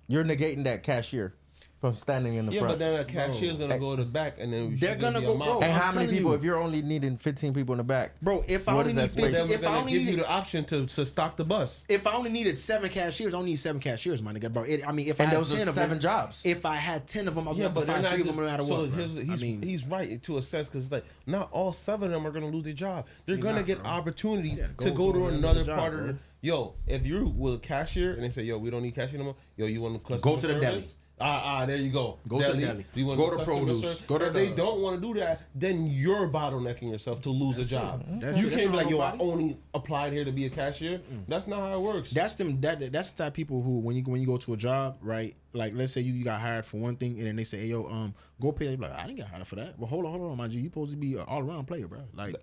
you're negating that cashier from standing in the Yeah, front. but then a cashier's gonna go to the back and then They're gonna go, bro. and I'm how many telling people? you. If you're only needing 15 people in the back, Bro, if I What only is need that space? 50, Then we're if I gonna only give you need the option to stock the bus. if I only needed 7 cashiers, I don't need 7 cashiers, my nigga, bro. I mean, if I and had those 10 are of 7 them, jobs. if I had 10 of them, I was Yeah, gonna have but to they're find not 3 of just. them no matter So what. Bro. he's right to a sense because like not all 7 of them are gonna lose their job. They're gonna not, get bro. opportunities Yeah, to go go to to another another part job, of bro. the. Yo, if you're with a cashier and they say, yo, we don't need cashier no more. Yo, you want to Go to the deli. There you go. Go to the deli. Do you want Go to customer produce. service? Go to if they the- don't want to do that, then you're bottlenecking yourself to lose a job. That's You it. can't be That's like, yo, I nobody. only applied here to be a cashier. That's not how it works. That's them. That's the type of people who, when you go to a job, right? Like, let's say you got hired for one thing, and then they say, "Hey, yo, go pay." You're like, I didn't get hired for that. Well, hold on, mind you, you supposed to be an all around player, bro. Like,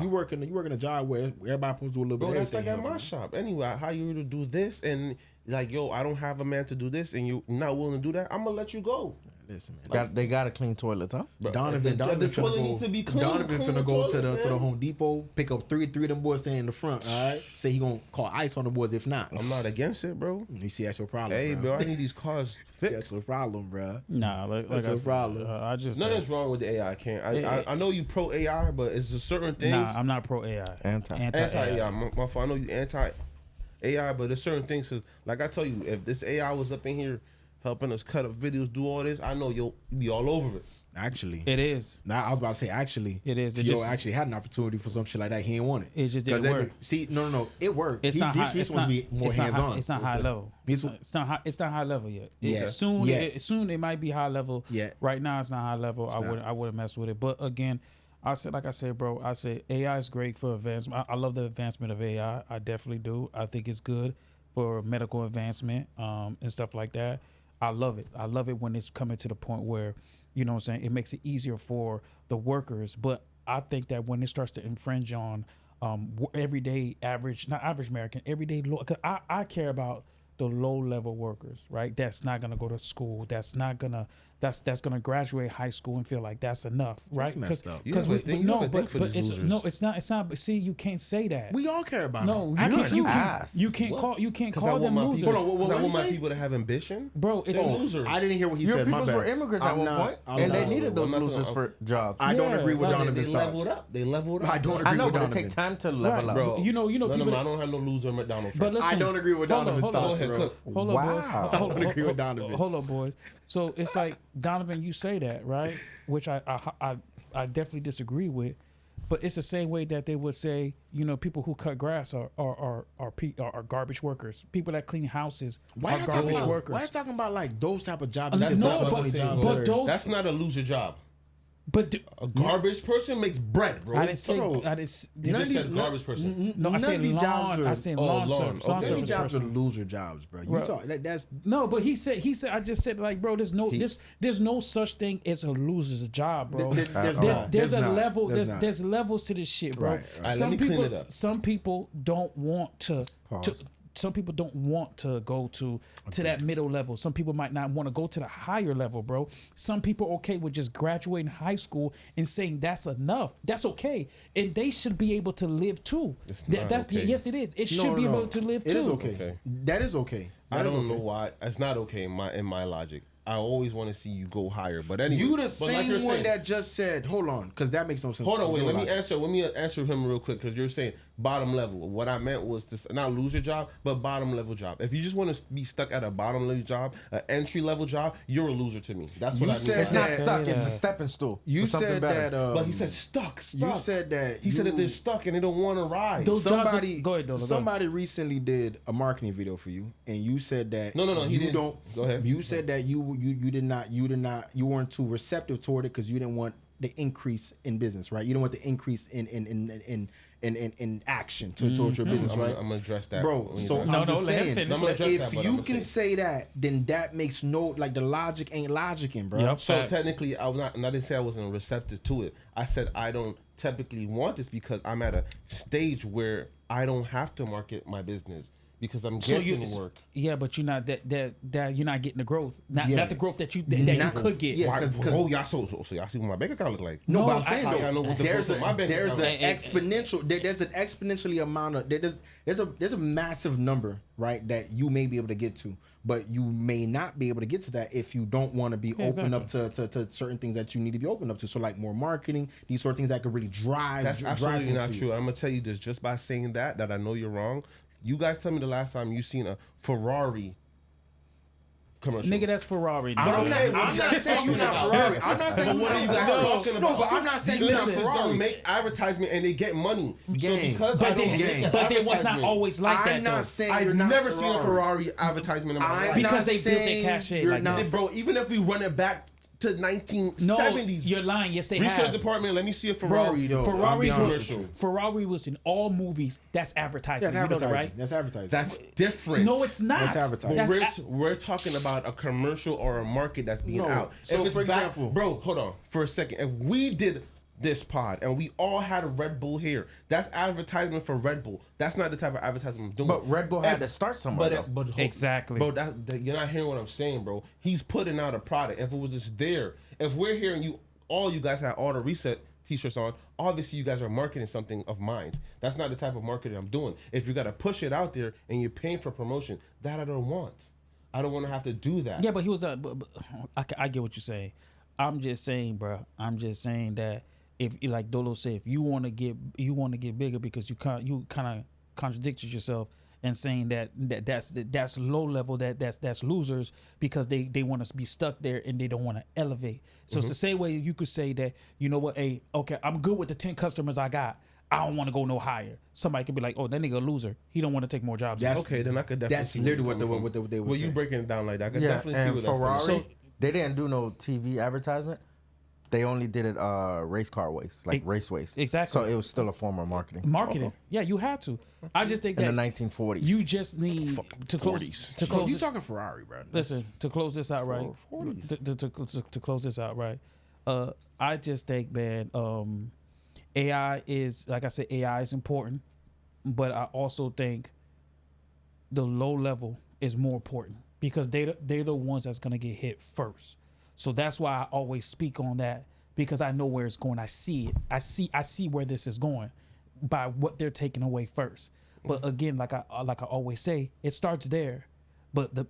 you working a job where everybody supposed to do a little bit Bro, of that's like everything. at my shop. Anyway, how you to do this and like, yo, I don't have a man to do this, and you not willing to do that. I'm gonna let you go. Listen, man. They got a clean toilet, huh? Bro, Donovan the toilet finna needs to be go. clean. Donovan Clean finna go to toilet, the man. Home Depot, pick up three of them boys standing in the front. All right, say he gonna call ice on the boys if not. I'm not against it, bro. You see, that's your problem. Hey, bro. bro, I need these cars See, that's fixed. your problem, bro. Nah, like That's I your said, problem. I just Nothing's wrong with the AI. I know you pro AI, but it's just certain things. Nah, I'm not pro AI. Anti Anti-AI. My fault. I know you anti-AI, but there's certain things. 'Cause like I tell you, if this AI was up in here helping us cut up videos, do all this, I know you'll be all over it. Actually, It is. now I was about to say actually, It is. It T.O. just- actually had an opportunity for some shit like that. He ain't want it. It just 'Cause didn't that work. nigga- See, no, it worked. It's He's not high. supposed It's to not. be more It's not hands high. on. It's not high level. He's- It's not high. It's not high level yet. Yeah. Soon. Yeah. Soon it might be high level. Yeah. Right now it's not high level. not. I wouldn't mess with it. But again, I said, bro. I said AI is great for advancement. I love the advancement of AI. I definitely do. I think it's good for medical advancement and stuff like that. I love it. I love it when it's coming to the point where, you know what I'm saying, it makes it easier for the workers. But I think that when it starts to infringe on everyday average, not average American, everyday low, cause I care about the low level workers, right? That's not gonna go to school. That's not gonna that's gonna graduate high school and feel like that's enough, right? That's messed up. You have a thing- you have a thing for these it's losers. no, it's not. It's not. But see, you can't say that. We all care about No, him. you I can't. do You too. can't. You can't What? call. You can't 'Cause I call want them my losers, people. Hold on, what 'Cause I did want he my say? people to have ambition. bro. It's They're no, losers. I didn't hear what he Your said. My peoples bad. were immigrants at I'm one not- point, I'm and they not- needed those I'm not losers talking- for jobs. I don't Yeah, agree with like, Donovan's they thoughts. leveled up. They leveled up. I don't I agree know, with but it Donovan. takes time to level Right, up. Bro, You know, no, people I that- don't have no loser McDonald's. But listen, I don't agree with hold on, Donovan's hold on. thoughts, Go ahead, bro. cook. Hold up, boys. Wow. Hold, I don't agree with Donovan. Hold up, boys. So it's like Donovan, you say that, right? Which I definitely disagree with. But it's the same way that they would say, you know, people who cut grass are garbage workers. People that clean houses Why are you talking garbage about? workers. Why you talking about like those type of jobs? That's That's no, not but- only jobs but that are- those- That's not a loser job. But A garbage person makes bread, bro. I didn't say. Bro, I didn't. You just none said of garbage person. No, I none said of these jobs lawn. are. I said Oh, lawn lawn. service. Lawn Okay. None of these service jobs are person. loser jobs, bro. You Bro. talk that's No, but he said. I just said like, bro. There's no such thing as a loser's job, bro. there's There's not. a not. level. There's There's not. there's levels to this shit, bro. Right, right. Alright, let Some me clean people it up. some people don't want to Pause. some people don't want to go to that middle level. Some people might not want to go to the higher level, bro. Some people are okay with just graduating high school and saying that's enough. That's okay, and they should be able to live too. That's okay. Yes, it is. It should be able to live too. It is okay. Okay. That is okay. I don't know why it's not okay in my logic. I always want to see you go higher, but anyway, You the same one that just said, hold on, because that makes no sense. Hold on, wait. Let me answer him real quick because you're saying bottom level. What I meant was to not lose your job, but bottom level job. If you just want to be stuck at a bottom level job, an entry level job, you're a loser to me. That's what I mean. It's not Say stuck. that. It's a stepping stool. You to something said better. that. But he said stuck. You said that. He said that they're stuck and they don't want to rise. Those jobs Somebody, go ahead, Dolo, go somebody recently did a marketing video for you, and you said that No, he you didn't. don't. Go ahead. You said that you weren't too receptive toward it because you didn't want the increase in business, right? You didn't want the increase in action towards your business, right? I'm gonna address that, bro. So No, I'm just let him saying, finish. I'm gonna address that, if but I'm you gonna can say that, then that makes no like the logic ain't logicking, bro. Yep. So Facts. technically, I didn't say I wasn't receptive to it. I said I don't typically want this because I'm at a stage where I don't have to market my business because I'm getting work. Yeah, but you're not that you're not getting the growth. Not the growth that you Not- could get. yeah. Why, 'cause- bro, y'all so y'all see what my bank account look like? No, No, but I'm saying I though, know what the there's growth of my bank there's account an is. exponential there's an exponentially amount of there's a massive number, right, that you may be able to get to, but you may not be able to get to that if you don't want to be open up to certain things that you need to be open up to. So like more marketing, these sort of things that could really drive. That's drive absolutely things not for you. true. I'm gonna tell you this just by saying that I know you're wrong. You guys tell me the last time you seen a Ferrari commercial. Nigga, that's Ferrari. I'm nigga. not saying you're not Ferrari. I'm not saying But you're what are not you guys Ferrari. talking about? No, but I'm not saying These you're not businesses Ferrari. don't make advertisement and they get money. So Gang. because But I don't make they was not advertisement, always like that I'm not though. saying I've you're not never seen a Ferrari advertisement in my I'm life. Because not they built their saying cachet you're like not that. Bro, even if we run it back to No, 1970s, you're lying. Yes, they research have. department, let me see a Bro, Ferrari. yo, I'll Ferrari be honest was with you. Ferrari was in all movies. That's advertising. That's You know that, advertising. right? That's advertising. That's different. No, it's not. That's advertising. But That's we're talking about a commercial or a market that's being No. out. So, If it's for example- bro, hold on for a second. If we did this pod and we all had a Red Bull here, that's advertisement for Red Bull. That's not the type of advertisement I'm doing. But Red Bull had to start somewhere. though. hold- Exactly. bro. You're not hearing what I'm saying, bro. He's putting out a product. If it was just there, if we're hearing you, all you guys had all the Reset t-shirts on. Obviously, you guys are marketing something of mine. That's not the type of marketing I'm doing. If you got to push it out there and you're paying for promotion, that I don't want. I don't want to have to do that. Yeah, but he was. I get what you're saying. I'm just saying, bro. I'm just saying that if, like Dolo said, if you want to get bigger because you kind of contradicted yourself and saying that's low level, that's losers because they want to be stuck there and they don't want to elevate. So it's the same way you could say that, you know what, hey, okay, I'm good with the 10 customers I got. I don't want to go no higher. Somebody could be like, oh, that nigga a loser. He don't want to take more jobs. That's- Okay, then I could definitely. That's see where literally you're what they coming what from. they would Well, you say. breaking it down like that. I could Yeah, definitely see and where that's Ferrari, coming from. they didn't do no TV advertisement. They only did it race car ways, like Ex- race ways. exactly. So it was still a form of marketing. Marketing. Yeah, you have to. I just think In that the 1940s. you just need to close 40s. to Bro, close. you talking Ferrari, bro? Listen, to close this out right. To close this out right. I just think, man, AI is, like I said, AI is important, but I also think the low level is more important because they're the ones that's gonna get hit first. So that's why I always speak on that because I know where it's going. I see it. I see where this is going by what they're taking away first. But again, like I always say, it starts there. But the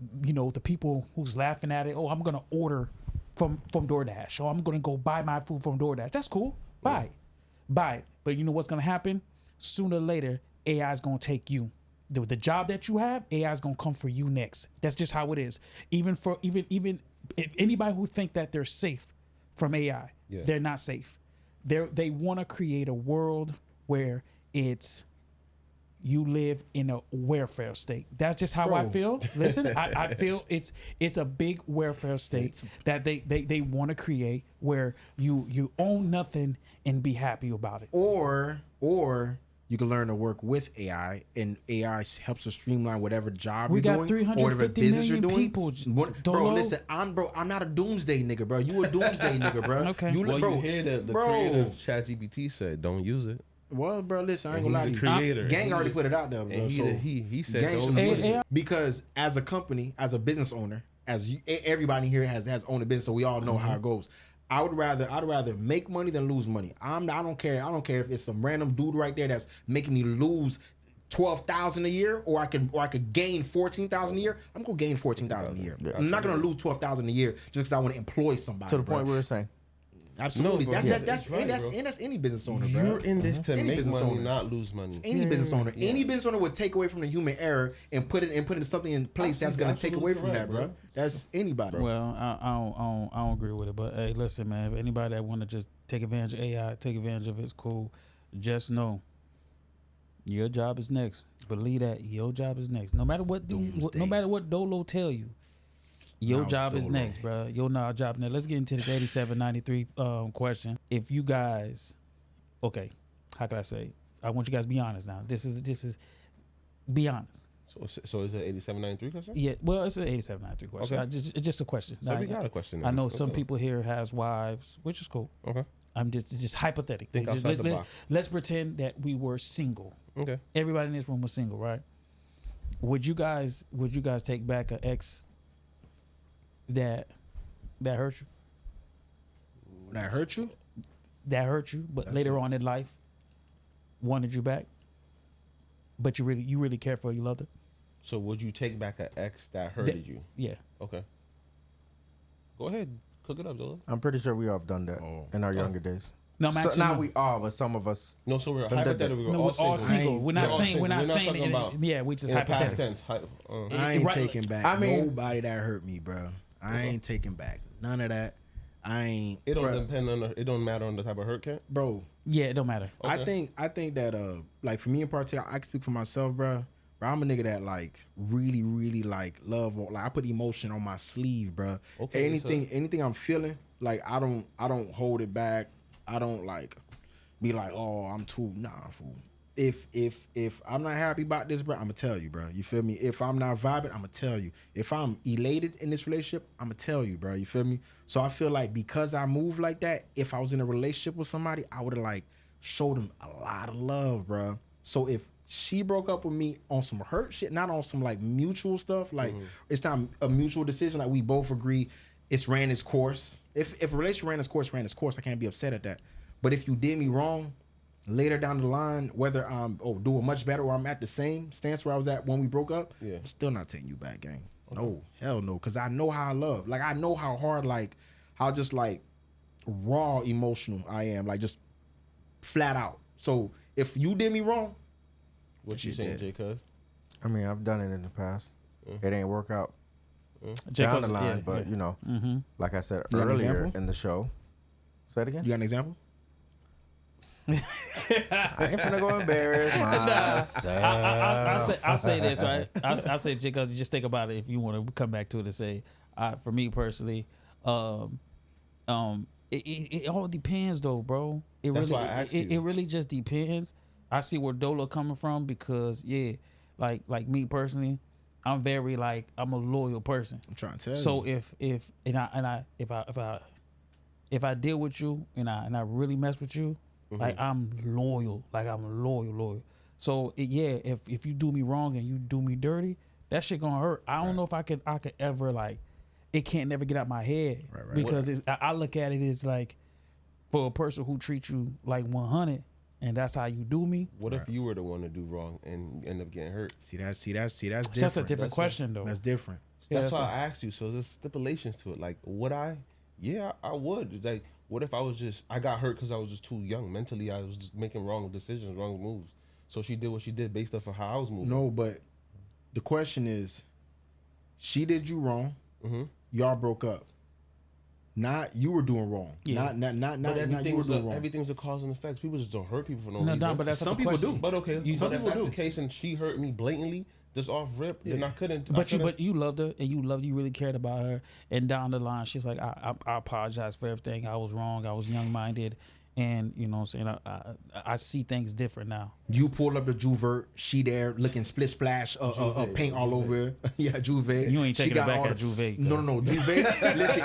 people who's laughing at it, oh, I'm gonna order from DoorDash, or I'm gonna go buy my food from DoorDash. That's cool. Buy it. But you know what's gonna happen? Sooner or later, AI is gonna take you. The job that you have, AI is gonna come for you next. That's just how it is. Even anybody who think that they're safe from AI, they're not safe. They want to create a world where it's you live in a welfare state. That's just how I feel. Listen, I feel it's a big welfare state that they want to create where you own nothing and be happy about it. Or you can learn to work with AI, and AI helps to streamline whatever job We you're got doing, or whatever 350 business you're million doing. people, Bro, Dolo. listen, I'm not a doomsday nigga, bro. You a doomsday nigga, bro. Okay. You, Well, bro, you hear the bro. creative ChatGPT said, don't use it. Well, bro, listen, I ain't And gonna lie he's to the you. creator. Gang And already he- put it out there, bro. And So he said gang those should words. Yeah. because as a company, as a business owner, as you, everybody here has owned a business, so we all know how it goes. I'd rather make money than lose money. I don't care if it's some random dude right there that's making me lose 12,000 a year, or I could gain 14,000 a year. I'm gonna gain 14,000 a year. Yeah. I'm not gonna lose 12,000 a year just because I want to employ somebody. To the bro. point we were saying. Absolutely. No, bro. that's Yes, that's it's right, and that's bro. and that's any business owner, bro. You're in this to Any make business money, owner. not lose money. Any business owner, Yeah. any business owner would take away from the human error and put something in place that's gonna take away from Absolutely that, right, bro. That's anybody. Well, I don't agree with it, but hey, listen, man. If anybody that want to just take advantage of AI, take advantage of it's cool. Just know, your job is next. Believe that your job is next. No matter what, no matter what Dolo tell you, your Now it's job is Dolo. next, bro. Your job next. Let's get into this 8793 question. If you guys, okay, how can I say? I want you guys to be honest now. This is be honest. So is it 8793 question? Yeah, well, it's an 8793 question. Okay. It's just a question. So Now, we got a question. I then. know some Okay. people here has wives, which is cool. Okay. I'm just hypothetical. Think Just outside the box. Let's pretend that we were single. Okay. Everybody in this room was single, right? Would you guys take back an ex that hurt you? That hurt you? That hurt you, but That's later it. on in life wanted you back? But you really cared for her, you loved her? So would you take back an ex that hurted you? Yeah. Okay. Go ahead. Cook it up, Zola. I'm pretty sure we all have done that in our younger days. No, I'm actually not we all, but some of us. No, so we're Done that. hypothetically. no, we're all single. We're not all saying single. we're not saying talking it, about yeah, we just in the past hypothetical. tense. I ain't Right. taking back I mean- nobody that hurt me, bro. I ain't taking back none of that. I ain't. It don't bruh, depend on it don't matter on the type of hurt, Kent. bro. Yeah, it don't matter. Okay. I think that like for me in particular, I can speak for myself, bro. Bro, I'm a nigga that like really like love, like I put emotion on my sleeve, bro. Okay, anything I'm feeling, like I don't hold it back. I don't like be like, oh, I'm too fool. If I'm not happy about this, bro, I'm gonna tell you, bro. You feel me? If I'm not vibing, I'm gonna tell you. If I'm elated in this relationship, I'm gonna tell you, bro. You feel me? So I feel like because I move like that, if I was in a relationship with somebody, I would have like showed them a lot of love, bro. So if she broke up with me on some hurt shit, not on some like mutual stuff, like it's not a mutual decision, like we both agree it's ran its course. If a relationship ran its course, I can't be upset at that. But if you did me wrong later down the line, whether I'm doing much better or I'm at the same stance where I was at when we broke up, Yeah. I'm still not taking you back, gang. No, hell no, because I know how I love. Like I know how hard, like how just like raw emotional I am, like just flat out. So if you did me wrong, What you Shit saying, did. Jay? Cuz? I mean, I've done it in the past. It ain't work out Jay down Cuz- the line, yeah, but yeah. you know, like I said You got an earlier example? in the show. Say it again. you got an example? I ain't finna go embarrass myself. I say this, right? I say because just think about it. If you want to come back to it and say, for me personally, it all depends though, bro. It That's really, why I asked it you. really just depends. I see where Dolo coming from because like me personally, I'm very like I'm a loyal person. I'm trying to tell So you. if I deal with you and I really mess with you, like I'm loyal. Like I'm loyal. So if you do me wrong and you do me dirty, that shit gonna hurt. I don't know if I could ever like it can't never get out my head Right. because I look at it as like for a person who treats you like 100 and that's how you do me. What if you were the one to do wrong and you end up getting hurt? See that's different. That's a different That's question though. That's different. Yeah, That's that's why I asked you. So there's stipulations to it. Like, would I? Yeah, I would. Like, what if I got hurt because I was just too young mentally? I was just making wrong decisions, wrong moves. So she did what she did based off of how I was moving. No, but the question is, she did you wrong. Mm-hmm. Y'all broke up. Not you were doing wrong. Yeah. Not But you were doing wrong. everything's a cause and effects. People just don't hurt people for no No, reason. no, but that's Some not the people question. do. But okay, You- but some if people that's do. the case and she hurt me blatantly, just off rip, then I couldn't. But you loved her and you really cared about her, and down the line she's like I apologize for everything, I was wrong, I was young minded, and you know what I'm saying, I see things different now. You pull up the Juvert, she there looking split splash, paint all over her. Yeah, Juve. You ain't She taking it got back all at the- Juve. No, Juve. Listen,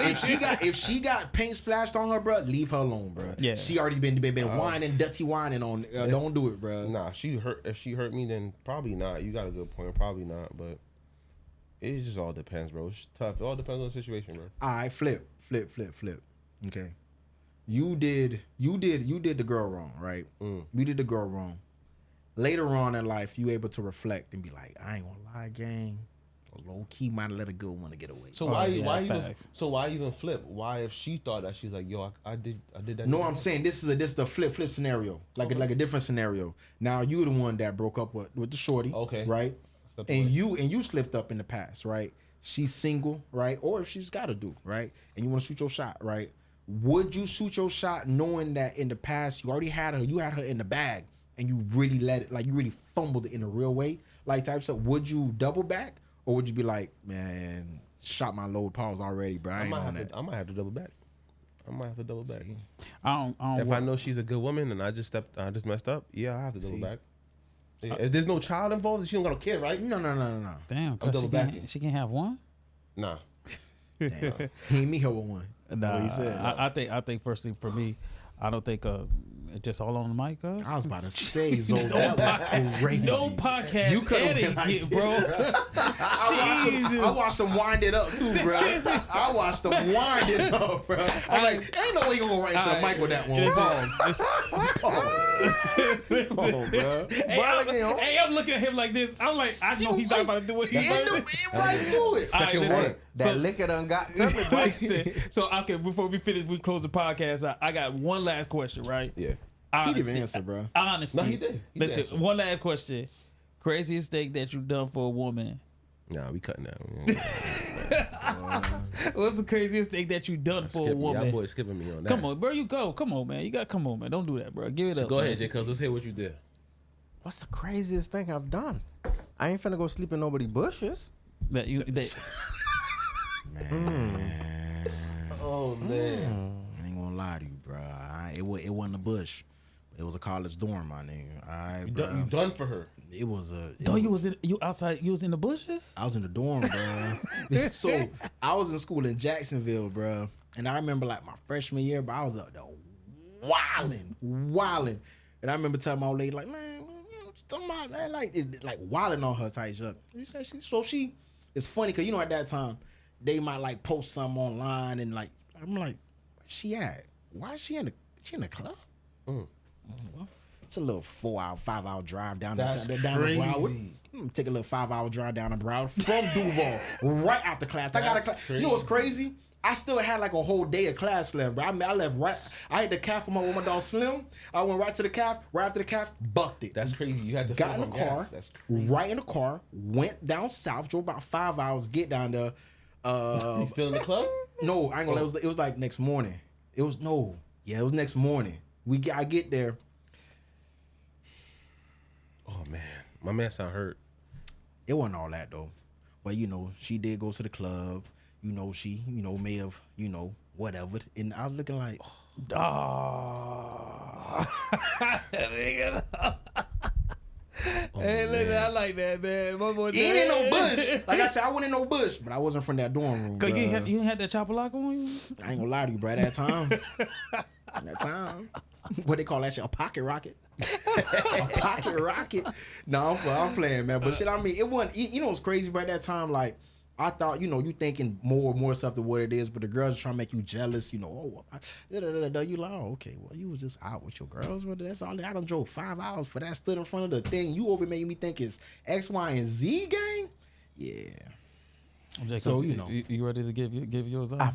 if she got paint splashed on her, bro, leave her alone, bro. Yeah. She already been whining, dirty whining on. Don't do it, bro. Nah, if she hurt me, then probably not. You got a good point. Probably not, but it just all depends, bro. It's tough. It all depends on the situation, bro. All right, flip. Okay. You did the girl wrong, right? You did the girl wrong. Later on in life, you able to reflect and be like, I ain't gonna lie, gang. Low key might have let a good one to get away. So why even flip? Why if she thought that she's like, yo, I did that? No, I'm saying this is the flip scenario, like a different scenario. Now you the one that broke up with the shorty, Okay. right? And you slipped up in the past, right? She's single, right? Or if she's got to do, right? And you want to shoot your shot, right? Would you shoot your shot knowing that in the past you already had her, you had her in the bag, and you really let it, like you really fumbled it in a real way, like type stuff? Would you double back, or would you be like, man, shot my load, pause already, bro? I ain't on that. I might have to double back. See? I don't. If I know she's a good woman and I just messed up, yeah, I have to double back. Yeah, if there's no child involved, she don't got a kid, right? No. Damn, I'm double backing. she can't have one. Nah. Damn. He ain't me her with one. Nah, What he said. I think first thing for me, I don't think just all on the mic. I was about to say, Zo, that was crazy. No podcast You could've etiquette, been like bro. I watched them wind it up too, bro. I watched them wind it up, bro. I was like, ain't no way you gonna go right into the mic with that one. Pause, bro. Hey, I'm looking at him like this. I'm like, I know he's not about to do what he's about to do. Right to it. Second one. That liquor done got to me, boy. So okay, before we finish, we close the podcast. I got one last question, right? Yeah. He didn't even answer, bro. Honestly, No, he did. He Listen, did answer. one last question. Craziest thing that you've done for a woman? Nah, we cutting that. What's the craziest thing that you've done for a woman? Y'all boys skipping me on that. Come on, bro. You go. Come on, man. You got to come on, man. Don't do that, bro. Give it up. Go man. ahead, J. Cuz. Let's hear what you did. What's the craziest thing I've done? I ain't finna go sleep in nobody's bushes. That you. Oh, man. I ain't gonna lie to you, bro. It wasn't a bush. It was a college dorm, my nigga. You done for her. It was a. You was outside. You was in the bushes. I was in the dorm, bro. So I was in school in Jacksonville, bro. And I remember like my freshman year, but I was up there wilding. And I remember telling my old lady, like, man, what you talking about, man? Like wilding on her type shit. She it's funny because, you know, at that time, they might like post something online and like, I'm like, where's she at? Why is she in the club? Well, it's a little 5-hour drive down the Broward. Take a little 5-hour drive down the Broward from Duval right after class. I got a class. You know what's crazy? I still had like a whole day of class left, bro. I left right. I had the calf with my dog Slim. I went right to the calf. Right after the calf, bucked it. That's crazy. You had to got in the fill car. gas. That's crazy. Right in the car. Went down south. Drove about 5 hours. Get down there. You still in the club? No, I ain't gonna. It was like next morning. It was next morning. I get there. Oh man, my man sound hurt. It wasn't all that though, but you know, she did go to the club. You know, she may have whatever, and I was looking like, Hey, listen, I like that, man. My boy, it ain't in no bush. Like I said, I wasn't in no bush, but I wasn't from that dorm room. Cause you bruh. ain't had that chopper lock on you. I ain't gonna lie to you, bro. That time, what they call that shit, a pocket rocket. A pocket rocket. No, I'm playing, man. But shit, I mean, it wasn't. You know what's crazy about that time? Like, I thought, you thinking more stuff than what it is, but the girls are trying to make you jealous. You like, oh, okay, well, you was just out with your girls. Well, that's all. I done drove 5 hours for that. Stood in front of the thing. You over made me think it's X, Y, and Z gang. Yeah. So you ready to give yours up? I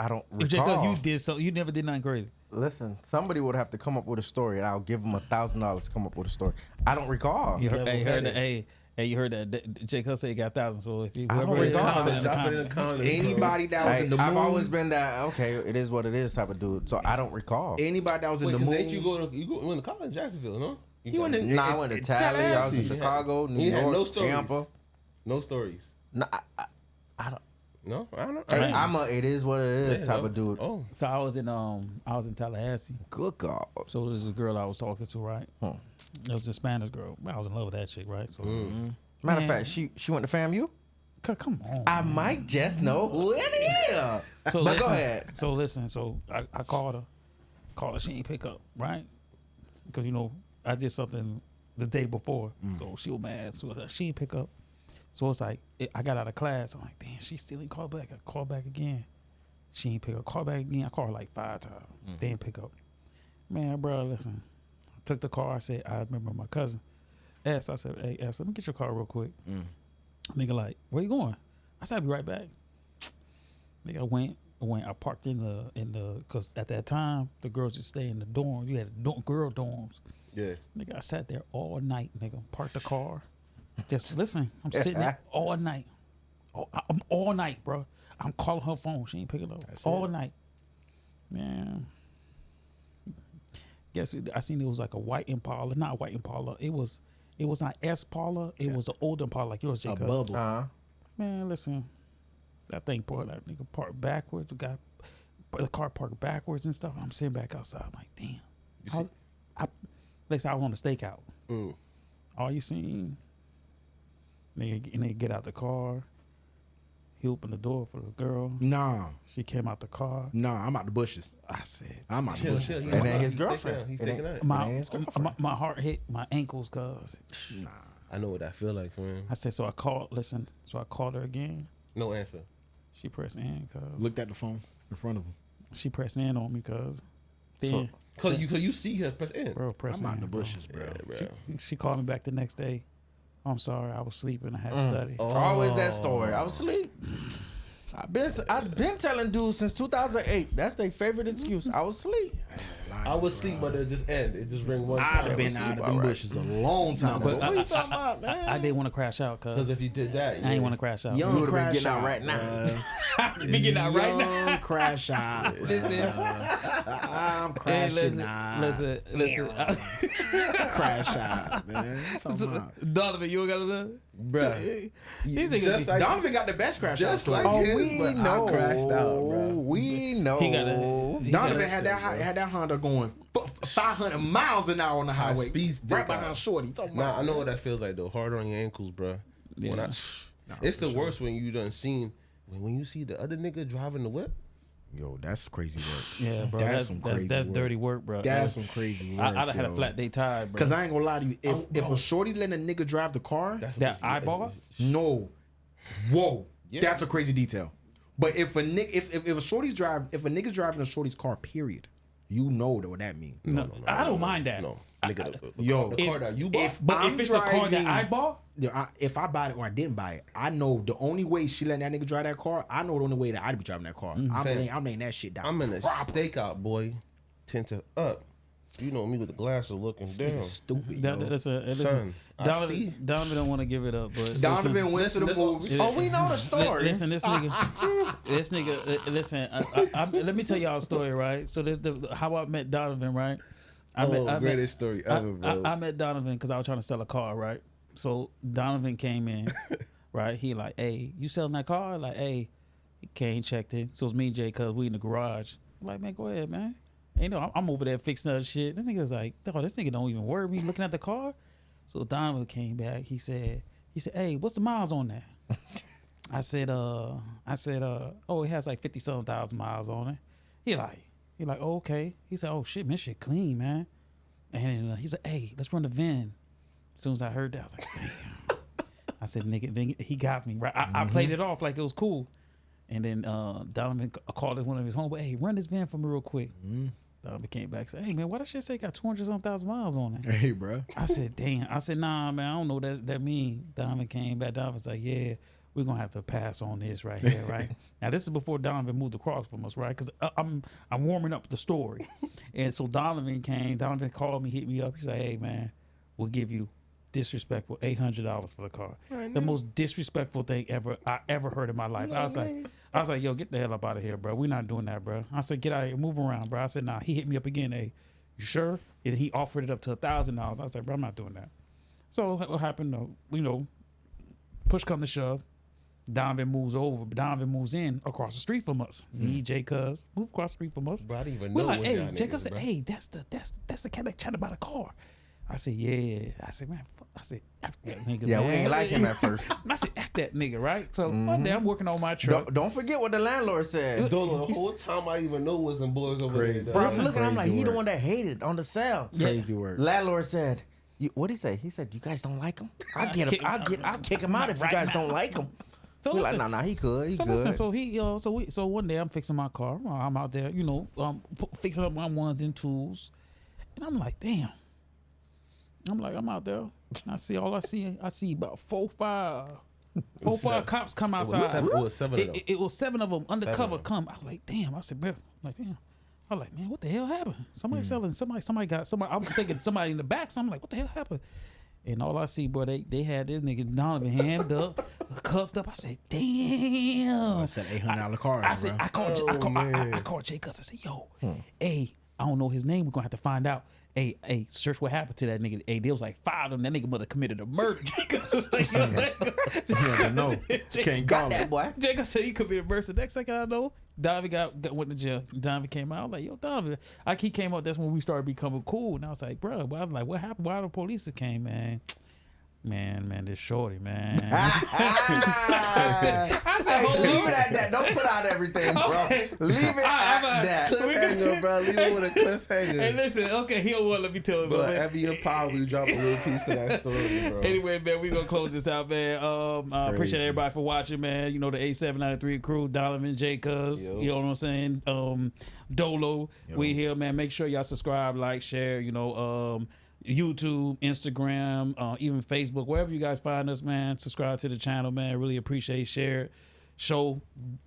don't recall. You did so. You never did nothing crazy. Listen, somebody would have to come up with a story, and I'll give them $1,000 to come up with a story. I don't recall. You heard that? Hey, you heard that? Jake Huss said he got 1,000. So if you I don't recall. Drop it in the comments. Anybody that was in the moon. I've always been that, okay, it is what it is type of dude. So I don't recall. Anybody that was in the Wait, moon. you went to college in Jacksonville, no? You went in. I went to Tally. I was in Chicago, New He had York, no stories. Tampa. No stories. No, I don't. No, I don't. Hey, I'm a it is what it is type of dude. Oh, So I was in Tallahassee. Good God. So there's a girl I was talking to, right? Huh. It was a Spanish girl. I was in love with that chick, right? So Matter of Man. fact, she went to FAMU. come on. I might just know who it is. So But go listen, ahead. So listen. So I called her. She ain't pick up, right? Because I did something the day before, so she was mad. So she ain't pick up. So it's like I got out of class. I'm like, damn, she still ain't call back. I call back again. She ain't pick up. Call back again. I called her like 5 times. They ain't pick up. Man, bro, listen. I took the car. I said, I remember my cousin. I said, hey, let me get your car real quick. Nigga like, where you going? I said, I'll be right back. Nigga, I parked in the, cause at that time, the girls just stay in the dorm. You had girl dorms. yeah. Nigga, I sat there all night, nigga. Parked the car. Just listen, I'm sitting there all night. I'm all night, bro. I'm calling her phone. She ain't picking up. All night. Man. Guess I seen it was like a white Impala. Not white Impala. It was not S-Pala. It was the old Impala like yours, A Jacob. bubble. Man, listen. That nigga parked backwards. The car parked backwards and stuff. I'm sitting back outside. I'm like, damn. They said I was on a stakeout. All you seen, nigga get out the car. He opened the door for the girl. Nah, She came out the car. I'm out the bushes. I said, I'm out the bushes. And then his girlfriend. He's It taking ain't- that. my heart hit my ankles, cuz. I know what that feel like, man. I said, so I called her again. No answer. She pressed in, cuz. Looked at the phone in front of him. She pressed in on me, cuz. Then, Cause you see her press in. bro, pressed I'm out in, the bro. bushes, bro. Bro. She called me back the next day. I'm sorry, I was sleeping. I had to study. Always that story. I was asleep. I've been telling dudes since 2008. That's their favorite excuse. I was asleep. I was asleep, but it just end. It just ring one I'd time. have been sleep, out of them alright. bushes a long time But ago. What are you talking about, man? I didn't want to crash out, cuz. Because if you did that, I ain't want to crash out. Young You would've been crash getting out out right now. bruh. Be getting out right now. Young crash out. I'm crashing out. Listen. Crash out, man. What you talking about? Donovan, you got to bruh. These niggas Just be- like Donovan got the best crash out. just story. like Oh, his, we but know. I crashed out, bro. We know. He got Donovan a- had that Honda going 500 miles an hour on the highway. speeds right dick behind out. Shorty. Talking Nah, about, I know what that feels like though. Hard on your ankles, bro. Yeah. When it's the worst when you done seen when you see the other nigga driving the whip. Yo, that's crazy work. Yeah, bro. That's That's some crazy that's work. dirty work, bro. That's some crazy work. I'd have had a yo. flat day tire, bro. Cause I ain't gonna lie to you. If a shorty letting a nigga drive the car, That eyeball? no, whoa, Yeah. that's a crazy detail. But if a nigga, if a shorty's if a nigga's driving a shorty's car, period, you know what that means. No, I don't mind that. No, nigga, the Yo, car that you bought. But I'm if it's a car that driving- eyeball, If I buy it or I didn't buy it, I know the only way she letting that nigga drive that car. I know the only way that I'd be driving that car. I'm laying that shit down. I'm in a stakeout, boy. Tinted up. You know me with the glasses looking down. Stupid. that, yo. listen, Son, I see. Donovan don't want to give it up, but Donovan went to the listen, movie. Oh, we know the story. Listen, this nigga, listen. Let me tell y'all a story, right? So this how I met Donovan, right? Greatest story ever, bro. I met Donovan because I was trying to sell a car, right? So Donovan came in, right? He like, hey, you selling that car? Like, hey, he came, checked it. So it's me and Jay, cause we in the garage. I'm like, man, go ahead, man. And, you know, I'm over there fixing other shit. This nigga was like, oh, this nigga don't even worry me looking at the car. So Donovan came back. He said, hey, what's the miles on that? I said, oh, it has like 50-something thousand miles on it. He like, oh, okay. He said, oh shit, man, shit clean, man. And he said, hey, let's run the VIN. As soon as I heard that, I was like, damn. I said, nigga, he got me, right? I played it off like it was cool. And then Donovan called one of his homeboys, hey, run this VIN for me real quick. Donovan came back and said, hey, man, why that shit say got 200-something thousand miles on it? Hey, bro. I said, damn. I said, nah, man, I don't know what that mean. Donovan came back. Donovan was like, yeah, we're going to have to pass on this right here, right? Now, this is before Donovan moved across from us, right? Because I'm warming up the story. And so Donovan came. Donovan called me, hit me up. He said, hey, man, we'll give you disrespectful $800 for the car. The most disrespectful thing I ever heard in my life. I was like, yo, get the hell up out of here, bro. We're not doing that, bro. I said, get out of here, move around, bro. I said, nah. He hit me up again. Hey, you sure? And he offered it up to $1,000. I was like, bro, I'm not doing that. So what happened? You know, push come to shove. Donovan moves over. Donovan moves in across the street from us. Me, Jay Cuz, move across the street from us. Bro, I didn't even We're know like, it was hey, y'all Jay niggas, Cuz said, bro. hey, that's the cat that chatted about a car. I said, yeah. I said, man, fuck. I said, F that nigga, Yeah, man. we ain't like him at first. I said, F that nigga, right? So one day I'm working on my truck. Don't forget what the landlord said. Dolo, the whole time I even know was them boys over Crazy. there. Bro, dog. I'm looking, I'm like, Crazy he the work. one that hated on the cell. Crazy work. Landlord said, what'd he say? He said, you guys don't like him? I'll kick him out if you Right guys now. don't like him. So We're like, listen, nah, he good. He So good. listen, so he, so one day I'm fixing my car. I'm out there, fixing up my ones and twos, and I'm like, damn. I'm out there. I see about 4-5 cops come outside. It was seven of them. It was 7 of them undercover of them. come. I was like, damn. I said, bro, damn. I was like, man, what the hell happened? Somebody selling. Somebody got somebody. I'm thinking somebody in the back. So I'm like, what the hell happened? And all I see, bro, they had this nigga Donovan hammed up, cuffed up. I said, damn. I said $800 cars, I said, bro. I called Jay Cuz. I said, yo, hey, I don't know his name. We're gonna have to find out. Hey, search what happened to that nigga. Hey, there was like 5 of them. That nigga must have committed a murder. You never know. Can't call that it. boy. Jacob said he committed murder. The next thing I know, Donovan went to jail. Donovan came out. I was like, yo, Donovan. He came out. That's when we started becoming cool. And I was like, bro, I was like, what happened? Why the police came, man? Man, this shorty, man. I said, Hey, hold leave on. it at that. Don't put out everything, bro. Okay. Leave it at that. Cliffhanger, bro. Leave it with a cliffhanger. Hey, listen, okay, he don't want to let me tell him. Bro, man. every year power, we drop a little piece of that story, bro. Anyway, man, we gonna close this out, man. Appreciate Crazy. everybody for watching, man. You know, the 8793 crew, Donovan, Jay Cuz, Yo. you know what I'm saying? Dolo, we here, man. Make sure y'all subscribe, like, share, YouTube, Instagram, even Facebook, wherever you guys find us, man. Subscribe to the channel, man. Really appreciate it. Share it. Show,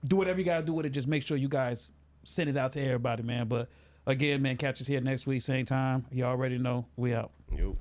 do whatever you gotta do with it. Just make sure you guys send it out to everybody, man. But again, man, catch us here next week, same time. You already know. We out. Yo.